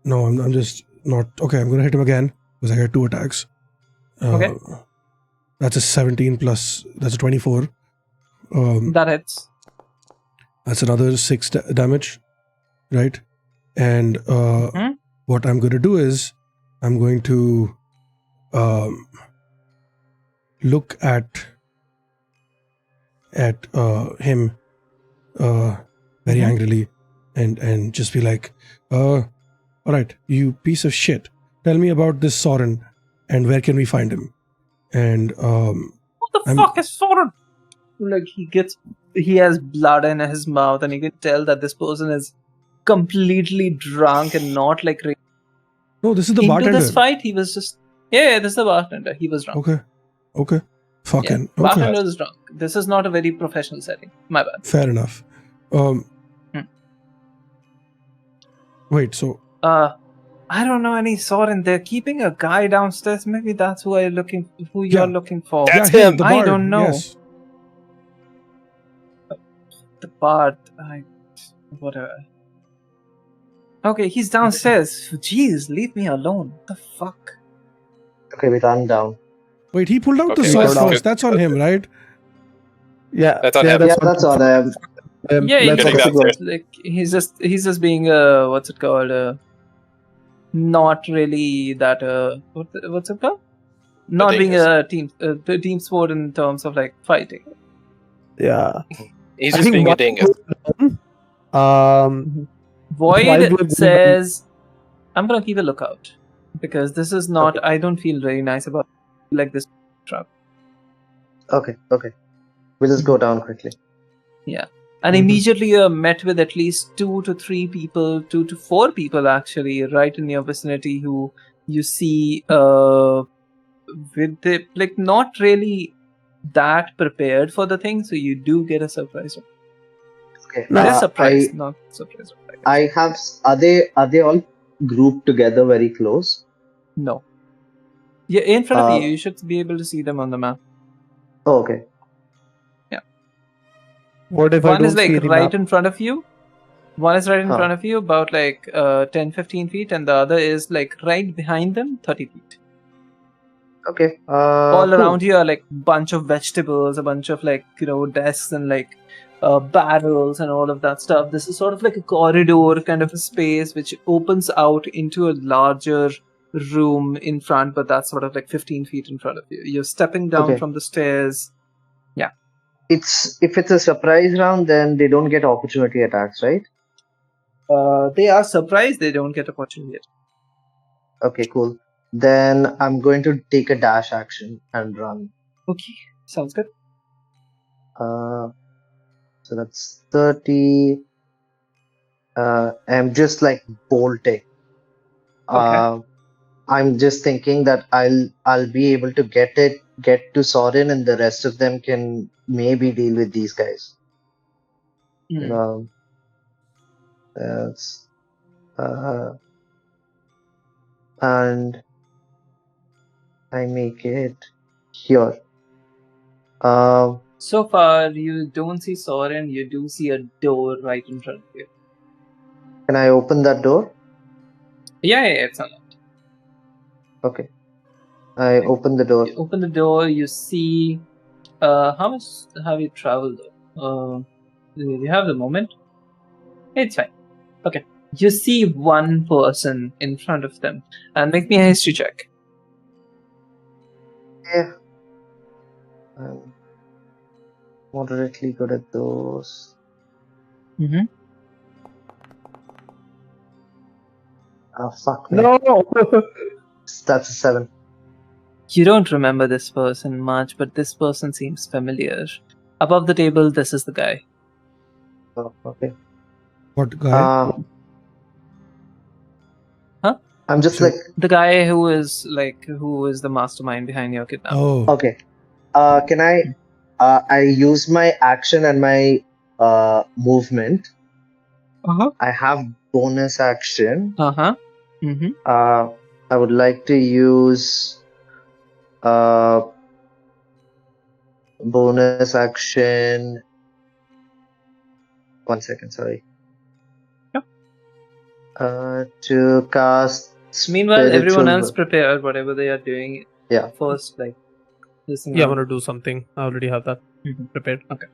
No, I'm just not. Okay, I'm gonna hit him again because I got 2 attacks. Okay. That's a 17 plus. That's a 24. That hits. That's another 6 damage, right? And what I'm going to do is I'm going to look at him very angrily and just be like, all right, you piece of shit, tell me about this Soren and where can we find him? And What the fuck is Soren? Like he has blood in his mouth, and you can tell that this person is completely drunk and not like. no, this is the Into bartender. this fight, he was just this is the bartender. He was drunk. Okay, fucking okay. Bartender is drunk. This is not a very professional setting. My bad. Fair enough. Wait, so I don't know any Soren. They're keeping a guy downstairs. Maybe that's who you're looking for. That's yeah, him. the I bard, don't know. Yes. The bard. Whatever. Okay, he's downstairs. Jeez, leave me alone. What the fuck? Okay, we run down. Wait, he pulled out the Okay, sword that's first. That's on him, right? Yeah. That's on yeah, him. Yeah, that's all I am. Yeah, let's getting focus on downstairs. like he's just being what's it called? Not really that what's it called? Not being a team sport in terms of like fighting. Yeah. He's I just think being a what- dingus. Void Wildwood- says, "I'm gonna keep a lookout because this is not. I don't feel very nice about like this truck." Okay. We'll just go down quickly. And immediately you're met with at least 2 to 3 people, 2 to 4 people actually, right in your vicinity who you see with the like not really that prepared for the thing, so you do get a surprise. Okay. It is surprise, not surprise. I have. Are they all grouped together very close? No. Yeah, in front of you. You should be able to see them on the map. Oh, okay. What if I One don't is like see the right map? in front of you. One is right in Huh. front of you, about like 10-15 feet, and the other is like right behind them, 30 feet. Okay. All cool. around you are like bunch of vegetables, a bunch of like desks and like barrels and all of that stuff. This is sort of like a corridor kind of a space which opens out into a larger room in front, but that's sort of like 15 feet in front of you. You're stepping down Okay. from the stairs. If it's a surprise round, then they don't get opportunity attacks, right? They are surprised they don't get opportunity. Okay, cool. Then I'm going to take a dash action and run. Okay, sounds good. So that's 30. I'm just like bolting. Okay. I'm just thinking that I'll be able to get to Sorin, and the rest of them can maybe deal with these guys. That's and I make it here. So far, you don't see Soren, you do see a door right in front of you. Can I open that door? Yeah, it's unlocked. Okay. I open the door. You open the door, you see... how much have you traveled though? You have the moment? It's fine. Okay. You see one person in front of them, and make me a history check. Yeah. I'm moderately good at those. Mm-hmm. Oh, fuck me. No. That's a 7. You don't remember this person much, but this person seems familiar. Above the table, this is the guy. Oh, okay. What guy? Huh? I'm just Sure. like, The guy who is the mastermind behind your kidnapping. Oh, okay. Can I use my action and my movement. Uh-huh. I have bonus action. Uh-huh. Mm-hmm. I would like to use bonus action. 1 second, sorry. Yep. To cast. Meanwhile, everyone spiritual- else prepare whatever they are doing. Yeah. First, listen. Yeah, I'm gonna do something. I already have that prepared. Okay.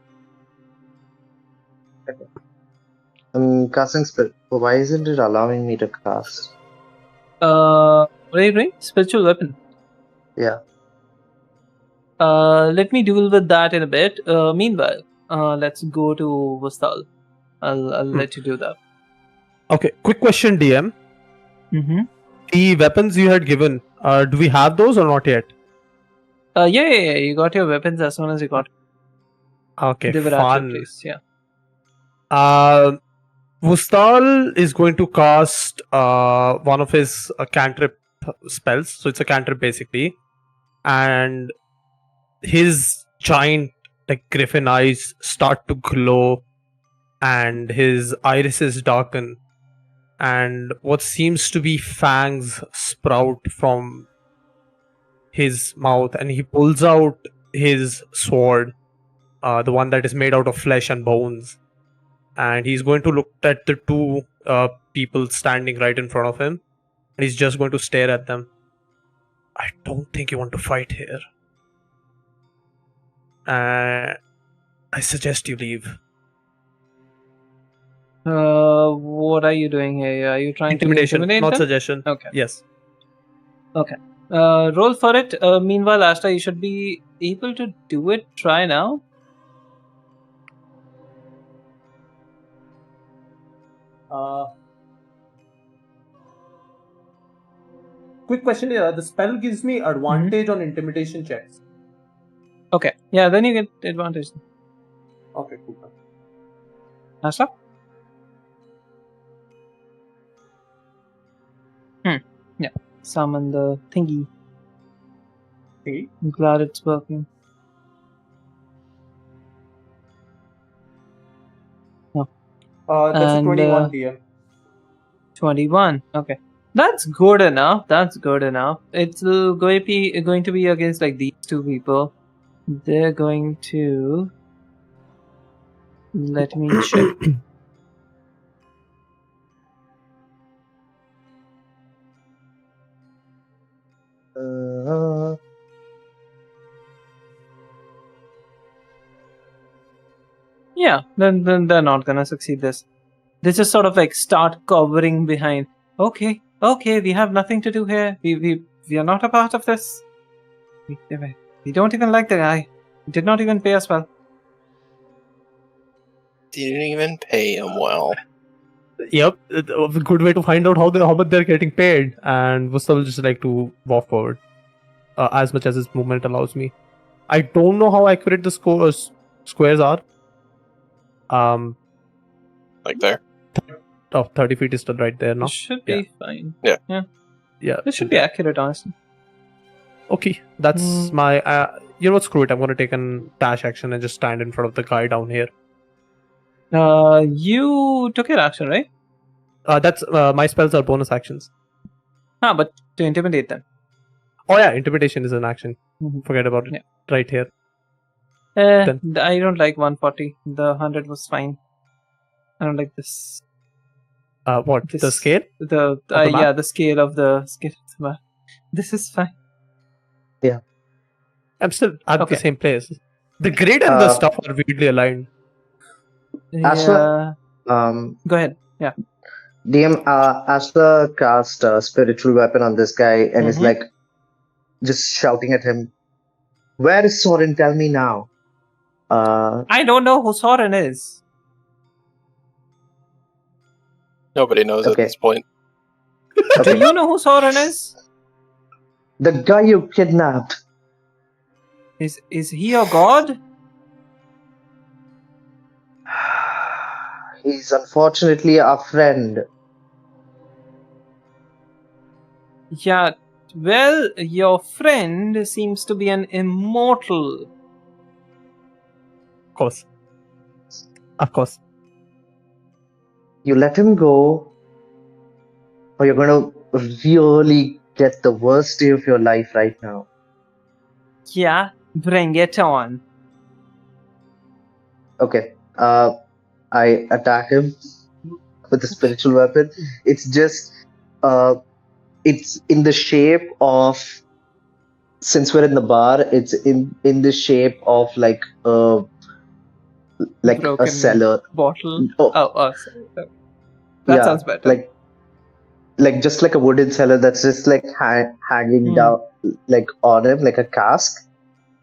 I'm casting spirit. Why isn't it allowing me to cast? What are you doing? Spiritual weapon. Yeah. Let me deal with that in a bit. Meanwhile, let's go to Vustal. I'll let you do that. Okay, quick question, DM. Mm-hmm. The weapons you had given, do we have those or not yet? Yeah. You got your weapons as soon as you got. Okay, They were at fun. your place. Yeah. Vustal is going to cast one of his cantrip spells. So it's a cantrip basically. And his giant griffin eyes start to glow and his irises darken. And what seems to be fangs sprout from his mouth. And he pulls out his sword, the one that is made out of flesh and bones. And he's going to look at the two people standing right in front of him. And he's just going to stare at them. I don't think you want to fight here. I suggest you leave. What are you doing here? Are you trying to intimidate not them? suggestion. Okay. Yes. Okay. Roll for it. Meanwhile, Ashta, you should be able to do it. Try now. Quick question here. The spell gives me advantage on intimidation checks. Okay. Yeah, then you get advantage. Okay, cool. Ashta? Yeah. Summon the thingy. I'm glad it's working. No. That's a 21 DM. 21. Okay. That's good enough. It's going to be against these two people. They're going to... Let me check. Yeah, then they're not gonna succeed this. They just sort of start covering behind. Okay, we have nothing to do here. We are not a part of this. We don't even like the guy. He did not even pay us well. Didn't even pay him well. Yep, a good way to find out how much they're getting paid. And Vustal will just like to walk forward as much as his movement allows me. I don't know how accurate the squares are. Like there. 30 feet is still right there now. It should be fine. Yeah. This should be accurate, honestly. Okay, that's my... you know what, screw it. I'm going to take a dash action and just stand in front of the guy down here. You took your action, right? That's my spells are bonus actions. But to intimidate them. Oh yeah, intimidation is an action. Forget about it. Yeah. Right here. I don't like 140. The 100 was fine. I don't like this. What? The scale? The scale of the map. This is fine. Yeah. I'm still at the same place. The grid and the stuff are weirdly aligned. Ashla, Go ahead. Yeah. DM, Ashla cast a spiritual weapon on this guy and is like just shouting at him. Where is Soren? Tell me now. I don't know who Soren is. Nobody knows at Okay. this point. Do you know who Soren is? The guy you kidnapped. Is he a god? He's unfortunately our friend. Yeah, well, your friend seems to be an immortal. Of course. Of course. You let him go, or you're gonna really get the worst day of your life right now. Yeah, bring it on. Okay. I attack him with a spiritual weapon. It's just it's in the shape of, since we're in the bar, it's in the shape of like a Broken cellar bottle. Oh. Sorry. That Yeah, sounds better. like just like a wooden cellar that's just like hanging down like on him like a cask.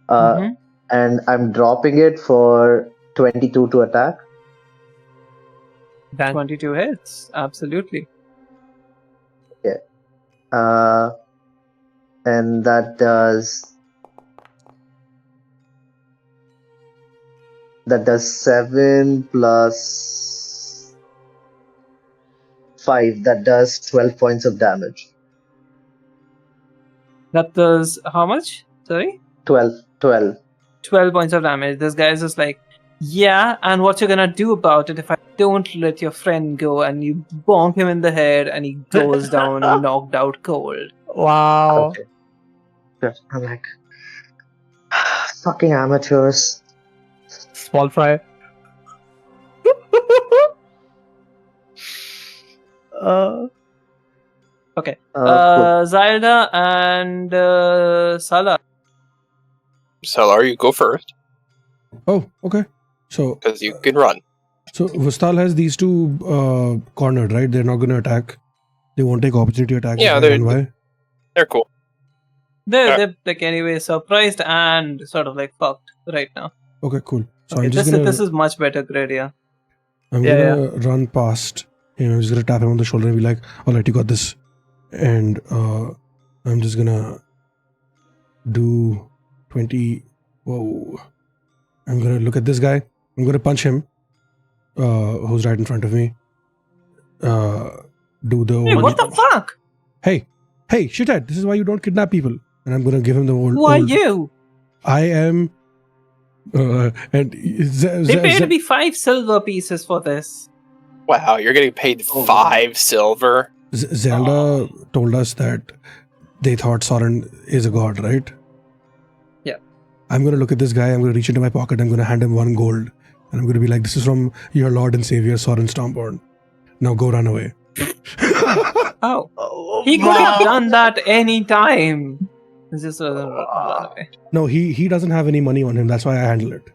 And I'm dropping it for 22 to attack. That 22 hits, absolutely. And that does 7 plus 5. That does 12 points of damage. That does how much? Sorry? 12. 12 points of damage. This guy is just like, yeah, and what you're gonna do about it if I don't let your friend go? And you bonk him in the head and he goes down knocked out cold. Wow. Okay. Good. I'm like, fucking amateurs. Small fry. Okay. Cool. Zailda and Salar. Salar, you go first, Oh, okay. So because you can run. So Vustal has these two cornered, right? They're not going to attack. They won't take opportunity attack. Yeah, they're cool. They're like anyway surprised and sort of like fucked right now. Okay, cool. So Okay, I'm just this is much better, Credia. I'm gonna run past him. I'm just gonna tap him on the shoulder and be like, "All right, you got this." And I'm just gonna do 20. Whoa! I'm gonna look at this guy. I'm gonna punch him, who's right in front of me. Do the Hey, what the fuck? Hey, shithead! This is why you don't kidnap people. And I'm gonna give him the old. Who are you? I am. And They paid me 5 silver pieces for this. Wow, you're getting paid 5 silver. Zelda told us that they thought Soren is a god, right? Yeah. I'm gonna look at this guy. I'm gonna reach into my pocket. I'm gonna hand him 1 gold, and I'm gonna be like, "This is from your Lord and Savior Soren Stormborn. Now go run away." Oh, he could have done that any time. Just run away. No, he doesn't have any money on him. That's why I handle it.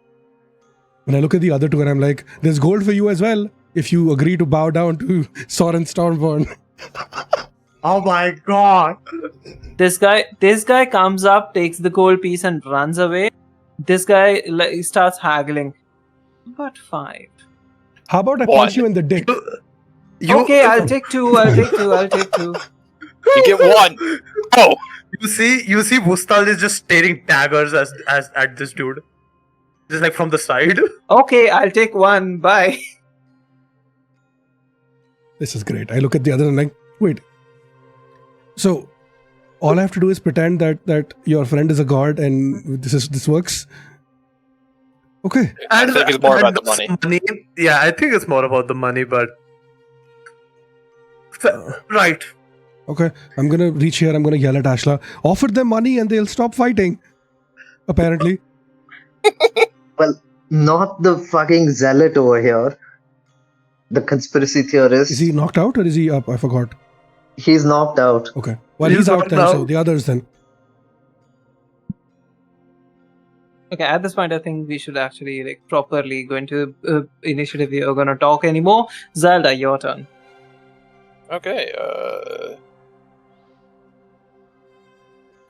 And I look at the other two and I'm like, "There's gold for you as well if you agree to bow down to Soren Stormborn." Oh my god. This guy comes up, takes the gold piece, and runs away. This guy starts haggling. But 5. How about I punch you in the dick? Okay, I'll take 2. I'll take 2. You get 1. Oh, You see Vustal is just staring daggers as at this dude. Just like from the side. Okay, I'll take 1. Bye. This is great. I look at the other and I'm like, wait. So all I have to do is pretend that your friend is a god and this works? Okay. I think it's more about the money. Yeah, I think it's more about the money, but right. Okay. I'm gonna reach here, I'm gonna yell at Ashla. Offer them money and they'll stop fighting. Apparently. Well, not the fucking zealot over here. The conspiracy theorist. Is he knocked out or is he up? I forgot. He's knocked out. Okay. Well, he's out then, so the others then. Okay, at this point, I think we should actually properly go into initiative. We are gonna talk anymore. Zailda, your turn. Okay,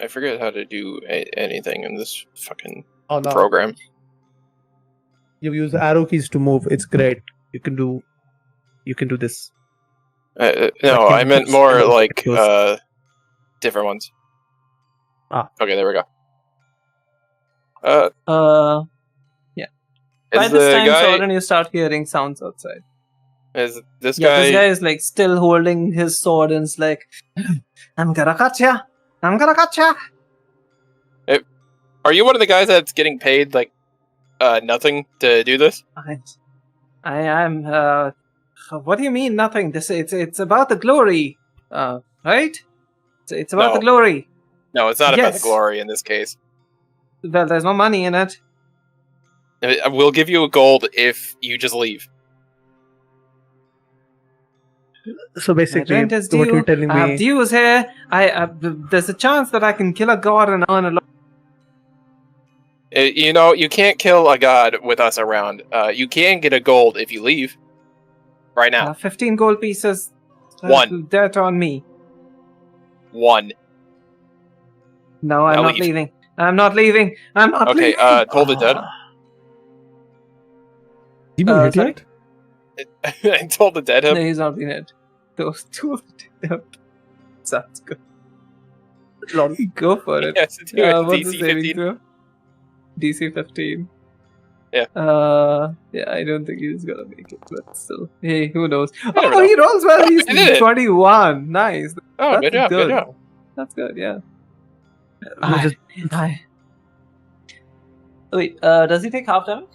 I forget how to do anything in this fucking Oh no! program. You use the arrow keys to move. It's great. You can do this. No, I meant more like different ones. Ah. Okay, there we go. Yeah. Is By this the time, guy? Soren, you start hearing sounds outside. Is this Yeah, guy? this guy is like still holding his sword and is like, I'm gonna cut ya! I'm gonna cut ya! Are you one of the guys that's getting paid like nothing to do this? I am. What do you mean nothing? It's about the glory, right? It's about the No. glory. No, it's not about the Yes. glory in this case. Well, there's no money in it. We'll give you a gold if you just leave. So My basically, rent is what due. you're telling I have me, dues here. There's a chance that I can kill a god and earn a lot. You know, you can't kill a god with us around. You can get a gold if you leave. Right now. 15 gold pieces. One. Debt on me. One. No, I'm Now not leave. leaving. I'm not leaving. I'm not Okay, leaving. Toll the Dead. You been hit sorry? yet? I told the Dead No, him. he's not been hit. Those two of them. Sounds good. Go for it. Yes, it's doing What's the DC saving 15. throw? DC 15. Yeah. Yeah, I don't think he's gonna make it, but still. Hey, who knows? never Oh, know. he rolls well. He's I did it. 21. Nice. Oh, That's good job, good job. That's good, yeah. you just- Wait, does he take half damage?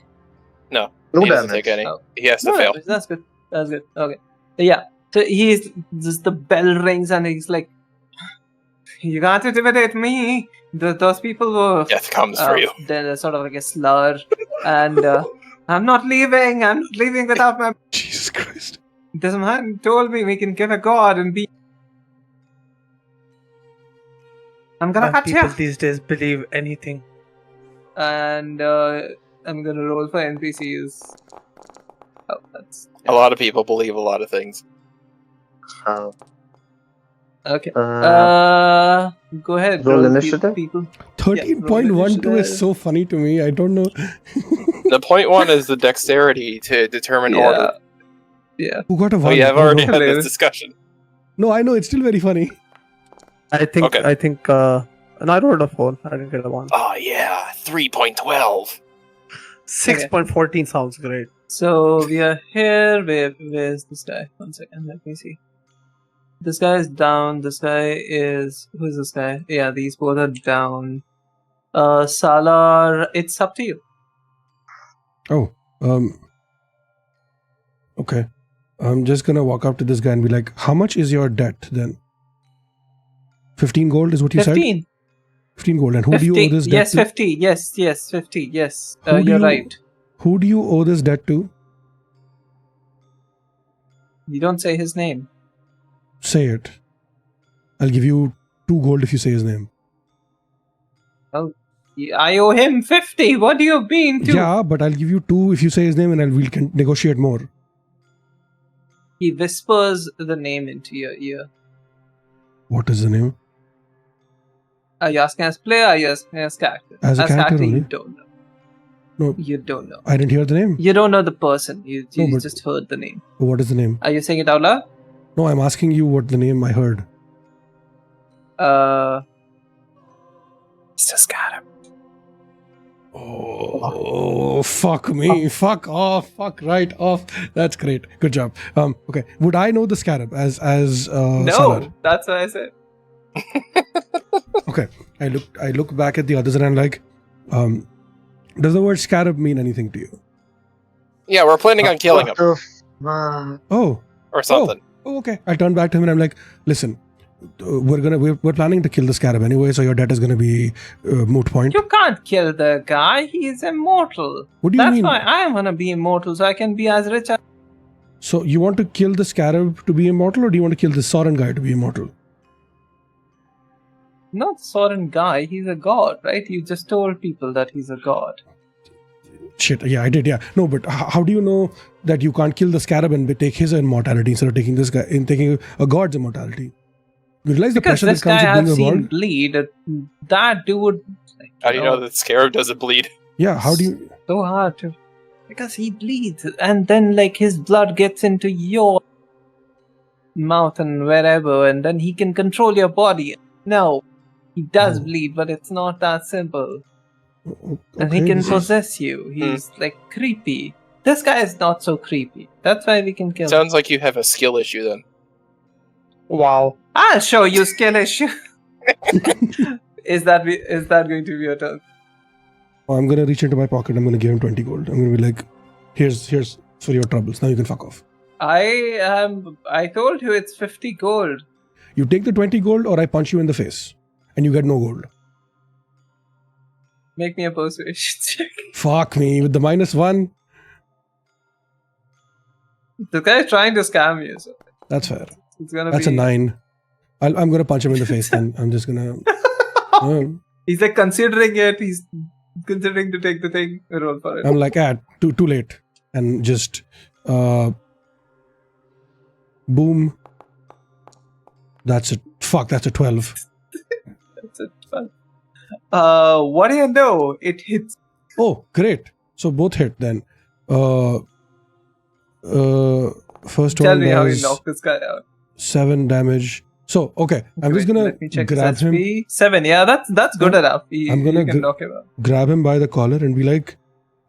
No He doesn't damage. take any. Oh. He has to No fail. damage. That's good. That's good. Okay. Yeah. So he's just the bell rings and he's like, you can't intimidate me. Those people were. Death comes for you. Then sort of like a slur, and I'm not leaving. I'm not leaving without my. Jesus Christ. This man told me we can kill a god and be. I'm gonna cut people you. these days believe anything. And I'm gonna roll for NPCs. Oh, that's A lot of people believe a lot of things. okay. Uh, Go ahead. roll few initiative? People. 13.12 is so funny to me. I don't know. The point one is the dexterity to determine order. Yeah. Who got a Oh, one? yeah, I've Oh, already no. had this Hilarious. discussion. No, I know. It's still very funny. I think. Okay. And I rolled a 4. I didn't get a 1. Oh, yeah, 3.12. 6.14 sounds great. So we are here. Where's this guy? 1 second. Let me see. This guy is down. This guy is. Who is this guy? Yeah, these both are down. Salar, it's up to you. Oh, okay. I'm just gonna walk up to this guy and be like, how much is your debt then? 15 gold is what you 15. said? 15 gold. And who do you owe 50. this debt Yes, to? 50. Yes, 50. Yes. Who do You're you- right. Who do you owe this debt to? You don't say his name. Say it. I'll give you 2 gold if you say his name. I owe him 50. What do you mean to? Yeah, but I'll give you 2 if you say his name and we'll negotiate more. He whispers the name into your ear. What is the name? Are you asking as player or are you asking as character? As a character you only. don't know. No. You don't know. I didn't hear the name. You don't know the person. You No, but- just heard the name. What is the name? Are you saying it out loud? No, I'm asking you what the name I heard. Mr. Scarab. Oh, fuck me. Fuck off. Fuck right off. That's great. Good job. Okay. Would I know the scarab as No, Salar? that's what I said. Okay. I look back at the others and I'm like, does the word scarab mean anything to you? Yeah, we're planning on killing him Oh. or something. Oh, okay. I turn back to him and I'm like, listen, we're planning to kill the scarab anyway, so your debt is gonna be moot point. You can't kill the guy. He is immortal. What do you That's mean? why I am gonna be immortal, so I can be as rich as. So you want to kill the scarab to be immortal, or do you want to kill the Soren guy to be immortal? Not Soren guy. He's a god, right? You just told people that he's a god. shit. Yeah, I did. Yeah. No, but how do you know that you can't kill the scarab and take his immortality instead of taking this guy in taking a god's immortality? You realize the Because pressure that this comes guy with I've being a seen god? bleed. That dude. How do you know that Scarab doesn't bleed? Yeah. How do you? So hard to. Because he bleeds, and then like his blood gets into your mouth and wherever, and then he can control your body. No, he does Oh. bleed, but it's not that simple. Okay, And he can this is- possess you. He's like creepy. This guy is not so creepy. That's why we can kill him. Sounds like you have a skill issue then. Wow. I'll show you skill issue. Is that going to be your turn? I'm gonna reach into my pocket. I'm gonna give him 20 gold. I'm gonna be like, here's for your troubles. Now you can fuck off. I told you it's 50 gold. You take the 20 gold, or I punch you in the face, and you get no gold. Make me a persuasion check. Fuck me with the -1. This guy is trying to scam you, so That's fair. it's gonna That's be. a 9. I'm gonna punch him in the face. Then I'm just gonna. He's like considering it. He's considering to take the thing. Roll for it. I'm like, too late, and just boom. That's a 12. That's it. What do you know? It hits. Oh, great. So both hit then. First Tell one me how you does knock this guy out. 7 damage. So okay, I'm just gonna Let me check grab his him, HP. 7. Yeah, that's good enough. I'm gonna you can knock him out. grab him by the collar, and be like,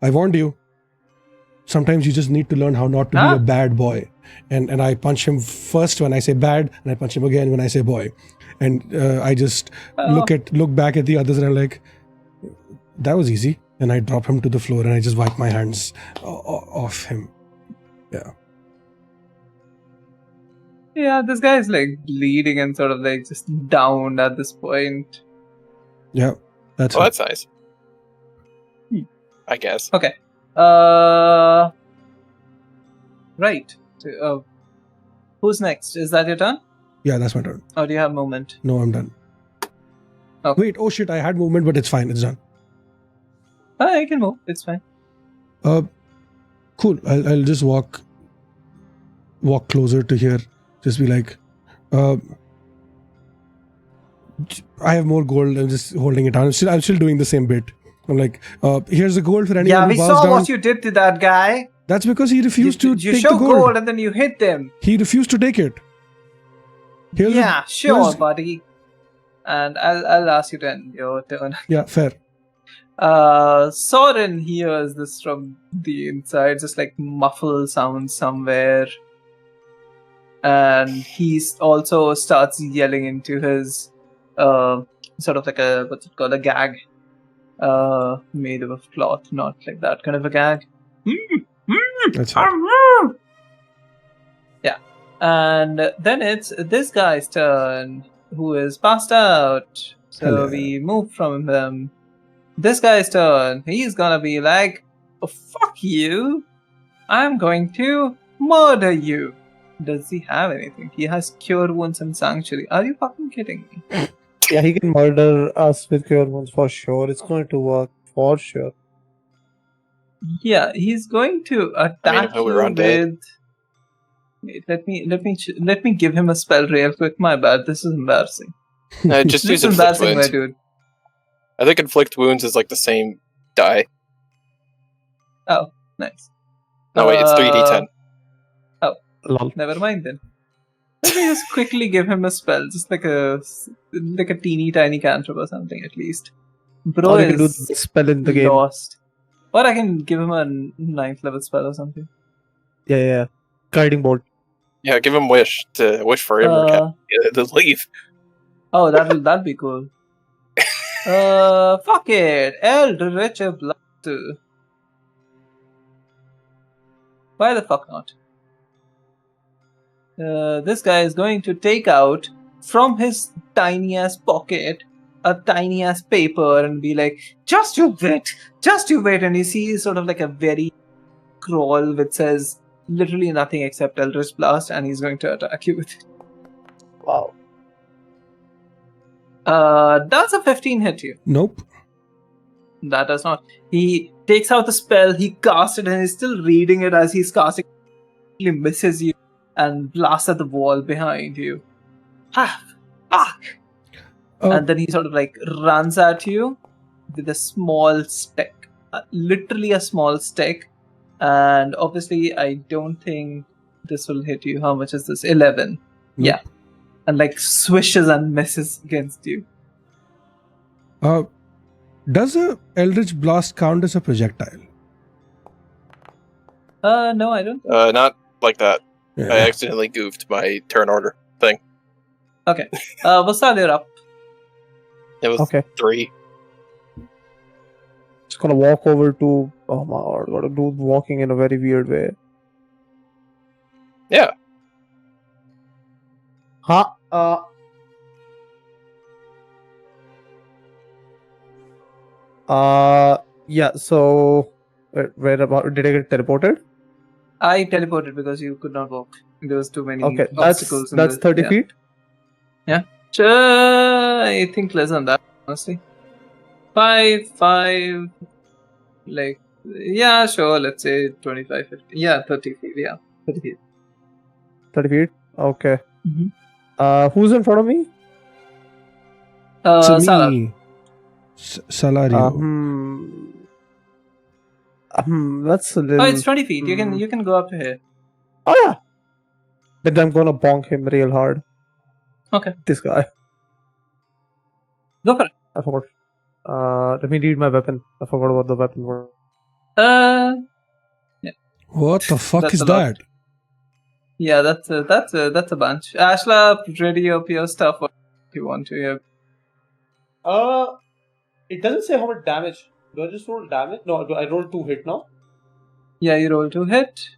"I warned you. Sometimes you just need to learn how not to be a bad boy." And I punch him first when I say bad, and I punch him again when I say boy. And I just look back at the others, and I'm like, "That was easy." And I drop him to the floor, and I just wipe my hands off him. Yeah. Yeah, this guy is like bleeding and sort of like just down at this point. Yeah, that's Oh, it. that's nice. I guess. Okay. Right. So, who's next? Is that your turn? Yeah, that's my turn. Or do you have movement? No, I'm done. Okay. Wait, oh shit, I had movement, but it's fine. It's done. I can move. It's fine. Cool. I'll just walk closer to here. Just be like, I have more gold. I'm just holding it down. I'm still doing the same bit. I'm like, here's the gold for anyone Yeah, who we bows saw down. what you did to that guy. That's because he refused to You take show the gold. and then you hit them. He refused to take it. Here's Yeah, the- sure, here's- buddy. And I'll ask you to end your turn. Yeah, fair. Soren hears this from the inside, just like muffled sounds somewhere. And he also starts yelling into his sort of like a, what's it called, a gag made of cloth, not like that kind of a gag. That's fair. Yeah. And then it's this guy's turn, who is passed out. So Hello. we move from him. This guy's turn. He's gonna be like, oh, fuck you. I'm going to murder you. Does he have anything? He has Cure Wounds and Sanctuary. Are you fucking kidding me? Yeah, he can murder us with Cure Wounds for sure. It's going to work for sure. Yeah, he's going to attack if we you were undead. with. Wait, let me give him a spell real quick. My bad. This is embarrassing. Just This use is inflict embarrassing, my wounds. dude. I think inflict wounds is like the same die. Oh, nice. No, wait, it's 3d10. Lol. Never mind then. Let me just quickly give him a spell, just like a teeny tiny cantrip or something at least. Bro Or you can do is the spell in the game. lost. Or I can give him a 9th level spell or something. Yeah. Guiding Bolt. Yeah, give him wish to wish for him to leave. Oh, that'll be cool. Fuck it. Eldritch Blast. Why the fuck not? This guy is going to take out from his tiny ass pocket a tiny ass paper and be like, just you wait. And you see sort of like a very scroll which says literally nothing except Eldritch Blast, and he's going to attack you with it. Wow. Does a 15 hit you? Nope. That does not. He takes out the spell, he casts it, and he's still reading it as he's casting. He misses you and blasts at the wall behind you. Ah, fuck! And then he sort of like runs at you with a small stick, literally a small stick. And obviously, I don't think this will hit you. How much is this? 11. Yeah, and like swishes and misses against you. Does a Eldritch Blast count as a projectile? No, I don't. Not like that. Yeah. I accidentally goofed my turn order thing. Okay. Vustal, you're up. It was Okay. 3. Just gonna walk over to. Oh my god, gotta do walking in a very weird way. Yeah. Huh? Yeah. So, where about did I get teleported? I teleported because you could not walk. There was too many Okay, obstacles. that's 30 feet. I think less than that, honestly. 5, like, yeah, sure, let's say 25, 50. Yeah, 30 feet, yeah. 30 feet. 30 feet. Okay. Mhm. Who's in front of me? Salar. Salario. That's a little. Oh, it's 20 feet. You can go up to here. Oh yeah. Then I'm gonna bonk him real hard. Okay. This guy. Go for it. I forgot. Let me read my weapon. I forgot what the weapon was. What the fuck That's is a lot. that? Yeah, that's a bunch. Ashla, ready up your stuff if you want to. Yeah. It doesn't say how much damage. Do I just roll damage? No, I rolled 2 hit now. Yeah, you roll to hit.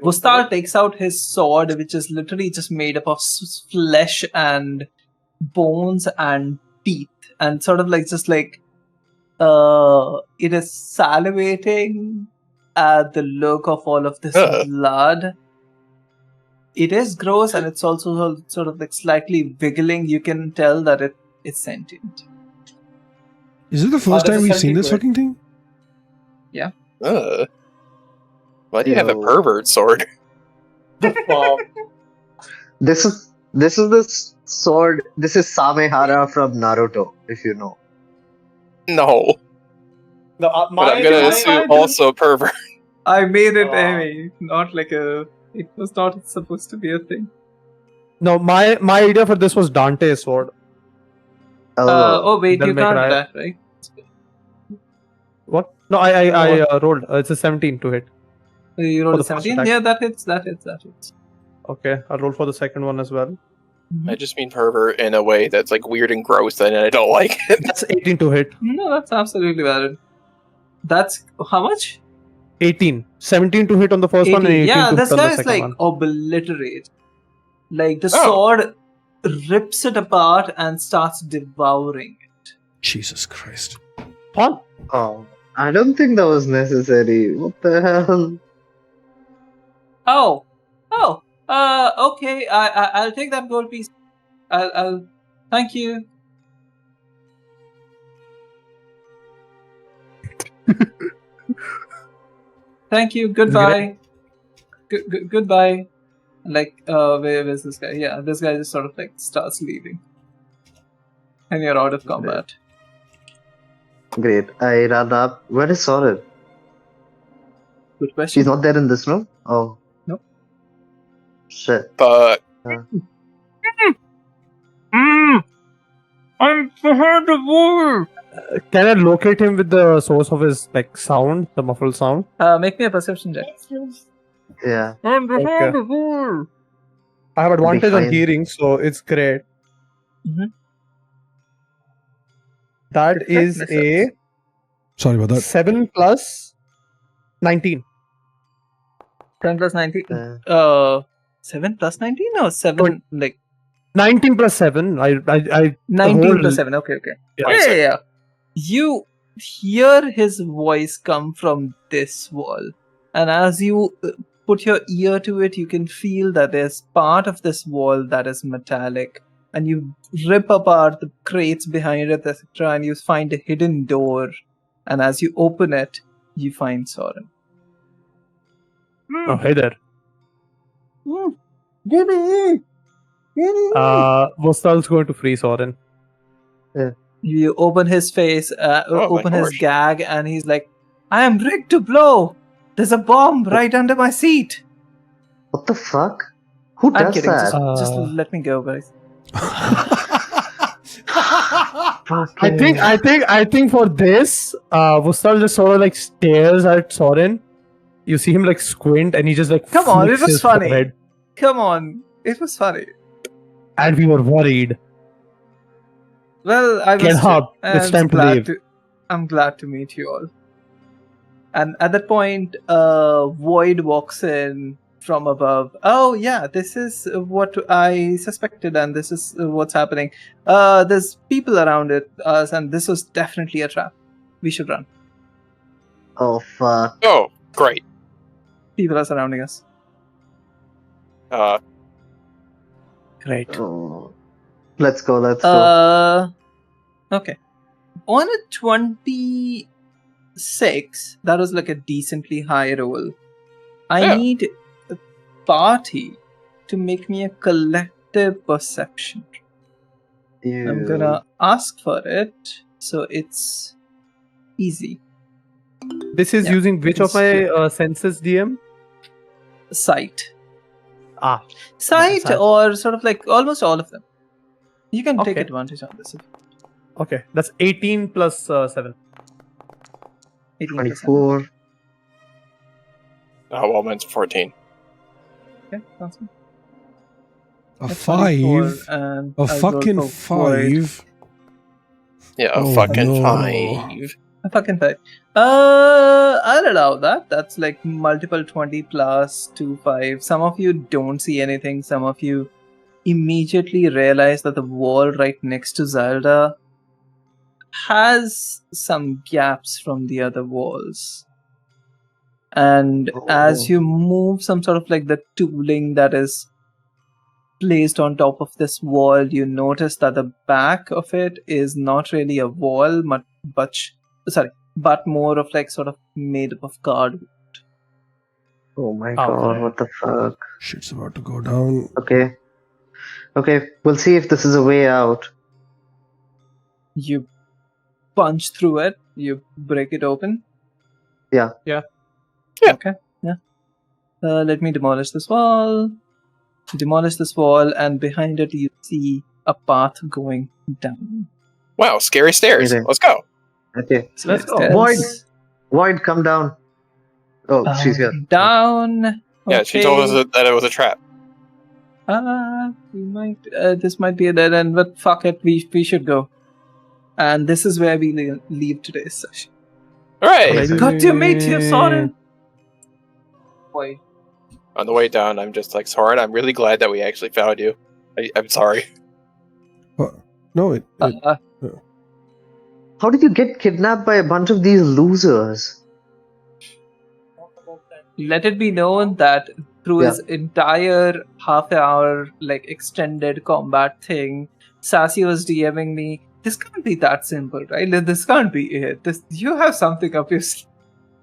Vustal takes out his sword, which is literally just made up of flesh and bones and teeth, and sort of like just like it is salivating at the look of all of this blood. It is gross, and it's also sort of like slightly wiggling. You can tell that it's sentient. Is it the first that's time a we've seen 17 this to hit. fucking thing? Why do you have a Yo. pervert sword? Wow. This is the sword. This is Samehara from Naruto, if you know. No. No, But I'm gonna assume also pervert. I made it anyway, not like a. It was not supposed to be a thing. No, my idea for this was Dante's sword. Oh, Wait, Then you make can't it do right. that, right? What? No, I rolled. It's a 17 to hit. You For rolled the a first 17? attack. Yeah, that hits. Okay, I'll roll for the second one as well. I just mean pervert in a way that's like weird and gross, and I don't like it. That's 18 to hit. No, that's absolutely valid. That's how much? 18. 17 to hit on the first one and 18. 18 Yeah, to this hit on guy the is second like one. obliterate. Like the Oh. sword rips it apart and starts devouring it. Jesus Christ. Fun. oh, I don't think that was necessary. What the hell? Okay. I'll take that gold piece. I'll. Thank you. Thank you. Goodbye. Goodbye. Like, where's this guy? Yeah, this guy just sort of like starts leaving, and you're out of combat. Great. I ran up. Where is Soren? Good question. She's not there in this room? Oh. Nope. Shit. But I'm behind the wall. Can I locate him with the source of his like sound, the muffled sound? Make me a perception check. Yeah. I'm behind Okay. the wall. I have advantage on Behind. hearing, so it's great. Mhm. That is a Sorry about that. 7 plus 19. 10 plus 19. Uh, 7 plus 19 or 7 like 19 plus 7. I 19 hold- plus 7. Okay. Yeah. Yeah. You hear his voice come from this wall, and as you put your ear to it, you can feel that there's part of this wall that is metallic, and you rip apart the crates behind it, etc., and you find a hidden door And as you open it, you find Soren. Oh, hey there. Gimme! Vustal's going to free Soren. You open his face, my open his gosh. gag, and he's like, I am rigged to blow! There's a bomb right under my seat! What the fuck? Who I'm does kidding, that? just let me go, guys. Fucking- I think for this, Vustal just sort of like stares at Soren. You see him like squint, and he just like Come on, it flicks was his funny. forehead. Come on, it was funny. And we were worried. Well, I was Get up. It's time to leave. I'm glad to meet you all. And at that point, Void walks in from above. Oh yeah, this is what I suspected, and this is what's happening. There's people around us, and this was definitely a trap. We should run. Oh fuck. Oh, great. People are surrounding us. Great. Oh. Let's go. Okay. On a 26, that was like a decently high roll. I Yeah. need a party to make me a collective perception. I'm gonna ask for it, so it's easy. This is Yeah, using which of my senses, DM? Sight. Ah. Sight, Sight. or sort of like almost all of them. You can take Okay. advantage of this. Okay, that's 18 plus 7. 18%. 24. Well, mine's 14. Okay, sounds good. A That's 24, 5? and A I'll roll fucking for Void. 5? Yeah, a Oh, fucking no. 5. A fucking 5. I'll allow that. That's like multiple 20 plus 2, 5. Some of you don't see anything. Some of you immediately realize that the wall right next to Zailda has some gaps from the other walls. And as you move some sort of like the tooling that is placed on top of this wall, you notice that the back of it is not really a wall, but more of like sort of made up of cardboard. Oh my god, what the fuck? Shit's about to go down. Okay. Okay, we'll see if this is a way out. You punch through it, you break it open. Yeah. Okay, yeah. Let me demolish this wall. Demolish this wall, and behind it you see a path going down. Wow, scary stairs. Amazing. Let's go. Okay. Let's go. Stairs. Void, come down. Oh, she's here. Down. Yeah, she told us that it was a trap. We might. This might be a dead end, but fuck it. We should go. And this is where we leave today's session. Alright. Good to meet you, Soren. Boy. On the way down, I'm just like, Soren, I'm really glad that we actually found you. I'm sorry. No, How did you get kidnapped by a bunch of these losers? Let it be known that through his entire half-hour like extended combat thing, Sassy was DMing me. This can't be that simple, right? This can't be it. You have something up your sleeve.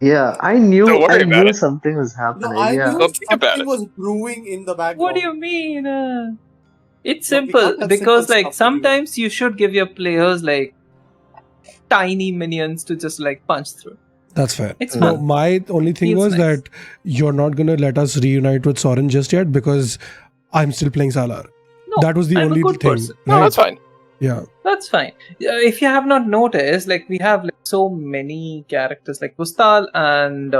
Yeah, I knew Don't worry about it. something was happening. I yeah. knew Don't think about something it. was brewing in the background. What do you mean? It's No, we simple can't have because simple like stuff to do. sometimes you should give your players like tiny minions to just like punch through. that's fair. It's No, fun. my only thing Feels was nice. that you're not gonna let us reunite with Soren just yet because I'm still playing Salar. No, That was the I'm a only good thing. person. No, Right? that's fine. Yeah. That's fine. If you have not noticed, like we have like so many characters like Vustal and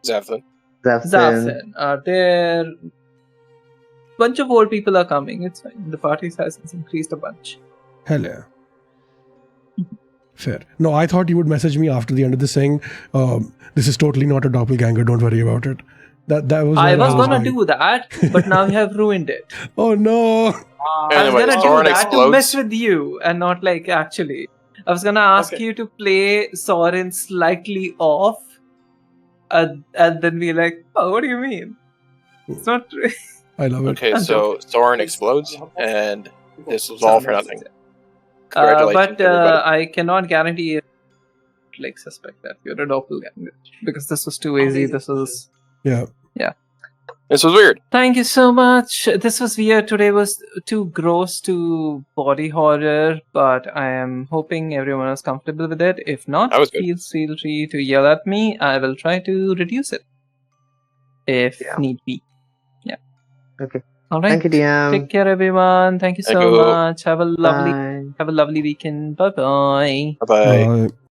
Zephlin. Zafin are there. Bunch of old people are coming. It's fine. The party size has increased a bunch. Hell yeah. Fair. No, I thought you would message me after the end of this saying, this is totally not a doppelganger, don't worry about it. That was I what was gonna going. do that, but now you have ruined it. Oh no! I was Anyway, gonna do Soren that to explodes. mess with you and not like actually. I was gonna ask Okay. you to play Soren slightly off and then be like, oh, what do you mean? It's not. I love it. Okay, I'm so Soren explodes, and this was all for nothing. But Congratulations, everybody. I cannot guarantee it like suspect that you're a doppelganger because this was too easy. This was Yeah. This was weird. Thank you so much. This was weird. Today was too gross to body horror, but I am hoping everyone is comfortable with it. If not, That was good. feel free to yell at me. I will try to reduce it if need be. Yeah. Okay. All right. Thank you, DM. Take care, everyone. Thank you Thank so you. much. Have a lovely Bye. weekend. Bye bye. Bye bye. Bye.